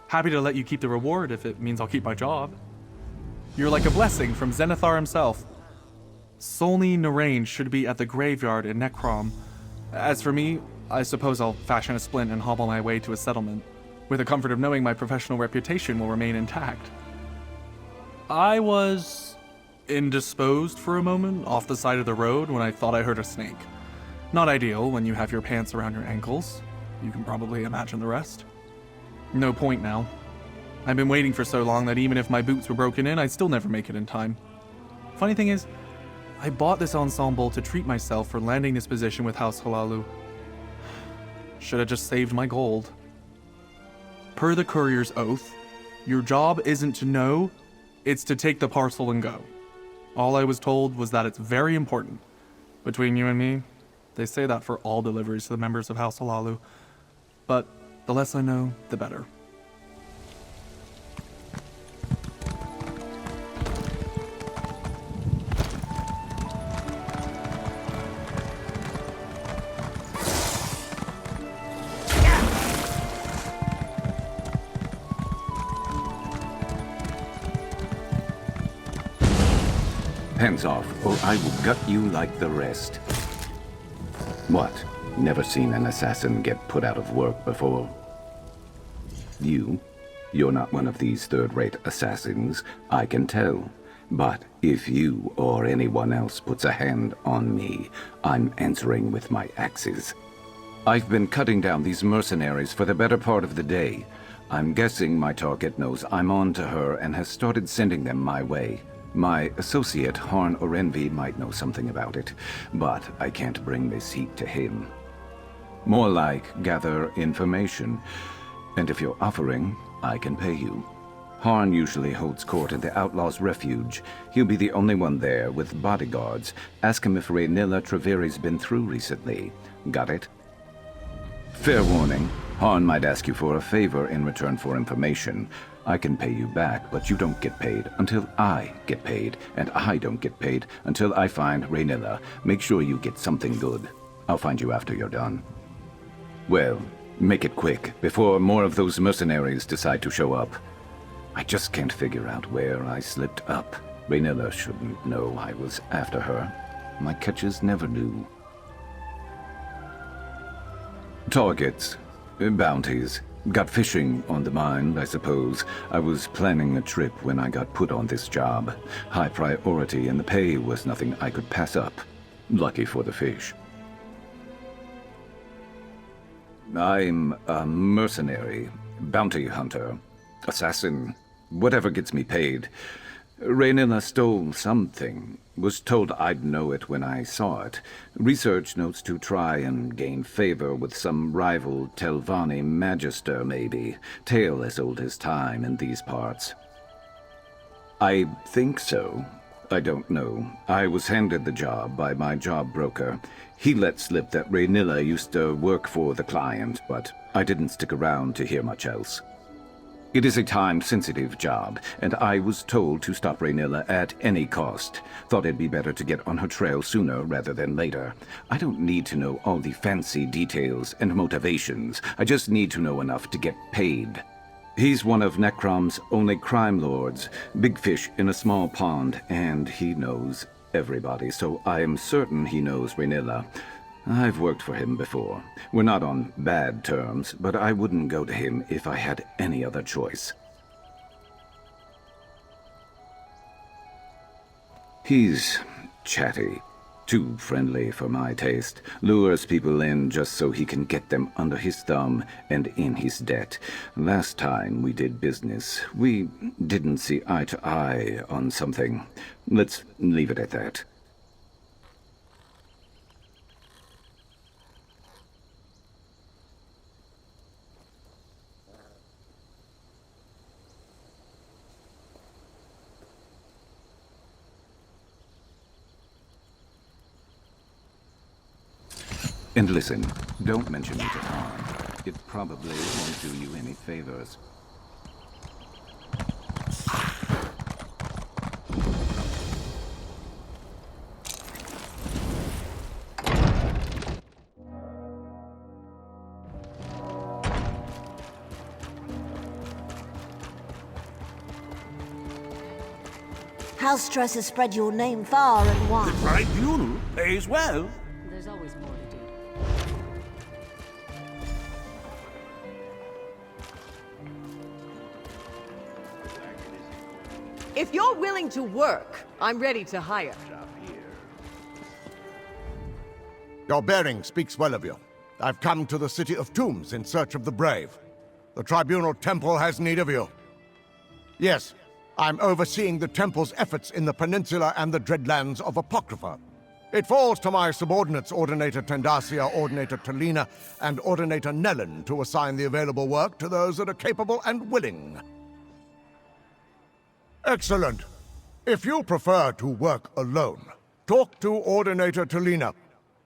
Happy to let you keep the reward if it means I'll keep my job. You're like a blessing from Zenithar himself. Solny Narain should be at the graveyard in Necrom. As for me, I suppose I'll fashion a splint and hobble my way to a settlement, with the comfort of knowing my professional reputation will remain intact. I was indisposed for a moment off the side of the road when I thought I heard a snake. Not ideal when you have your pants around your ankles. You can probably imagine the rest. No point now. I've been waiting for so long that even if my boots were broken in, I'd still never make it in time. Funny thing is, I bought this ensemble to treat myself for landing this position with House Halalu. Should have just saved my gold. Per the courier's oath, your job isn't to know, it's to take the parcel and go. All I was told was that it's very important. Between you and me, they say that for all deliveries to the members of House Halalu. But the less I know, the better. Hands off, or I will gut you like the rest. What? Never seen an assassin get put out of work before? You're not one of these third-rate assassins, I can tell. But if you or anyone else puts a hand on me, I'm answering with my axes. I've been cutting down these mercenaries for the better part of the day. I'm guessing my target knows I'm on to her and has started sending them my way. My associate, Harn Orenvi, might know something about it, but I can't bring this heat to him. More like gather information, and if you're offering, I can pay you. Harn usually holds court at the Outlaw's Refuge. He'll be the only one there with bodyguards. Ask him if Rhaenyra Treveri's been through recently. Got it? Fair warning, Harn might ask you for a favor in return for information. I can pay you back, but you don't get paid until I get paid, and I don't get paid until I find Rhaenyra. Make sure you get something good. I'll find you after you're done. Well, make it quick, before more of those mercenaries decide to show up. I just can't figure out where I slipped up. Rhaenyra shouldn't know I was after her. My catches never knew. Targets. Bounties. Got fishing on the mind, I suppose. I was planning a trip when I got put on this job. High priority, and the pay was nothing I could pass up. Lucky for the fish. I'm a mercenary, bounty hunter, assassin, whatever gets me paid. Rhaenyra stole something. Was told I'd know it when I saw it. Research notes to try and gain favor with some rival Telvanni magister, maybe. Tale as old as time in these parts. I think so. I don't know. I was handed the job by my job broker. He let slip that Raynilla used to work for the client, but I didn't stick around to hear much else. It is a time-sensitive job, and I was told to stop Raynilla at any cost. Thought it'd be better to get on her trail sooner rather than later. I don't need to know all the fancy details and motivations. I just need to know enough to get paid. He's one of Necrom's only crime lords, big fish in a small pond, and he knows everybody, so I am certain he knows Raynilla. I've worked for him before. We're not on bad terms, but I wouldn't go to him if I had any other choice. He's chatty. Too friendly for my taste. Lures people in just so he can get them under his thumb and in his debt. Last time we did business, we didn't see eye to eye on something. Let's leave it at that. And listen, don't mention me to harm. It probably won't do you any favors. House stress has spread your name far and wide. The tribunal pays well. There's always more to do. If you're willing to work, I'm ready to hire. Your bearing speaks well of you. I've come to the City of Tombs in search of the brave. The Tribunal Temple has need of you. Yes, I'm overseeing the Temple's efforts in the Peninsula and the Dreadlands of Apocrypha. It falls to my subordinates, Ordinator Tendacia, Ordinator Talina, and Ordinator Nellen, to assign the available work to those that are capable and willing. Excellent. If you prefer to work alone, talk to Ordinator Talina.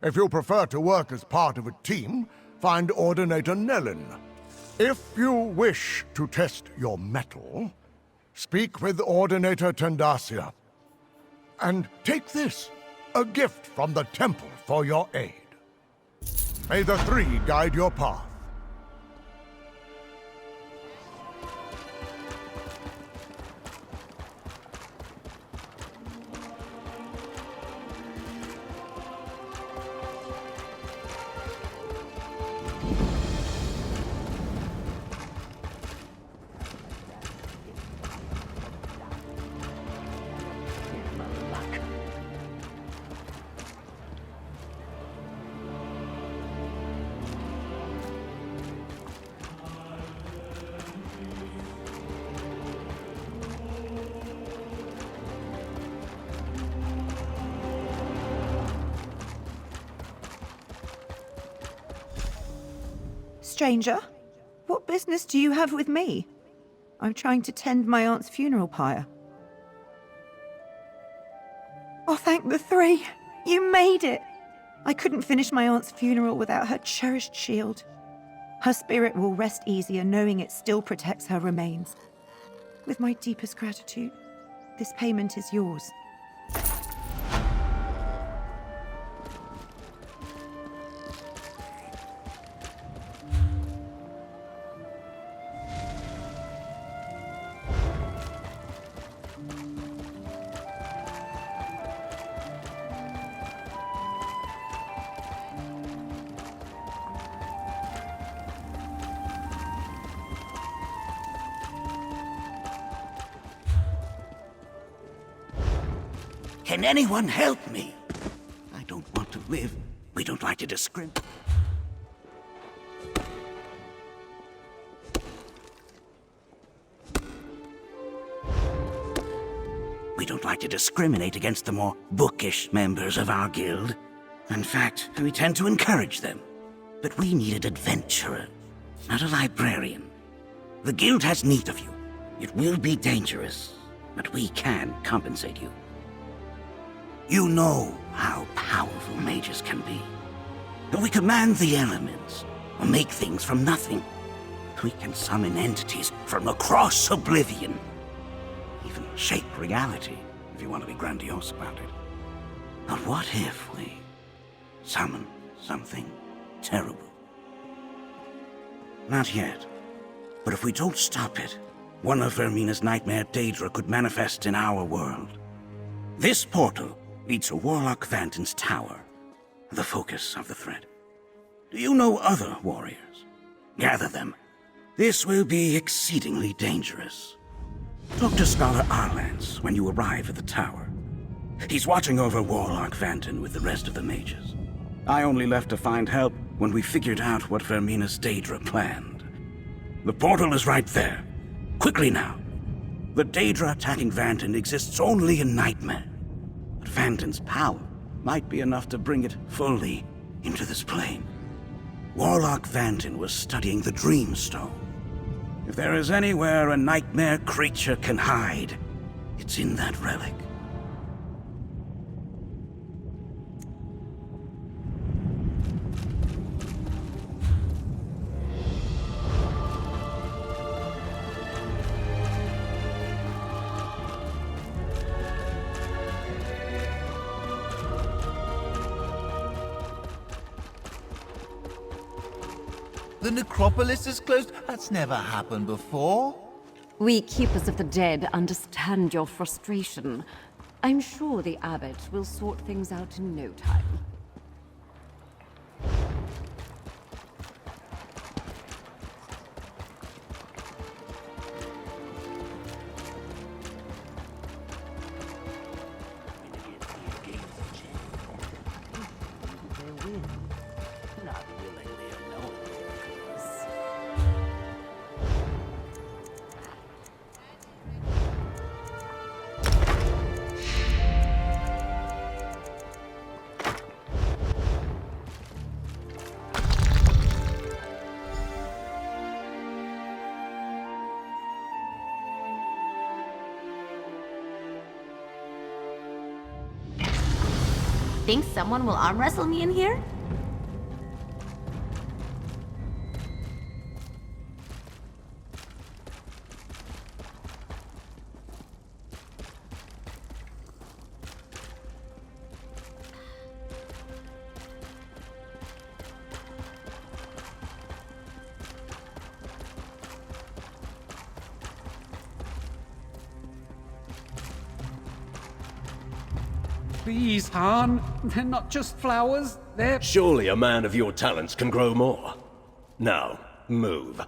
If you prefer to work as part of a team, find Ordinator Nellen. If you wish to test your mettle, speak with Ordinator Tendacia. And take this, a gift from the Temple for your aid. May the three guide your path. Stranger, what business do you have with me? I'm trying to tend my aunt's funeral pyre. Oh, thank the three! You made it! I couldn't finish my aunt's funeral without her cherished shield. Her spirit will rest easier knowing it still protects her remains. With my deepest gratitude, this payment is yours. Can anyone help me? I don't want to live. We don't like to discriminate. We don't like to discriminate against the more bookish members of our guild. In fact, we tend to encourage them. But we need an adventurer, not a librarian. The guild has need of you. It will be dangerous, but we can compensate you. You know how powerful mages can be. We command the elements, or make things from nothing. We can summon entities from across oblivion. Even shape reality, if you want to be grandiose about it. But what if we summon something terrible? Not yet. But if we don't stop it, one of Vermina's nightmare Daedra could manifest in our world. This portal leads to Warlock Vanton's tower, the focus of the threat. Do you know other warriors? Gather them. This will be exceedingly dangerous. Talk to Scholar Arlance when you arrive at the tower. He's watching over Warlock Vanton with the rest of the mages. I only left to find help when we figured out what Vermina's Daedra planned. The portal is right there. Quickly now. The Daedra attacking Vanton exists only in Nightmare. But Vanton's power might be enough to bring it fully into this plane. Warlock Vanton was studying the Dreamstone. If there is anywhere a nightmare creature can hide, it's in that relic. The necropolis is closed? That's never happened before. We Keepers of the Dead understand your frustration. I'm sure the Abbot will sort things out in no time. Think someone will arm wrestle me in here? Please, Han. They're not just flowers, they're... Surely a man of your talents can grow more. Now, move.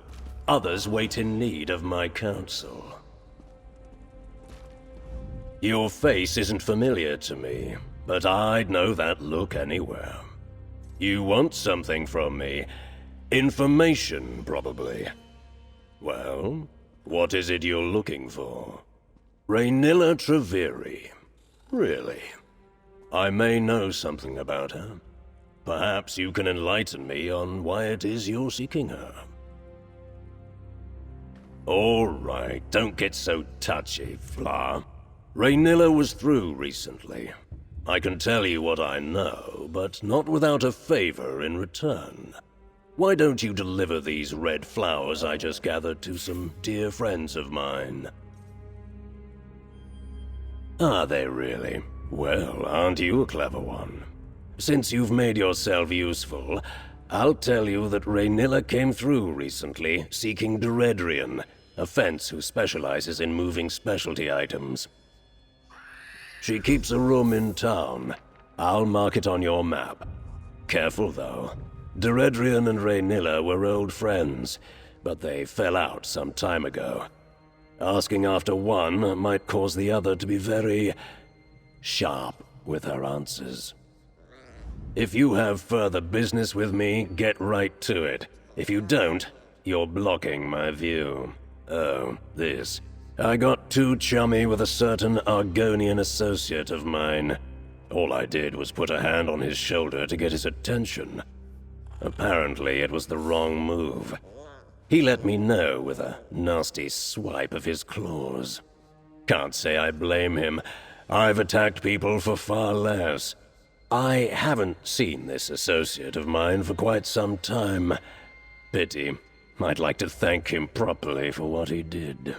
Others wait in need of my counsel. Your face isn't familiar to me, but I'd know that look anywhere. You want something from me. Information, probably. Well, what is it you're looking for? Raynilla Treveri. Really? I may know something about her. Perhaps you can enlighten me on why it is you're seeking her. All right, don't get so touchy, Fla. Raynilla was through recently. I can tell you what I know, but not without a favor in return. Why don't you deliver these red flowers I just gathered to some dear friends of mine? Are they really? Well, aren't you a clever one? Since you've made yourself useful, I'll tell you that Raynilla came through recently, seeking Deredrian, a fence who specializes in moving specialty items. She keeps a room in town. I'll mark it on your map. Careful, though. Deredrian and Raynilla were old friends, but they fell out some time ago. Asking after one might cause the other to be very sharp with her answers. If you have further business with me, get right to it. If you don't, you're blocking my view. Oh, this. I got too chummy with a certain Argonian associate of mine. All I did was put a hand on his shoulder to get his attention. Apparently, it was the wrong move. He let me know with a nasty swipe of his claws. can't say I blame him. I've attacked people for far less. I haven't seen this associate of mine for quite some time. Pity. I'd like to thank him properly for what he did.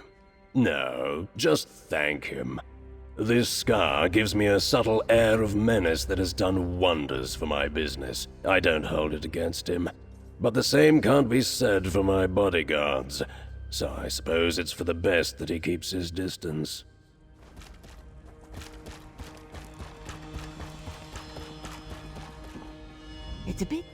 No, just thank him. This scar gives me a subtle air of menace that has done wonders for my business. I don't hold it against him. But the same can't be said for my bodyguards, so I suppose it's for the best that he keeps his distance. It's a bit...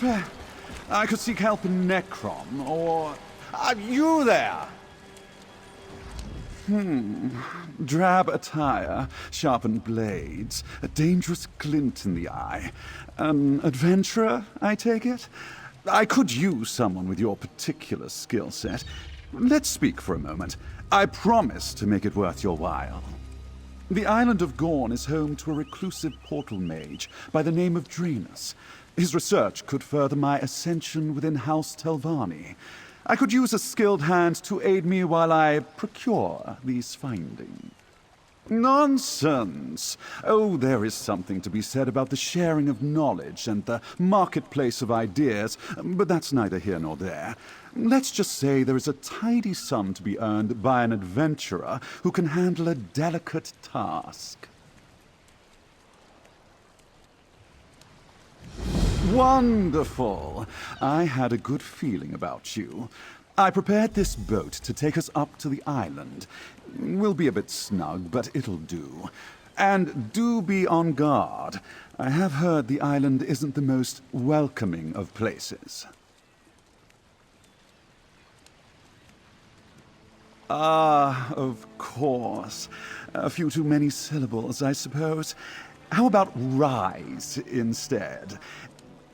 Fair. I could seek help in Necrom, or... you there! Drab attire, sharpened blades, a dangerous glint in the eye. An adventurer, I take it? I could use someone with your particular skill set. Let's speak for a moment. I promise to make it worth your while. The island of Gorn is home to a reclusive portal mage by the name of Draenus. His research could further my ascension within House Telvanni. I could use a skilled hand to aid me while I procure these findings. Nonsense! Oh, there is something to be said about the sharing of knowledge and the marketplace of ideas, but that's neither here nor there. Let's just say there is a tidy sum to be earned by an adventurer who can handle a delicate task. Wonderful! I had a good feeling about you. I prepared this boat to take us up to the island. We'll be a bit snug, but it'll do. And do be on guard. I have heard the island isn't the most welcoming of places. Ah, of course. A few too many syllables, I suppose. How about rise instead?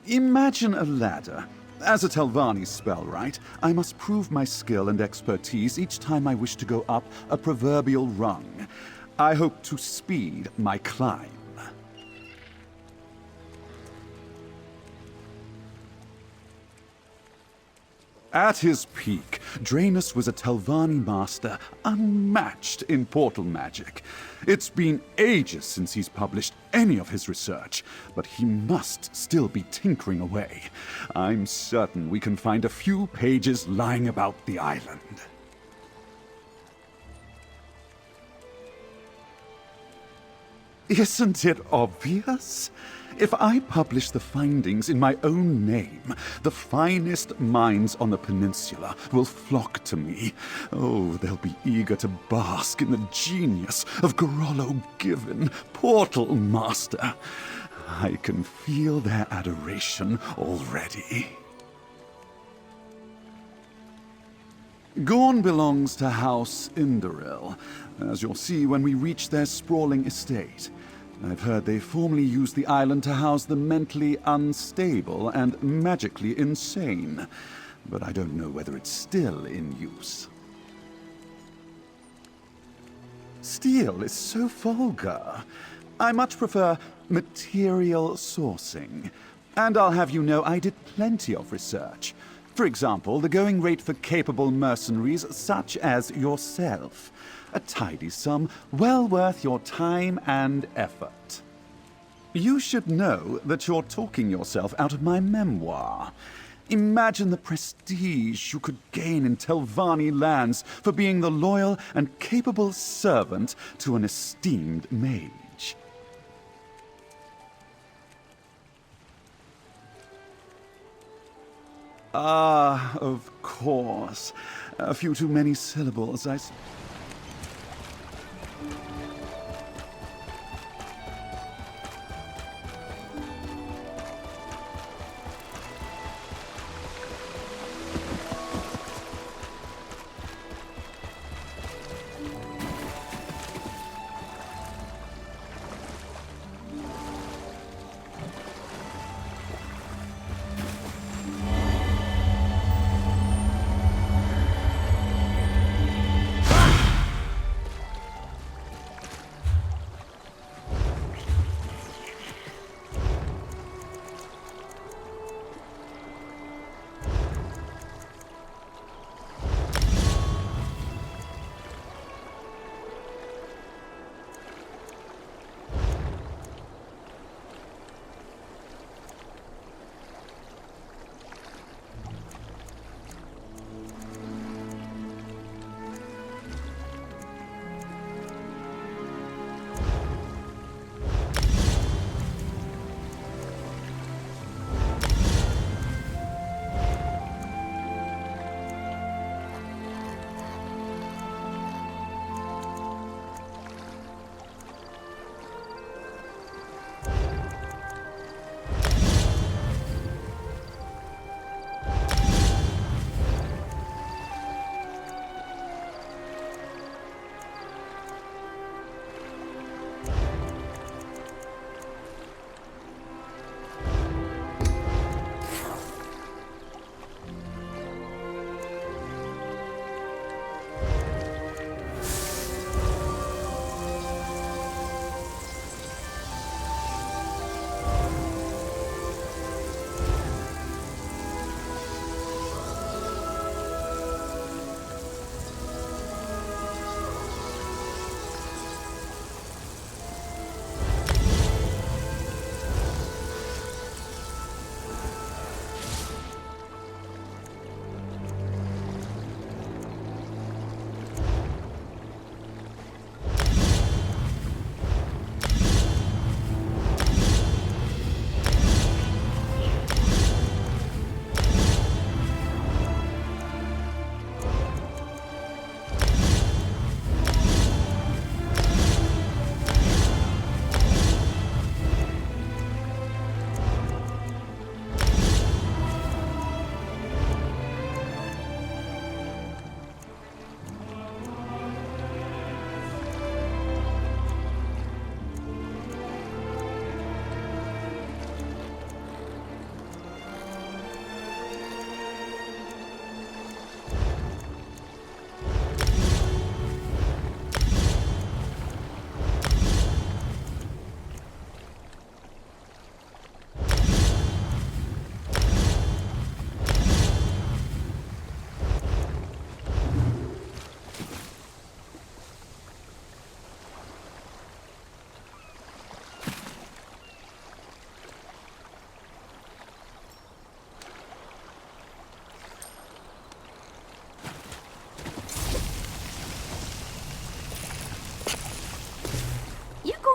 Imagine a ladder. As a Telvanni spellwright, I must prove my skill and expertise each time I wish to go up a proverbial rung. I hope to speed my climb. At his peak, Draenus was a Telvanni master unmatched in portal magic. It's been ages since he's published any of his research, but he must still be tinkering away. I'm certain we can find a few pages lying about the island. Isn't it obvious? If I publish the findings in my own name, the finest minds on the peninsula will flock to me. Oh, they'll be eager to bask in the genius of Gorolo Given, Portal Master. I can feel their adoration already. Gorn belongs to House Indoril, as you'll see when we reach their sprawling estate. I've heard they formerly used the island to house the mentally unstable and magically insane, but I don't know whether it's still in use. Steel is so vulgar. I much prefer material sourcing. And I'll have you know I did plenty of research. For example, the going rate for capable mercenaries such as yourself. A tidy sum, well worth your time and effort. You should know that you're talking yourself out of my memoir. Imagine the prestige you could gain in Telvanni lands for being the loyal and capable servant to an esteemed mage. Ah, of course. A few too many syllables, I...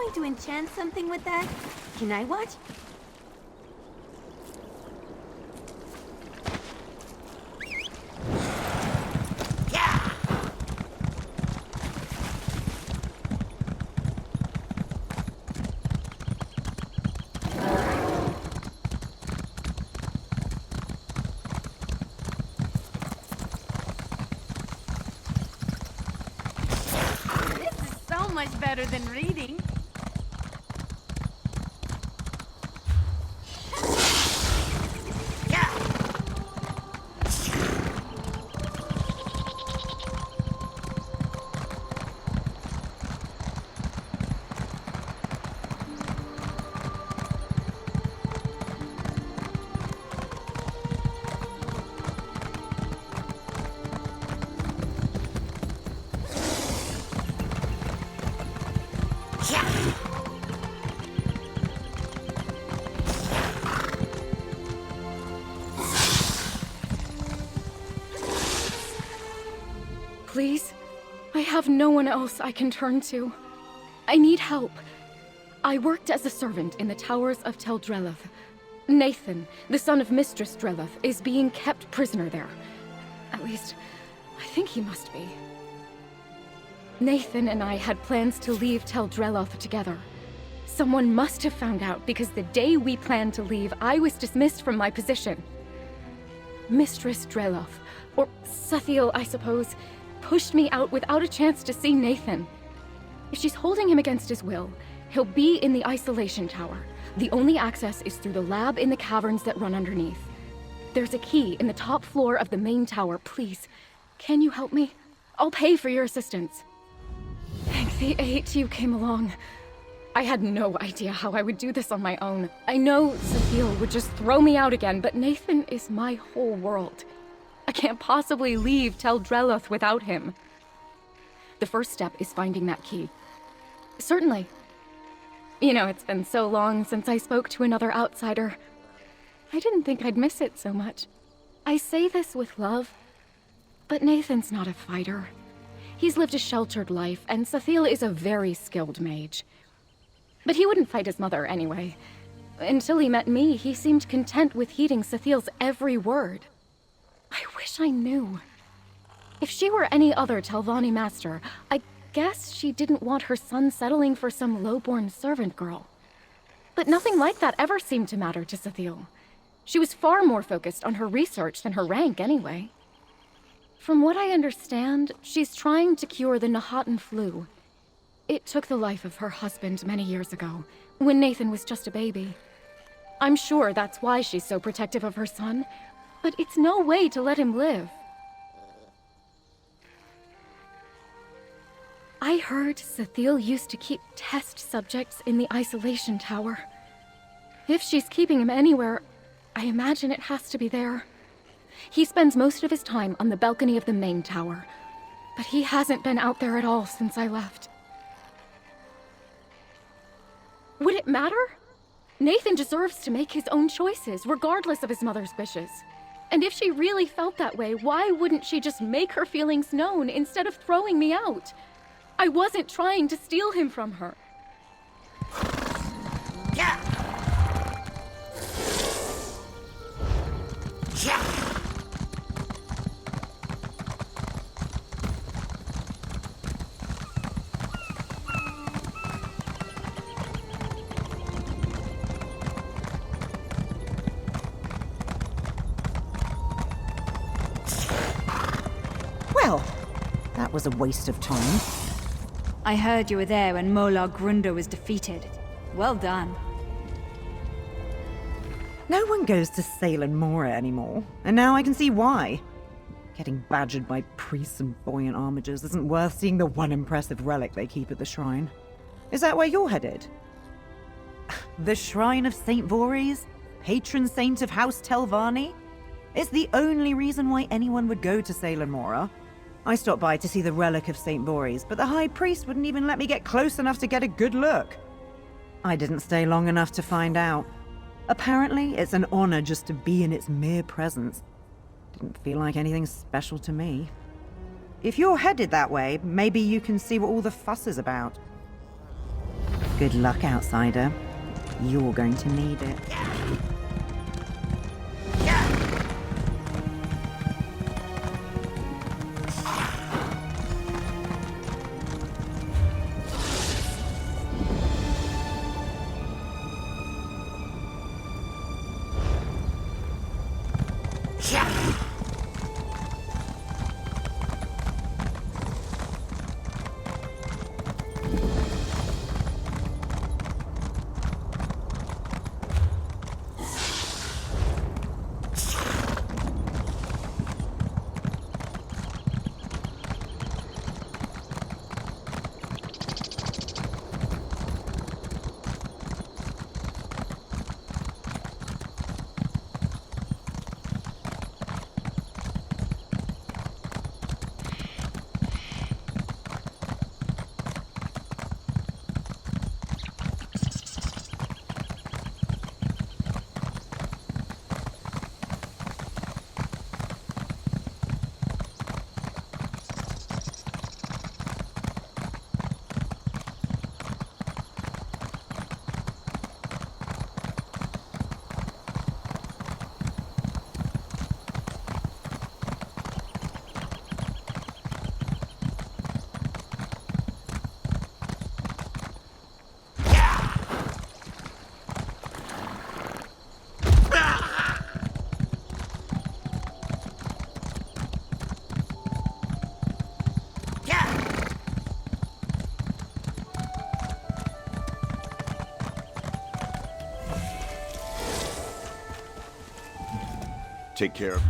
going to enchant something with that? Can I watch? Much better than reading. Please? I have no one else I can turn to. I need help. I worked as a servant in the towers of Tel Drelloth. Nathan, the son of Mistress Drelloth, is being kept prisoner there. At least, I think he must be. Nathan and I had plans to leave Tel Drelloth together. Someone must have found out because the day we planned to leave, I was dismissed from my position. Mistress Drelloth, or Sathiel, I suppose, pushed me out without a chance to see Nathan. If she's holding him against his will, he'll be in the isolation tower. The only access is through the lab in the caverns that run underneath. There's a key in the top floor of the main tower. Please, can you help me? I'll pay for your assistance. Thank the 8 you came along. I had no idea how I would do this on my own. I know Sathiel would just throw me out again, but Nathan is my whole world. I can't possibly leave Tel Drelloth without him. The first step is finding that key. Certainly. You know, it's been so long since I spoke to another outsider. I didn't think I'd miss it so much. I say this with love, but Nathan's not a fighter. He's lived a sheltered life, and Sathiel is a very skilled mage. But he wouldn't fight his mother anyway. Until he met me, he seemed content with heeding Sathiel's every word. I wish I knew. If she were any other Telvanni master, I guess she didn't want her son settling for some low-born servant girl. But nothing like that ever seemed to matter to Sathiel. She was far more focused on her research than her rank anyway. From what I understand, she's trying to cure the Nahatan flu. It took the life of her husband many years ago, when Nathan was just a baby. I'm sure that's why she's so protective of her son, but it's no way to let him live. I heard Sathiel used to keep test subjects in the isolation tower. If she's keeping him anywhere, I imagine it has to be there. He spends most of his time on the balcony of the main tower, but he hasn't been out there at all since I left. Would it matter? Nathan deserves to make his own choices, regardless of his mother's wishes. And if she really felt that way, why wouldn't she just make her feelings known instead of throwing me out? I wasn't trying to steal him from her. Yeah. Yeah. Well, that was a waste of time. I heard you were there when Molar Grunder was defeated. Well done. No one goes to Salem Mora anymore, and now I can see why. Getting badgered by priests and buoyant armigers isn't worth seeing the one impressive relic they keep at the shrine. Is that where you're headed? The Shrine of St. Voorhees? Patron saint of House Telvanni? It's the only reason why anyone would go to Salem Mora. I stopped by to see the relic of St. Voorhees, but the High Priest wouldn't even let me get close enough to get a good look. I didn't stay long enough to find out. Apparently, it's an honor just to be in its mere presence. Didn't feel like anything special to me. If you're headed that way, maybe you can see what all the fuss is about. Good luck, outsider. You're going to need it. Take care of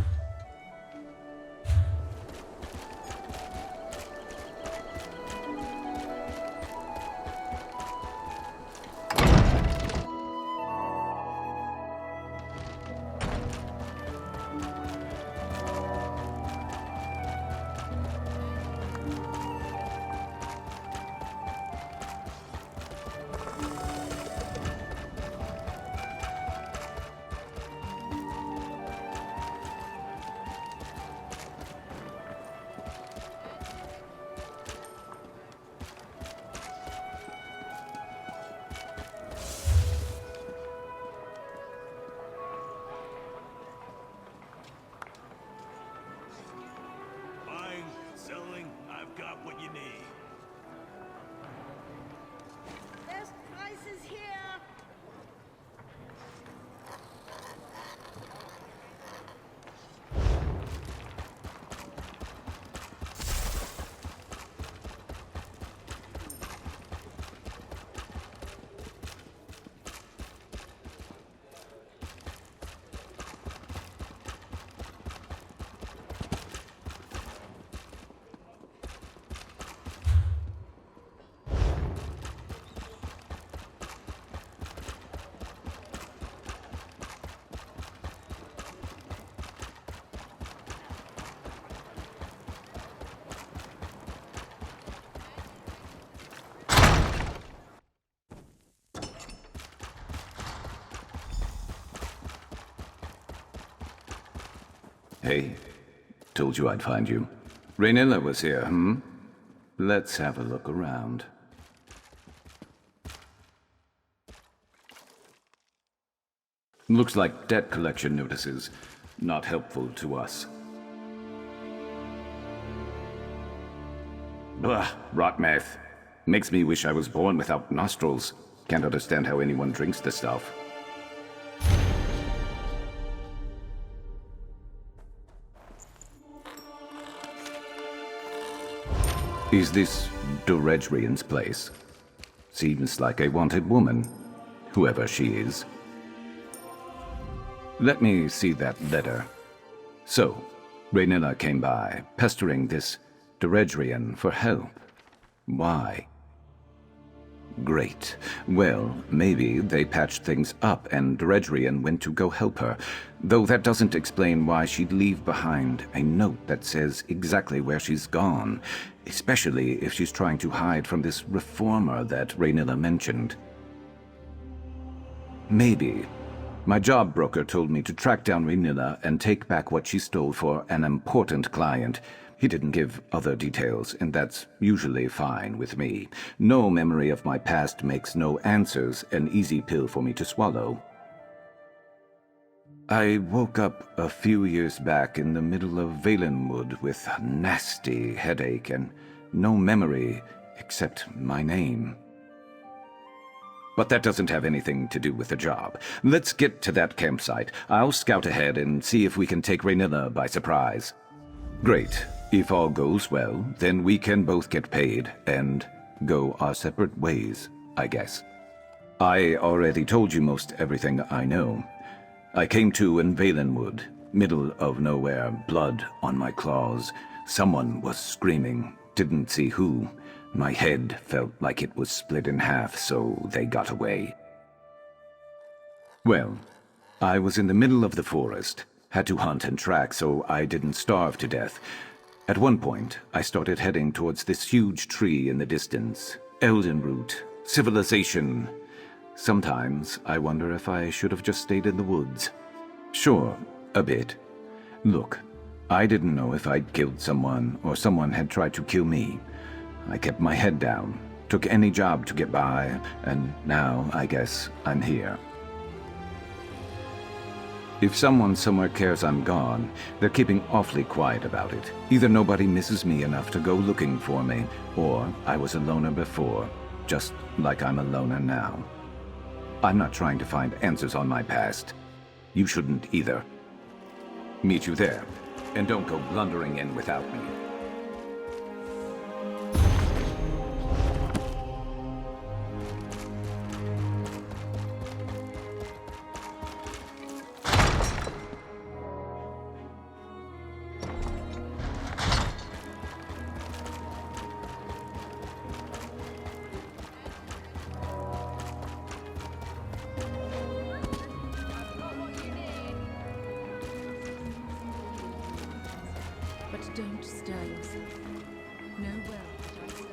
Buying, selling, I've got what you need. Best prices here. Hey, told you I'd find you. Raynilla was here, hmm? Let's have a look around. Looks like debt collection notices. Not helpful to us. Blah, rot meth. Makes me wish I was born without nostrils. Can't understand how anyone drinks the stuff. Is this Duredrian's place? Seems like a wanted woman, whoever she is. Let me see that letter. So, Raynilla came by, pestering this Duredrian for help. Why? Great. Well, maybe they patched things up and Duredrian went to go help her, though that doesn't explain why she'd leave behind a note that says exactly where she's gone, especially if she's trying to hide from this reformer that Raynilla mentioned. Maybe. My job broker told me to track down Raynilla and take back what she stole for an important client. He didn't give other details, and that's usually fine with me. No memory of my past makes no answers an easy pill for me to swallow. I woke up a few years back in the middle of Valenwood with a nasty headache and no memory except my name. But that doesn't have anything to do with the job. Let's get to that campsite. I'll scout ahead and see if we can take Raynilla by surprise. Great. If all goes well, then we can both get paid and go our separate ways, I guess. I already told you most everything I know. I came to in Valenwood, middle of nowhere, blood on my claws. Someone was screaming, didn't see who. My head felt like it was split in half, so they got away. Well, I was in the middle of the forest, had to hunt and track so I didn't starve to death. At one point, I started heading towards this huge tree in the distance. Eldenroot, civilization. Sometimes I wonder if I should have just stayed in the woods. Sure, a bit. Look, I didn't know if I'd killed someone or someone had tried to kill me. I kept my head down, took any job to get by, and now I guess I'm here. If someone somewhere cares I'm gone, they're keeping awfully quiet about it. Either nobody misses me enough to go looking for me, or I was a loner before, just like I'm a loner now. I'm not trying to find answers on my past. You shouldn't either. Meet you there, and don't go blundering in without me. But don't stir yourself. Know well that I stand.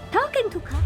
Talking to Ka.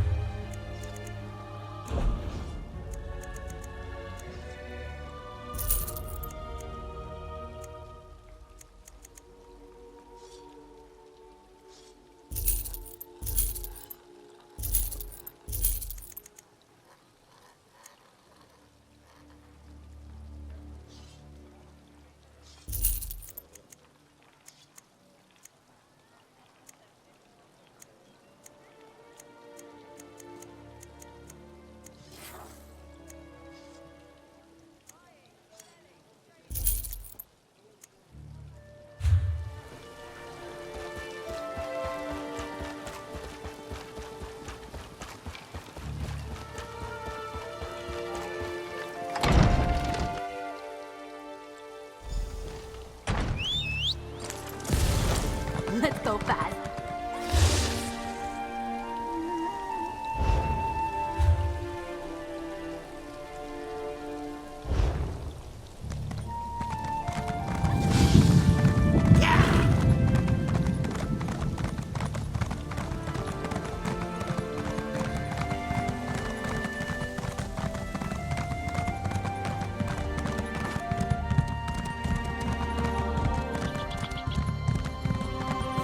Let's go fast.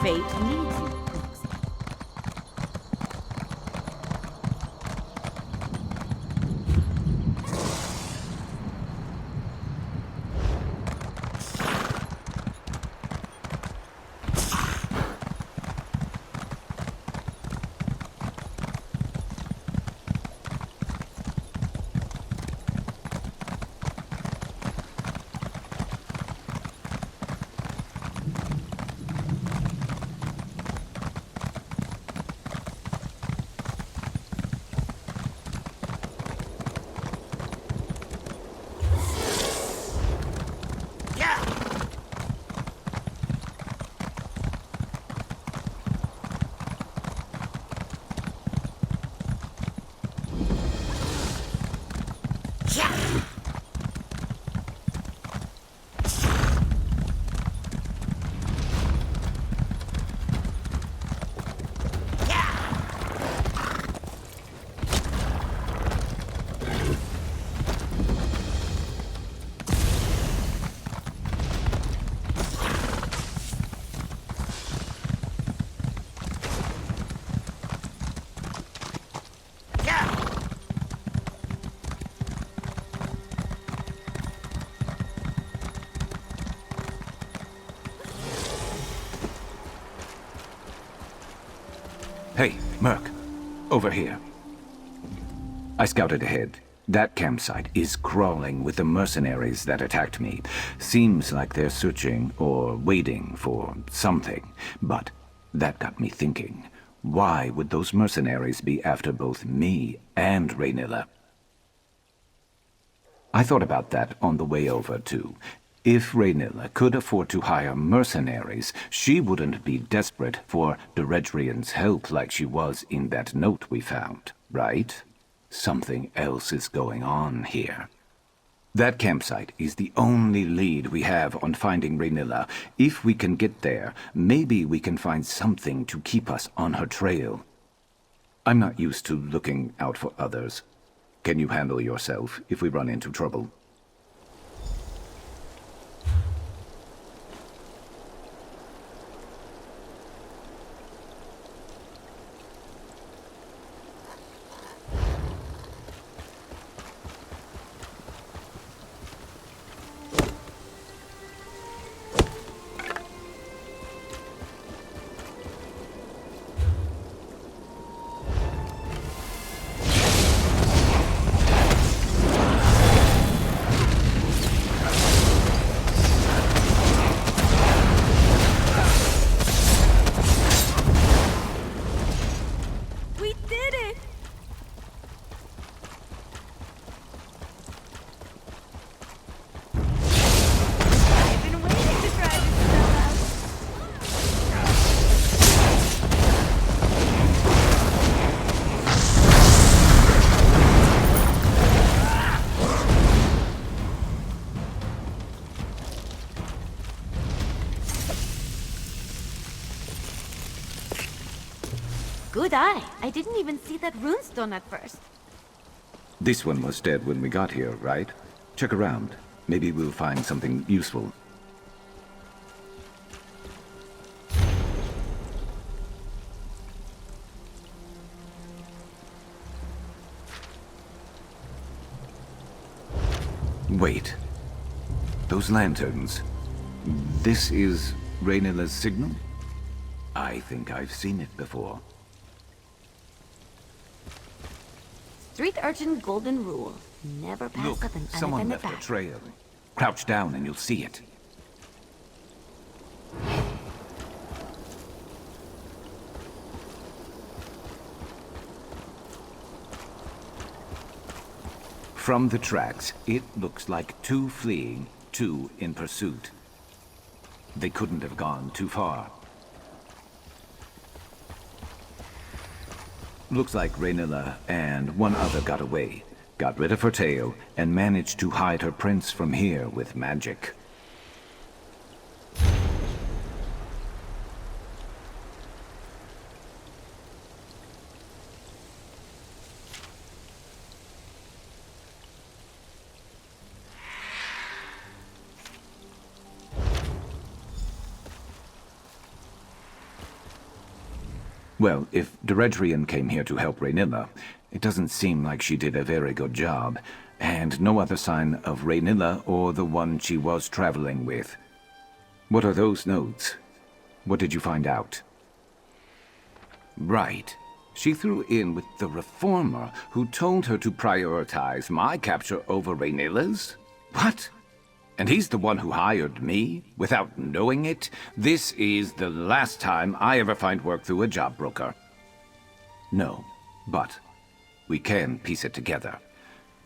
Fate needs you. Hey, Merc. Over here. I scouted ahead. That campsite is crawling with the mercenaries that attacked me. Seems like they're searching or waiting for something. But that got me thinking. Why would those mercenaries be after both me and Raynilla? I thought about that on the way over, too. If Raynilla could afford to hire mercenaries, she wouldn't be desperate for Deredrian's help like she was in that note we found, right? Something else is going on here. That campsite is the only lead we have on finding Raynilla. If we can get there, maybe we can find something to keep us on her trail. I'm not used to looking out for others. Can you handle yourself if we run into trouble? Good eye. I didn't even see that runestone at first. This one was dead when we got here, right? Check around. Maybe we'll find something useful. Wait. Those lanterns. This is Raynilla's signal? I think I've seen it before. Street urchin golden rule. Never pass Look, up an someone unattended left a bag. trail. Crouch down and you'll see it. From the tracks, it looks like two fleeing, two in pursuit. They couldn't have gone too far. Looks like Raynilla and one other got away, got rid of her tail, and managed to hide her prince from here with magic. Well, if Deredrian came here to help Raynilla, it doesn't seem like she did a very good job, and no other sign of Raynilla or the one she was traveling with. What are those notes? What did you find out? Right. She threw in with the Reformer, who told her to prioritize my capture over Raynilla's? What? And he's the one who hired me, without knowing it? This is the last time I ever find work through a job broker. No, but we can piece it together.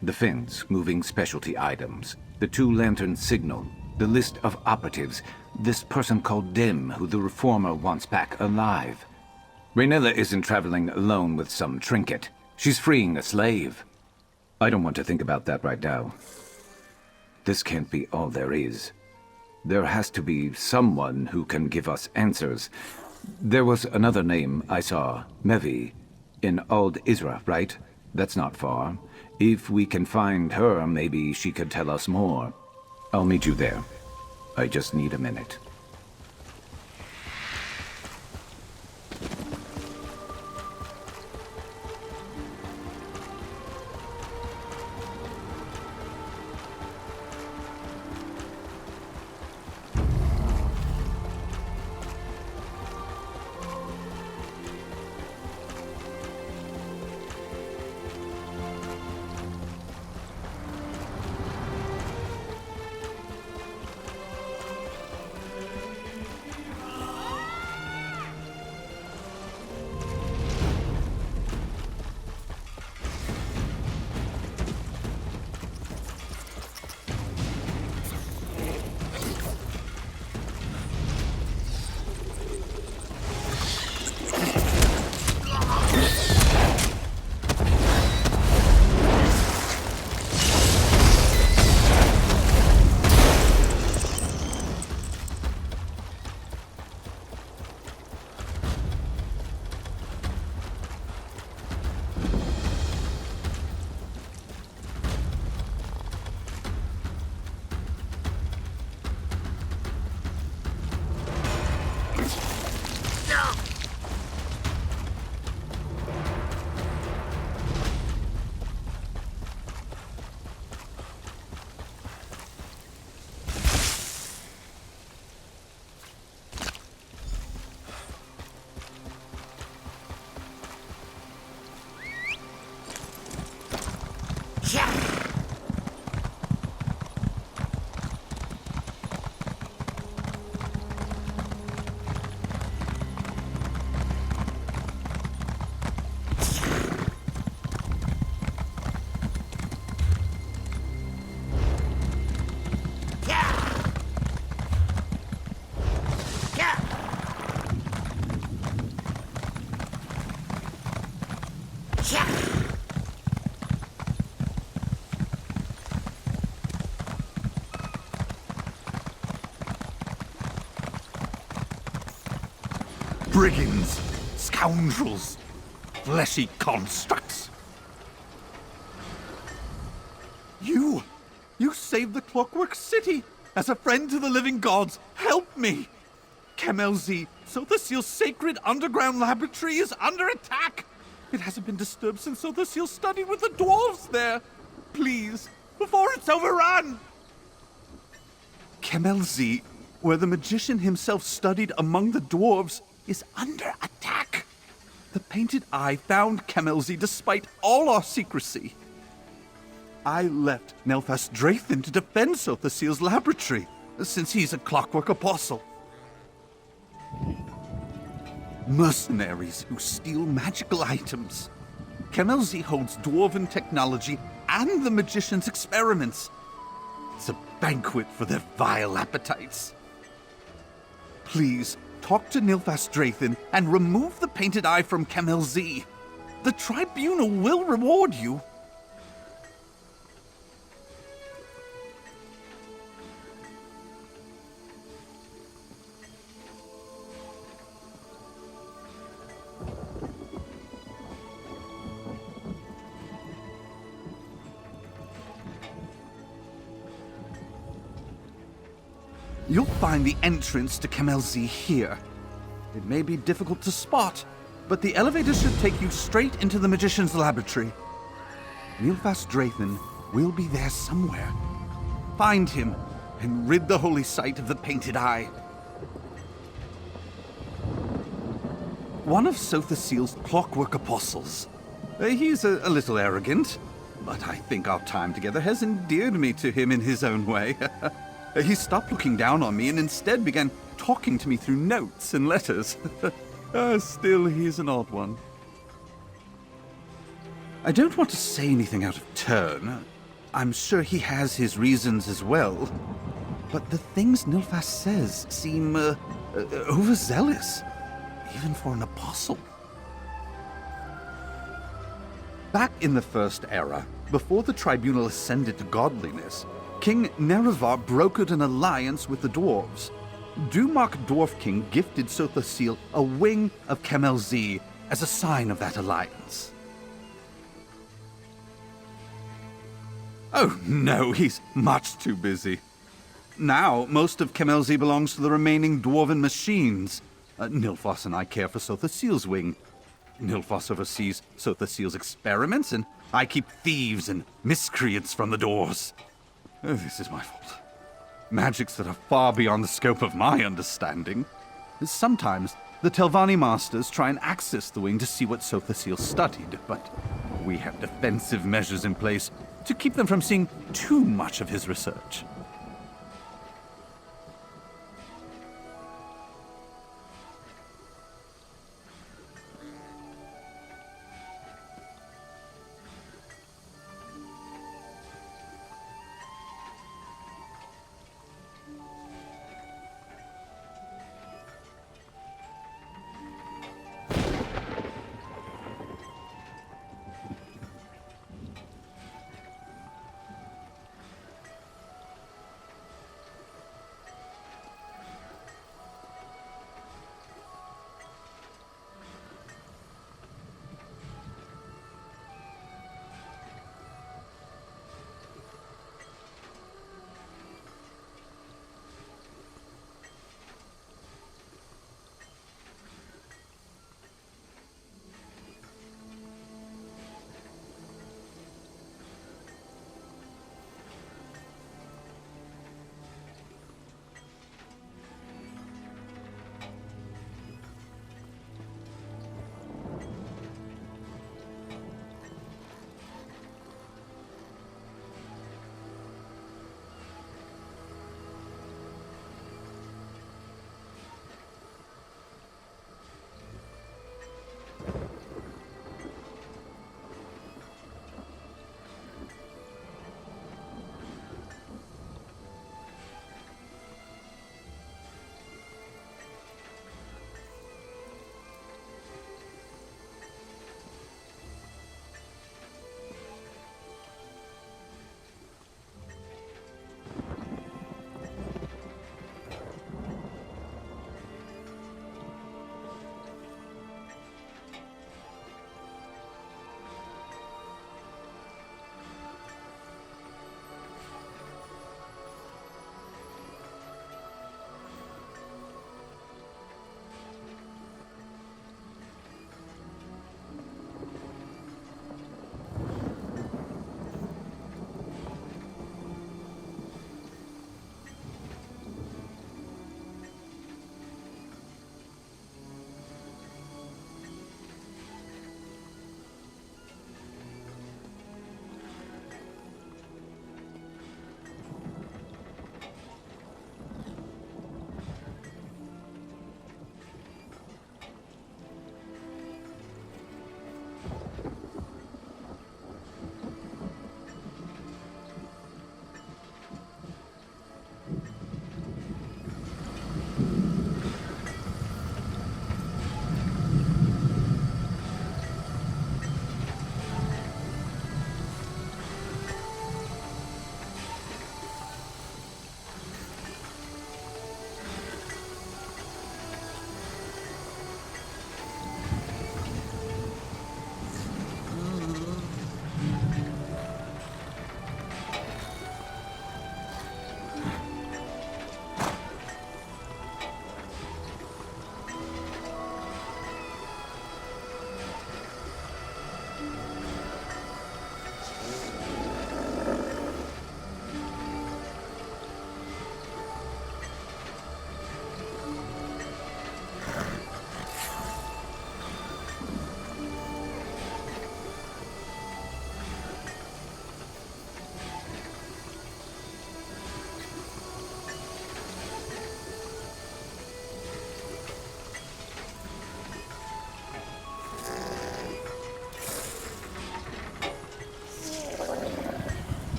The Finns moving specialty items, the two lantern signal, the list of operatives, this person called Dim who the Reformer wants back alive. Raynilla isn't traveling alone with some trinket. She's freeing a slave. I don't want to think about that right now. This can't be all there is. There has to be someone who can give us answers. There was another name I saw, Mevi, in Old Isra, right? That's not far. If we can find her, maybe she could tell us more. I'll meet you there. I just need a minute. Brigands! Scoundrels! Fleshy constructs! You saved the Clockwork City! As a friend to the living gods, help me! Kemelzi, Sothasil's sacred underground laboratory is under attack! It hasn't been disturbed since Sothasil studied with the dwarves there! Please, before it's overrun! Kemelzi, where the magician himself studied among the dwarves, is under attack. The Painted Eye found Kemelzi despite all our secrecy. I left Nelfas Drathan to defend Sothasil's laboratory, since he's a clockwork apostle. Mercenaries who steal magical items. Kemelzi holds dwarven technology and the magician's experiments. It's a banquet for their vile appetites. Please, talk to Nilfas Drathan and remove the Painted Eye from Kemelzi. The Tribunal will reward you. You'll find the entrance to Kemelzi here. It may be difficult to spot, but the elevator should take you straight into the magician's laboratory. Nilfas Drathan will be there somewhere. Find him and rid the holy site of the Painted Eye. One of Sothasil's clockwork apostles. He's a little arrogant, but I think our time together has endeared me to him in his own way. He stopped looking down on me and instead began talking to me through notes and letters. Still, he's an odd one. I don't want to say anything out of turn. I'm sure he has his reasons as well. But the things Nilfas says seem overzealous, even for an apostle. Back in the First Era, before the tribunal ascended to godliness, King Nerevar brokered an alliance with the dwarves. Dumak Dwarf King gifted Sothasil a wing of Kemelzi as a sign of that alliance. Oh no, he's much too busy. Now, most of Kemelzi belongs to the remaining dwarven machines. Nilfos and I care for Sothasil's wing. Nilfos oversees Sothasil's experiments, and I keep thieves and miscreants from the doors. Oh, this is my fault. Magics that are far beyond the scope of my understanding. Sometimes, the Telvanni masters try and access the wing to see what Sothasil studied, but we have defensive measures in place to keep them from seeing too much of his research.